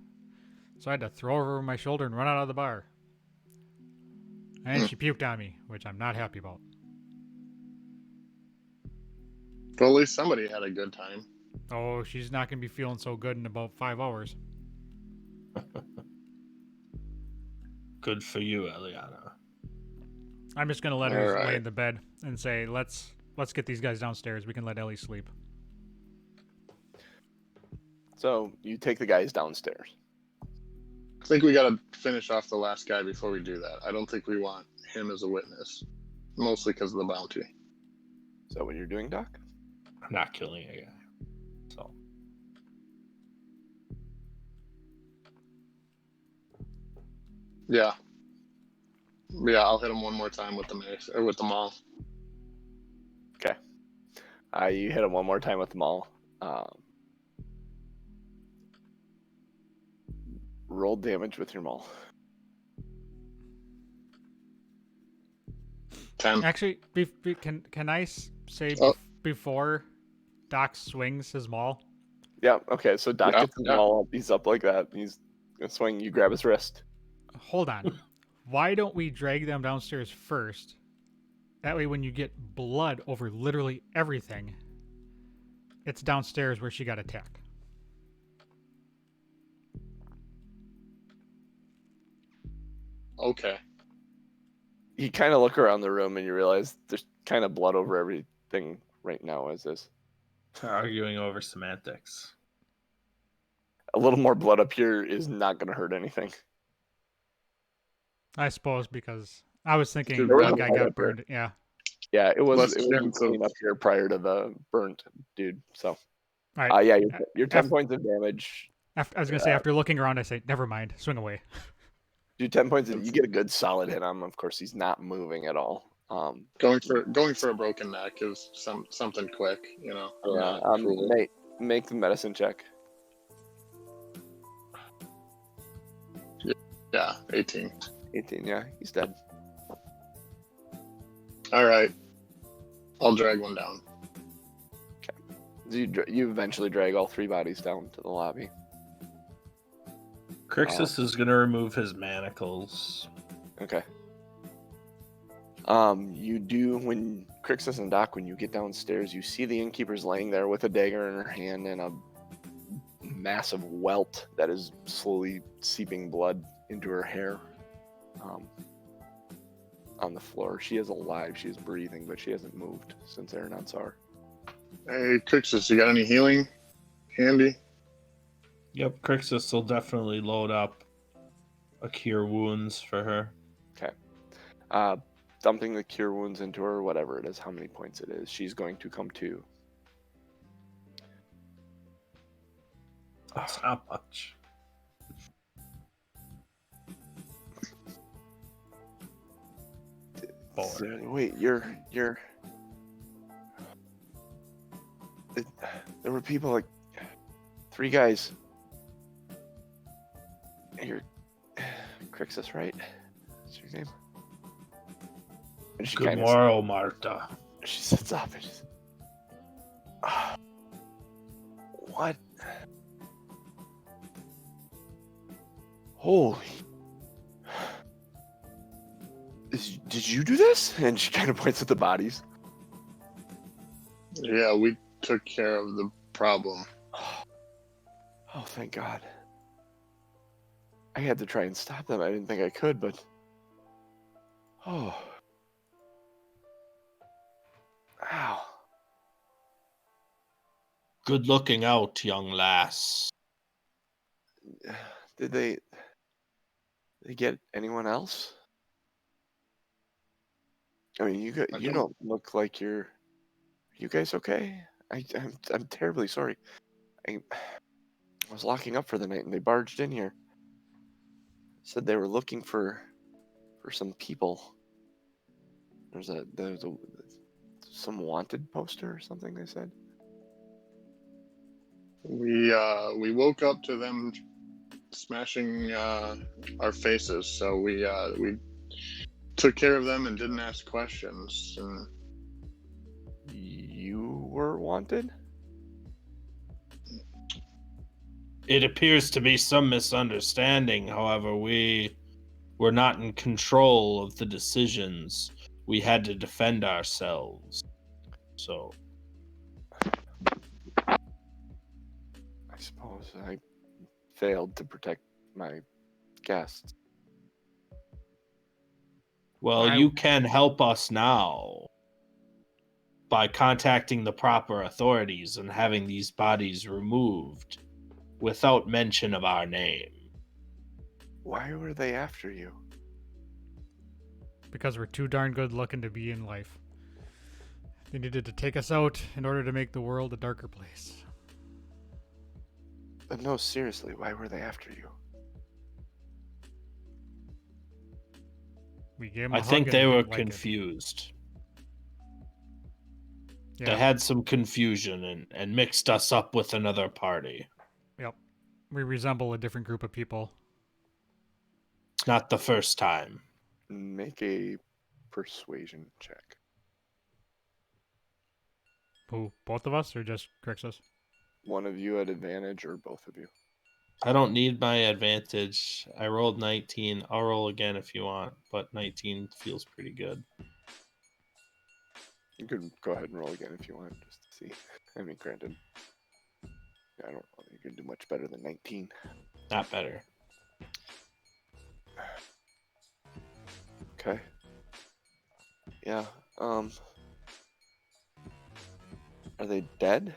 Speaker 1: So I had to throw her over my shoulder and run out of the bar. And she puked on me, which I'm not happy about.
Speaker 4: But at least somebody had a good time.
Speaker 1: Oh, she's not going to be feeling so good in about 5 hours.
Speaker 5: Good for you, Eliana.
Speaker 1: I'm just going to let her
Speaker 4: Alright.
Speaker 1: lay in the bed and say, let's get these guys downstairs. We can let Ellie sleep.
Speaker 3: So you take the guys downstairs.
Speaker 4: I think we gotta finish off the last guy before we do that. I don't think we want him as a witness. Mostly because of the bounty.
Speaker 3: Is that what you're doing, Doc?
Speaker 5: I'm not killing a guy. So
Speaker 4: Yeah. Yeah, I'll hit him one more time with the mace or with the maul.
Speaker 3: You hit him one more time with the maul. Roll damage with your maul.
Speaker 4: 10.
Speaker 1: Actually, can I say
Speaker 4: Oh.
Speaker 1: before Doc swings his maul?
Speaker 3: Yeah, okay, so Doc
Speaker 4: Yeah,
Speaker 3: gets his
Speaker 4: yeah.
Speaker 3: maul up. He's up like that. He's gonna swing. You grab his wrist.
Speaker 1: Hold on. Why don't we drag them downstairs first? That way when you get blood over literally everything, it's downstairs where she got attacked.
Speaker 4: Okay.
Speaker 3: You kind of look around the room and you realize there's kind of blood over everything right now as is.
Speaker 5: arguing over semantics.
Speaker 3: A little more blood up here is not going to hurt anything.
Speaker 1: I suppose because I was thinking
Speaker 4: Dude, there was
Speaker 1: one
Speaker 4: a
Speaker 1: guy
Speaker 3: lot
Speaker 1: got
Speaker 3: up here.
Speaker 1: burned. Yeah.
Speaker 3: Yeah, it was
Speaker 4: Less
Speaker 3: it was
Speaker 4: chance of-
Speaker 3: clean up here prior to the burnt dude. So,
Speaker 1: All right.
Speaker 3: yeah, you're 10
Speaker 1: Af-
Speaker 3: points of damage.
Speaker 1: I was gonna say after looking around, I say never mind, swing away.
Speaker 3: Do 10 points. You get a good solid hit on him. Of course, he's not moving at all.
Speaker 4: Going for a broken neck is something quick, you know. I'm
Speaker 3: Yeah.
Speaker 4: not cruel.
Speaker 3: Nate, make the medicine check.
Speaker 4: Yeah, 18.
Speaker 3: 18. Yeah, he's dead.
Speaker 4: All right. I'll drag one down.
Speaker 3: You eventually drag all 3 bodies down to the lobby.
Speaker 5: Krixis is gonna remove his manacles.
Speaker 3: Okay. You do when Krixis and Doc, when you get downstairs, you see the innkeeper's laying there with a dagger in her hand and a massive welt that is slowly seeping blood into her hair. On the floor, she is alive. She is breathing, but she hasn't moved since Aronan saw her.
Speaker 4: Hey, Krixis, you got any healing handy?
Speaker 5: Yep, Krixis will definitely load up a cure wounds for her.
Speaker 3: Dumping the cure wounds into her, whatever it is, how many points it is, she's going to come to.
Speaker 5: That's not much. Four.
Speaker 3: Wait, you're. There were people like 3 guys. You're Krixis, right? What's your name? And she
Speaker 5: Good
Speaker 3: kind
Speaker 5: morrow, Marta.
Speaker 3: she sits up and she's. What? Holy. Did you do this? And she kind of points at the bodies.
Speaker 4: Yeah, we took care of the problem.
Speaker 3: Oh, thank God. I had to try and stop them. I didn't think I could, but. Oh. Ow.
Speaker 5: Good looking out, young lass.
Speaker 3: Did they get anyone else? I mean, you don't look like you're. Are you guys okay? I'm terribly sorry. I was locking up for the night, and they barged in here. Said they were looking for some people. There's some wanted poster or something. They said.
Speaker 4: We woke up to them smashing our faces, so we took care of them and didn't ask questions. And
Speaker 3: You were wanted?
Speaker 5: It appears to be some misunderstanding. However, we were not in control of the decisions. We had to defend ourselves. So,
Speaker 3: I suppose I failed to protect my guests.
Speaker 5: well, you can help us now by contacting the proper authorities and having these bodies removed without mention of our name.
Speaker 3: Why were they after you?
Speaker 1: Because we're too darn good looking to be in life. They needed to take us out in order to make the world a darker place.
Speaker 3: But no, seriously, why were they after you?
Speaker 1: We gave them a
Speaker 5: I
Speaker 1: hug
Speaker 5: think
Speaker 1: and
Speaker 5: they were
Speaker 1: didn't like it.
Speaker 5: confused.
Speaker 1: Yeah.
Speaker 5: They had some confusion and mixed us up with another party.
Speaker 1: Yep. We resemble a different group of people.
Speaker 5: It's not the first time.
Speaker 3: Make a persuasion check.
Speaker 1: Who? Both of us or just Krixis?
Speaker 3: One of you at advantage or both of you?
Speaker 5: I don't need my advantage. I rolled 19. I'll roll again if you want, but 19 feels pretty good.
Speaker 3: You could go ahead and roll again if you want, just to see. I mean, granted, I don't know you can do much better than 19.
Speaker 5: Not better.
Speaker 3: Okay. Yeah. Are they dead?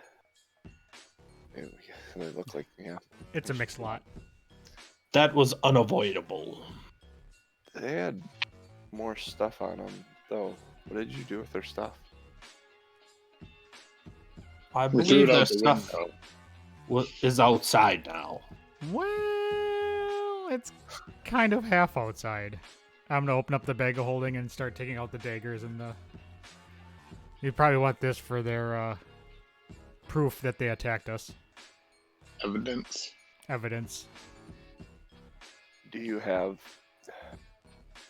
Speaker 3: They look like, yeah.
Speaker 1: It's a mixed lot.
Speaker 5: That was unavoidable.
Speaker 3: They had more stuff on them, though. What did you do with their stuff?
Speaker 5: I
Speaker 4: we threw
Speaker 5: believe
Speaker 4: it
Speaker 5: their
Speaker 4: out the
Speaker 5: stuff
Speaker 4: window.
Speaker 5: is outside now.
Speaker 1: Well, it's kind of half outside. I'm gonna open up the bag of holding and start taking out the daggers and the. You probably want this for their proof that they attacked us.
Speaker 4: Evidence.
Speaker 1: Evidence.
Speaker 3: Do you have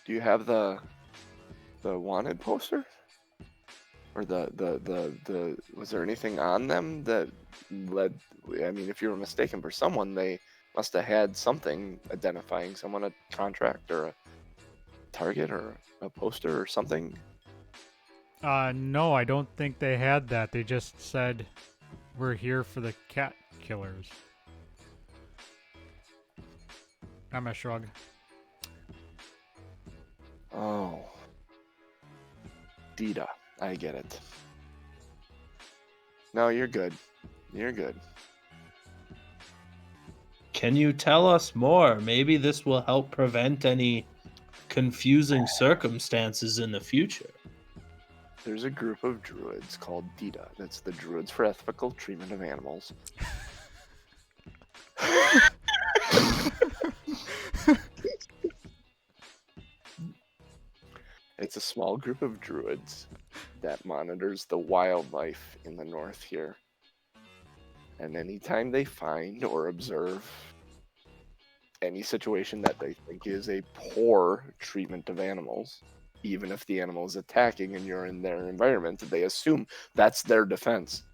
Speaker 3: the wanted poster? Or the was there anything on them that led? I mean, if you were mistaken for someone, they must have had something identifying someone, a contract or a target or a poster or something.
Speaker 1: No, I don't think they had that. They just said, "We're here for the cat killers." I'm a shrug.
Speaker 3: Oh, Dita, I get it. No, you're good. You're good.
Speaker 5: Can you tell us more? Maybe this will help prevent any confusing circumstances in the future.
Speaker 3: There's a group of druids called Dita. That's the Druids for Ethical Treatment of Animals. It's a small group of druids that monitors the wildlife in the north here. And anytime they find or observe any situation that they think is a poor treatment of animals, even if the animal is attacking and you're in their environment, they assume that's their defense.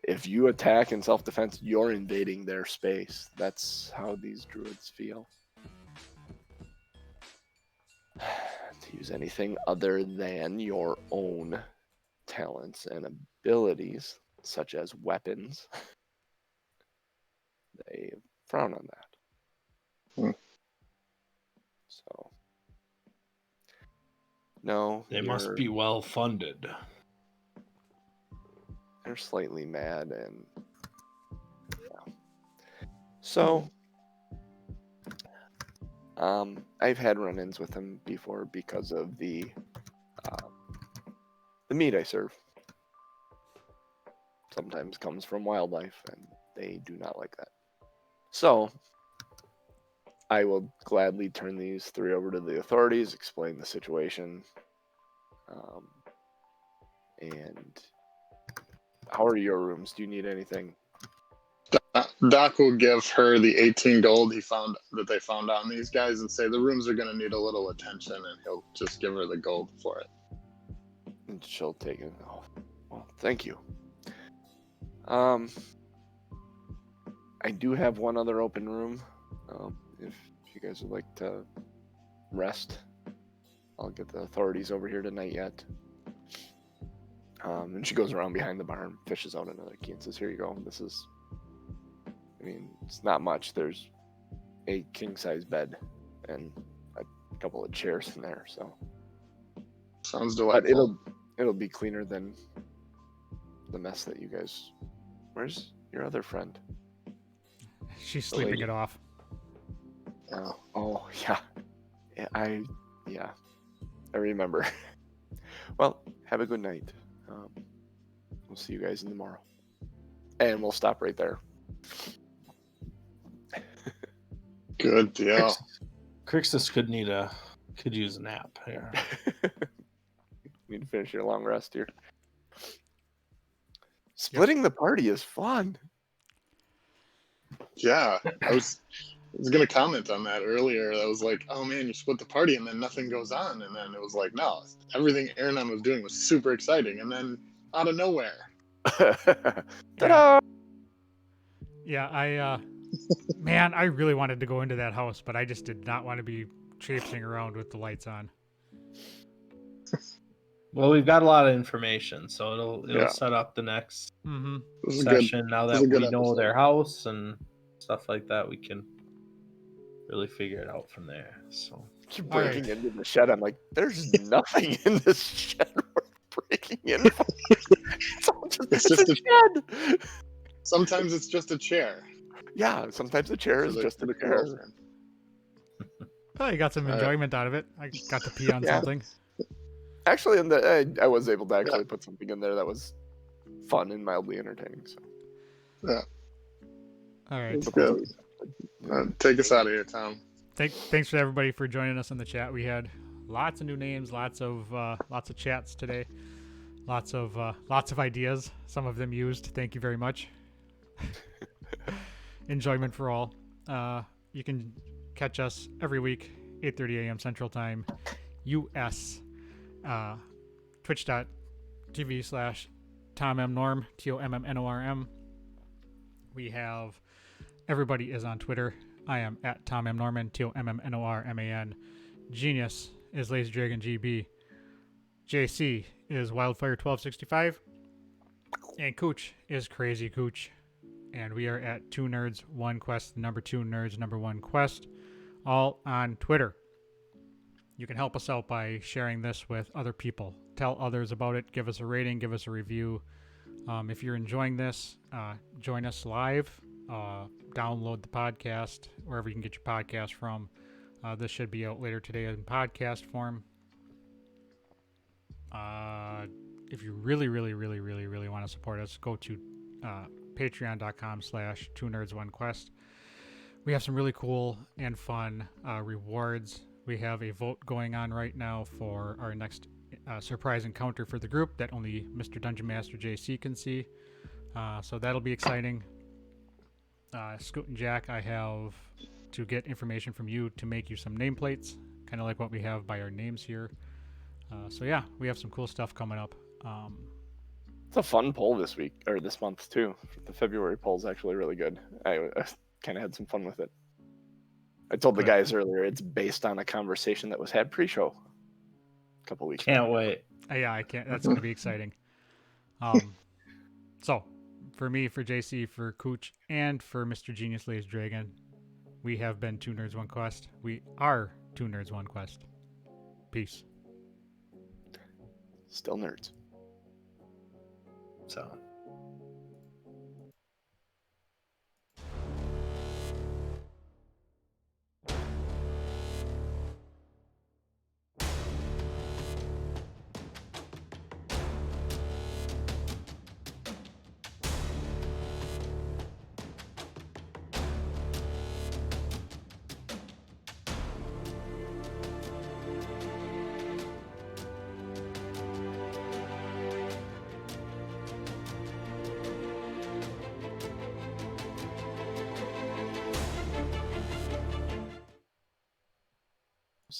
Speaker 3: If you attack in self-defense, you're invading their space. That's how these druids feel. To use anything other than your own talents and abilities, such as weapons, they frown on that.
Speaker 4: Hmm.
Speaker 3: So, no,
Speaker 5: They must be well funded.
Speaker 3: They're slightly mad, and yeah. So, I've had run-ins with them before because of the meat I serve. Sometimes comes from wildlife, and They do not like that. So I will gladly turn these 3 over to the authorities, explain the situation. And how are your rooms? Do you need anything?
Speaker 4: Doc will give her the 18 gold they found on these guys and say the rooms are going to need a little attention, and he'll just give her the gold for it.
Speaker 3: And she'll take it. Oh, well, thank you. I do have one other open room. If you guys would like to rest, I'll get the authorities over here tonight yet. And she goes around behind the barn, fishes out another key, and says, "Here you go. This is, I mean, it's not much. There's a king-size bed and a couple of chairs in there, so
Speaker 4: Sounds
Speaker 3: but
Speaker 4: delightful.
Speaker 3: it'll be cleaner than the mess that you guys. Where's your other friend?
Speaker 1: She's sleeping
Speaker 3: lady.
Speaker 1: it off.
Speaker 3: Oh yeah, I remember. Well, have a good night. We'll see you guys tomorrow, and we'll stop right there.
Speaker 4: Good deal.
Speaker 5: Krixis could use a nap here.
Speaker 3: Need to finish your long rest here. Splitting the party is fun.
Speaker 4: Yeah, I was going to comment on that earlier. I was like, oh man, you split the party and then nothing goes on. And then it was like, no, everything Aronan was doing was super exciting. And then out of nowhere.
Speaker 3: Ta-da!
Speaker 1: Yeah, man, I really wanted to go into that house, but I just did not want to be traipsing around with the lights on.
Speaker 5: Well, we've got a lot of information, so it'll set up the next
Speaker 1: Mm-hmm.
Speaker 4: This is
Speaker 5: session. Now
Speaker 4: this
Speaker 5: that
Speaker 4: is a good
Speaker 5: we know
Speaker 4: episode.
Speaker 5: their house and stuff like that, we can really figure it out from there. So
Speaker 3: Keep
Speaker 1: All right.
Speaker 3: breaking into the shed. I'm like, there's nothing in this shed we're breaking in. It's
Speaker 4: just
Speaker 3: a shed.
Speaker 4: Sometimes it's just a chair.
Speaker 3: Yeah, sometimes the chair is
Speaker 4: For the-
Speaker 3: just
Speaker 4: for
Speaker 3: a
Speaker 4: the
Speaker 3: chair.
Speaker 4: girlfriend.
Speaker 1: Oh, you got some
Speaker 4: All right.
Speaker 1: enjoyment out of it. I got to pee on
Speaker 3: Yeah.
Speaker 1: something.
Speaker 3: Actually, I was able to actually put something in there that was fun and mildly entertaining. So
Speaker 1: All right.
Speaker 4: It's good. Take us out of here, Tom.
Speaker 1: Thanks for everybody for joining us in the chat. We had lots of new names, lots of chats today, lots of ideas. Some of them used. Thank you very much. Enjoyment for all. You can catch us every week, 8:30 a.m. Central Time, US. Twitch.tv/TomMNorm, TOMMNORM. We have everybody is on Twitter. I am at Tom M. Norman, TOMMNORMAN. Genius is Lazy Dragon GB. JC is Wildfire1265. And Cooch is Crazy Cooch. And we are at 2 Nerds 1 Quest, number 2 Nerds number 1 Quest, all on Twitter. You can help us out by sharing this with other people. Tell others about it. Give us a rating. Give us a review. If you're enjoying this, join us live. Download the podcast wherever you can get your podcast from. This should be out later today in podcast form. If you really want to support us, go to patreon.com/2nerds1quest. We have some really cool and fun rewards. We have a vote going on right now for our next surprise encounter for the group that only Mr. Dungeon Master JC can see. So that'll be exciting. Scoot and Jack, I have to get information from you to make you some nameplates, kind of like what we have by our names here. So yeah, we have some cool stuff coming up.
Speaker 3: It's a fun poll this week or this month too. The February poll is actually really good. I kind of had some fun with it. I told the
Speaker 1: Good.
Speaker 3: guys earlier it's based on a conversation that was had pre-show a couple weeks.
Speaker 5: can't wait.
Speaker 1: Yeah, I can't. That's going to be exciting. So, for me, for JC, for Cooch, and for Mr. Genius Lays Dragon, we have been 2 Nerds 1 Quest. We are 2 Nerds 1 Quest. Peace.
Speaker 3: Still nerds.
Speaker 5: So.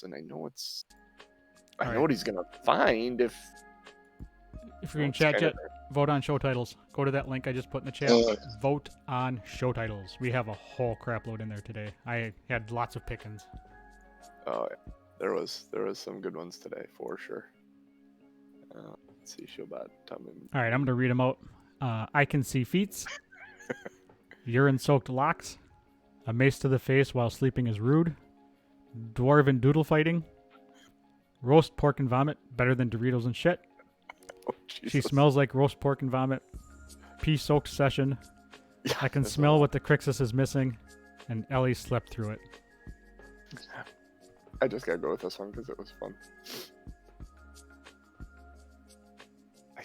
Speaker 3: and I know
Speaker 1: All
Speaker 3: what he's gonna find if
Speaker 1: you're in
Speaker 3: it's
Speaker 1: chat
Speaker 3: kinda-
Speaker 1: yet, vote on show titles. Go to that link I just put in the chat. Vote on show titles. We have a whole crap load in there today. I had lots of pickings.
Speaker 3: Oh, yeah. There was some good ones today for sure. Let's see, Showbot. Tell me.
Speaker 1: All right, I'm gonna read them out. I can see feats. Urine-soaked locks. A mace to the face while sleeping is rude. Dwarven doodle fighting. Roast pork and vomit better than Doritos and shit.
Speaker 3: Oh,
Speaker 1: She
Speaker 3: Jesus.
Speaker 1: smells like roast pork and vomit. Pea-soaked session.
Speaker 3: Yeah,
Speaker 1: I can
Speaker 3: that's
Speaker 1: smell
Speaker 3: all.
Speaker 1: what the Krixis is missing. And Ellie slept through it.
Speaker 3: I just gotta go with this one because it was fun.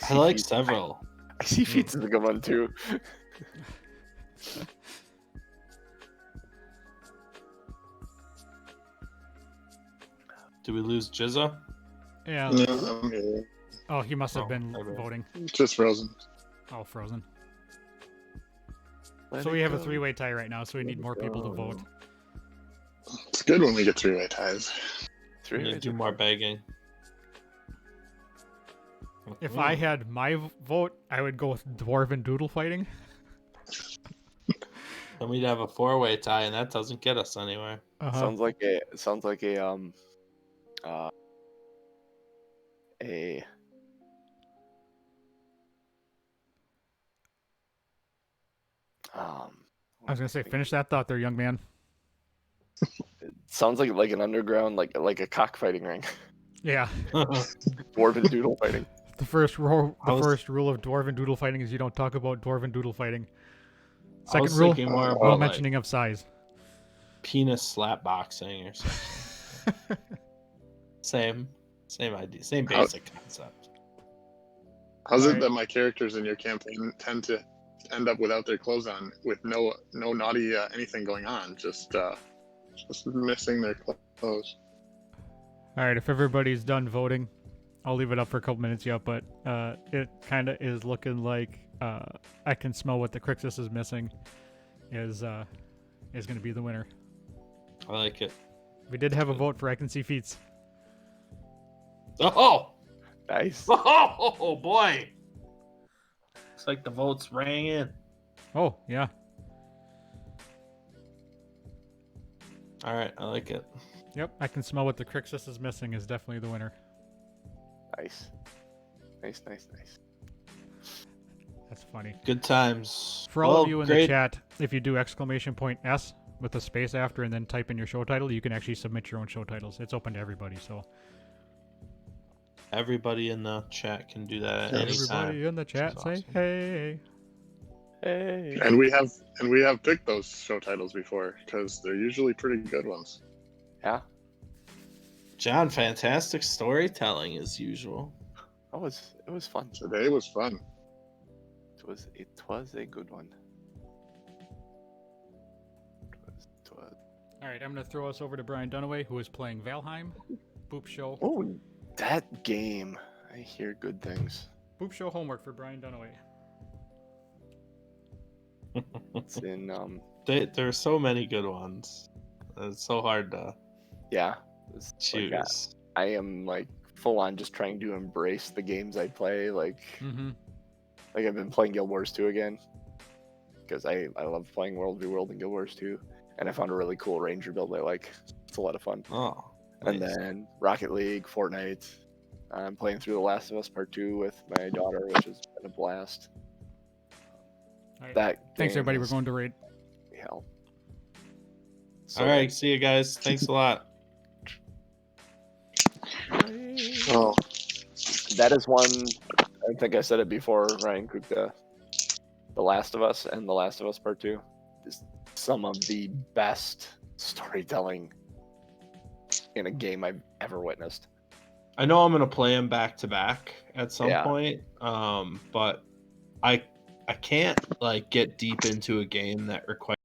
Speaker 5: I like
Speaker 3: feats.
Speaker 5: several.
Speaker 3: I see feats is a good one too.
Speaker 5: Do we lose Jizza?
Speaker 1: Yeah.
Speaker 4: No, I'm here.
Speaker 1: Oh, he must have
Speaker 5: Oh,
Speaker 1: been
Speaker 5: my bad.
Speaker 1: voting.
Speaker 4: Just frozen.
Speaker 1: Oh, frozen.
Speaker 3: Let
Speaker 1: So
Speaker 3: it
Speaker 1: we have a
Speaker 3: go.
Speaker 1: three-way tie right now, so we
Speaker 3: Let
Speaker 1: need
Speaker 3: it
Speaker 1: more people to
Speaker 3: go.
Speaker 1: vote.
Speaker 4: It's good when we get three-way ties.
Speaker 5: We
Speaker 3: Three
Speaker 5: need to
Speaker 3: ways
Speaker 5: do
Speaker 3: are
Speaker 5: more
Speaker 3: fun.
Speaker 5: begging.
Speaker 1: If I had my vote, I would go with Dwarven doodle fighting.
Speaker 5: Then we'd have a 4-way tie, and that doesn't get us anywhere.
Speaker 1: Uh-huh.
Speaker 3: Sounds like a
Speaker 1: I was gonna say, finish that thought there, young man.
Speaker 3: sounds like an underground like a cockfighting ring.
Speaker 1: Yeah.
Speaker 3: Dwarven doodle fighting.
Speaker 1: The first rule
Speaker 5: I was-
Speaker 1: of Dwarven doodle fighting is you don't talk about Dwarven doodle fighting.
Speaker 5: I
Speaker 1: Second
Speaker 5: was
Speaker 1: rule,
Speaker 5: thinking more
Speaker 1: no
Speaker 5: about like
Speaker 1: mentioning of size.
Speaker 5: penis slap boxing or something. Same idea, same basic concept.
Speaker 4: How's
Speaker 1: Right.
Speaker 4: it that my characters in your campaign tend to end up without their clothes on, with no naughty anything going on, just missing their clothes?
Speaker 1: All right, if everybody's done voting, I'll leave it up for a couple minutes yet, but it kind of is looking like I can smell what the Krixis is missing is going to be the winner.
Speaker 5: I like it.
Speaker 1: We did have a vote for I can see feats.
Speaker 5: Oh,
Speaker 3: Nice.
Speaker 5: oh boy! Looks like the votes rang in.
Speaker 1: Oh, yeah.
Speaker 5: All right, I like it.
Speaker 1: Yep, I can smell what the Krixis is missing is definitely the winner.
Speaker 3: Nice. Nice.
Speaker 1: That's funny.
Speaker 5: Good times.
Speaker 1: For all
Speaker 5: Well,
Speaker 1: of you in
Speaker 5: great.
Speaker 1: the chat, if you do !S with a space after and then type in your show title, you can actually submit your own show titles. It's open to everybody, so
Speaker 5: Everybody in the chat can do that at any time.
Speaker 1: everybody in the chat
Speaker 5: That's
Speaker 1: say
Speaker 5: awesome.
Speaker 1: hey.
Speaker 3: Hey.
Speaker 4: And we have picked those show titles before because they're usually pretty good ones.
Speaker 3: Yeah.
Speaker 5: John, fantastic storytelling as usual.
Speaker 3: It was fun.
Speaker 4: Today was fun.
Speaker 3: It was a good one. It was.
Speaker 1: All right, I'm going to throw us over to Brian Dunaway, who is playing Valheim. Boop Show.
Speaker 3: Oh, that game. I hear good things.
Speaker 1: Boop Show homework for Brian Dunaway.
Speaker 3: It's in
Speaker 5: There are so many good ones. It's so hard to
Speaker 3: yeah. It's
Speaker 5: choose.
Speaker 3: like, I am like full on just trying to embrace the games I play. Like
Speaker 1: Mm-hmm.
Speaker 3: I've been playing Guild Wars 2 again because I love playing World v World and Guild Wars 2, and I found a really cool Ranger build I like. It's a lot of fun.
Speaker 5: Oh,
Speaker 3: And
Speaker 5: nice.
Speaker 3: then Rocket League, Fortnite. I'm playing through The Last of Us Part 2 with my daughter, which has been a blast.
Speaker 1: All right.
Speaker 3: That
Speaker 1: Thanks,
Speaker 3: game
Speaker 1: everybody. We're
Speaker 3: is
Speaker 1: going to raid.
Speaker 3: hell.
Speaker 5: All right, see you guys. Thanks a lot.
Speaker 4: Oh,
Speaker 3: That is one. I think I said it before, Ryan Kuka. The Last of Us and The Last of Us Part 2 is some of the best storytelling in a game I've ever witnessed.
Speaker 5: I know I'm gonna play them back to back at some
Speaker 3: Yeah.
Speaker 5: point, but I can't like get deep into a game that requires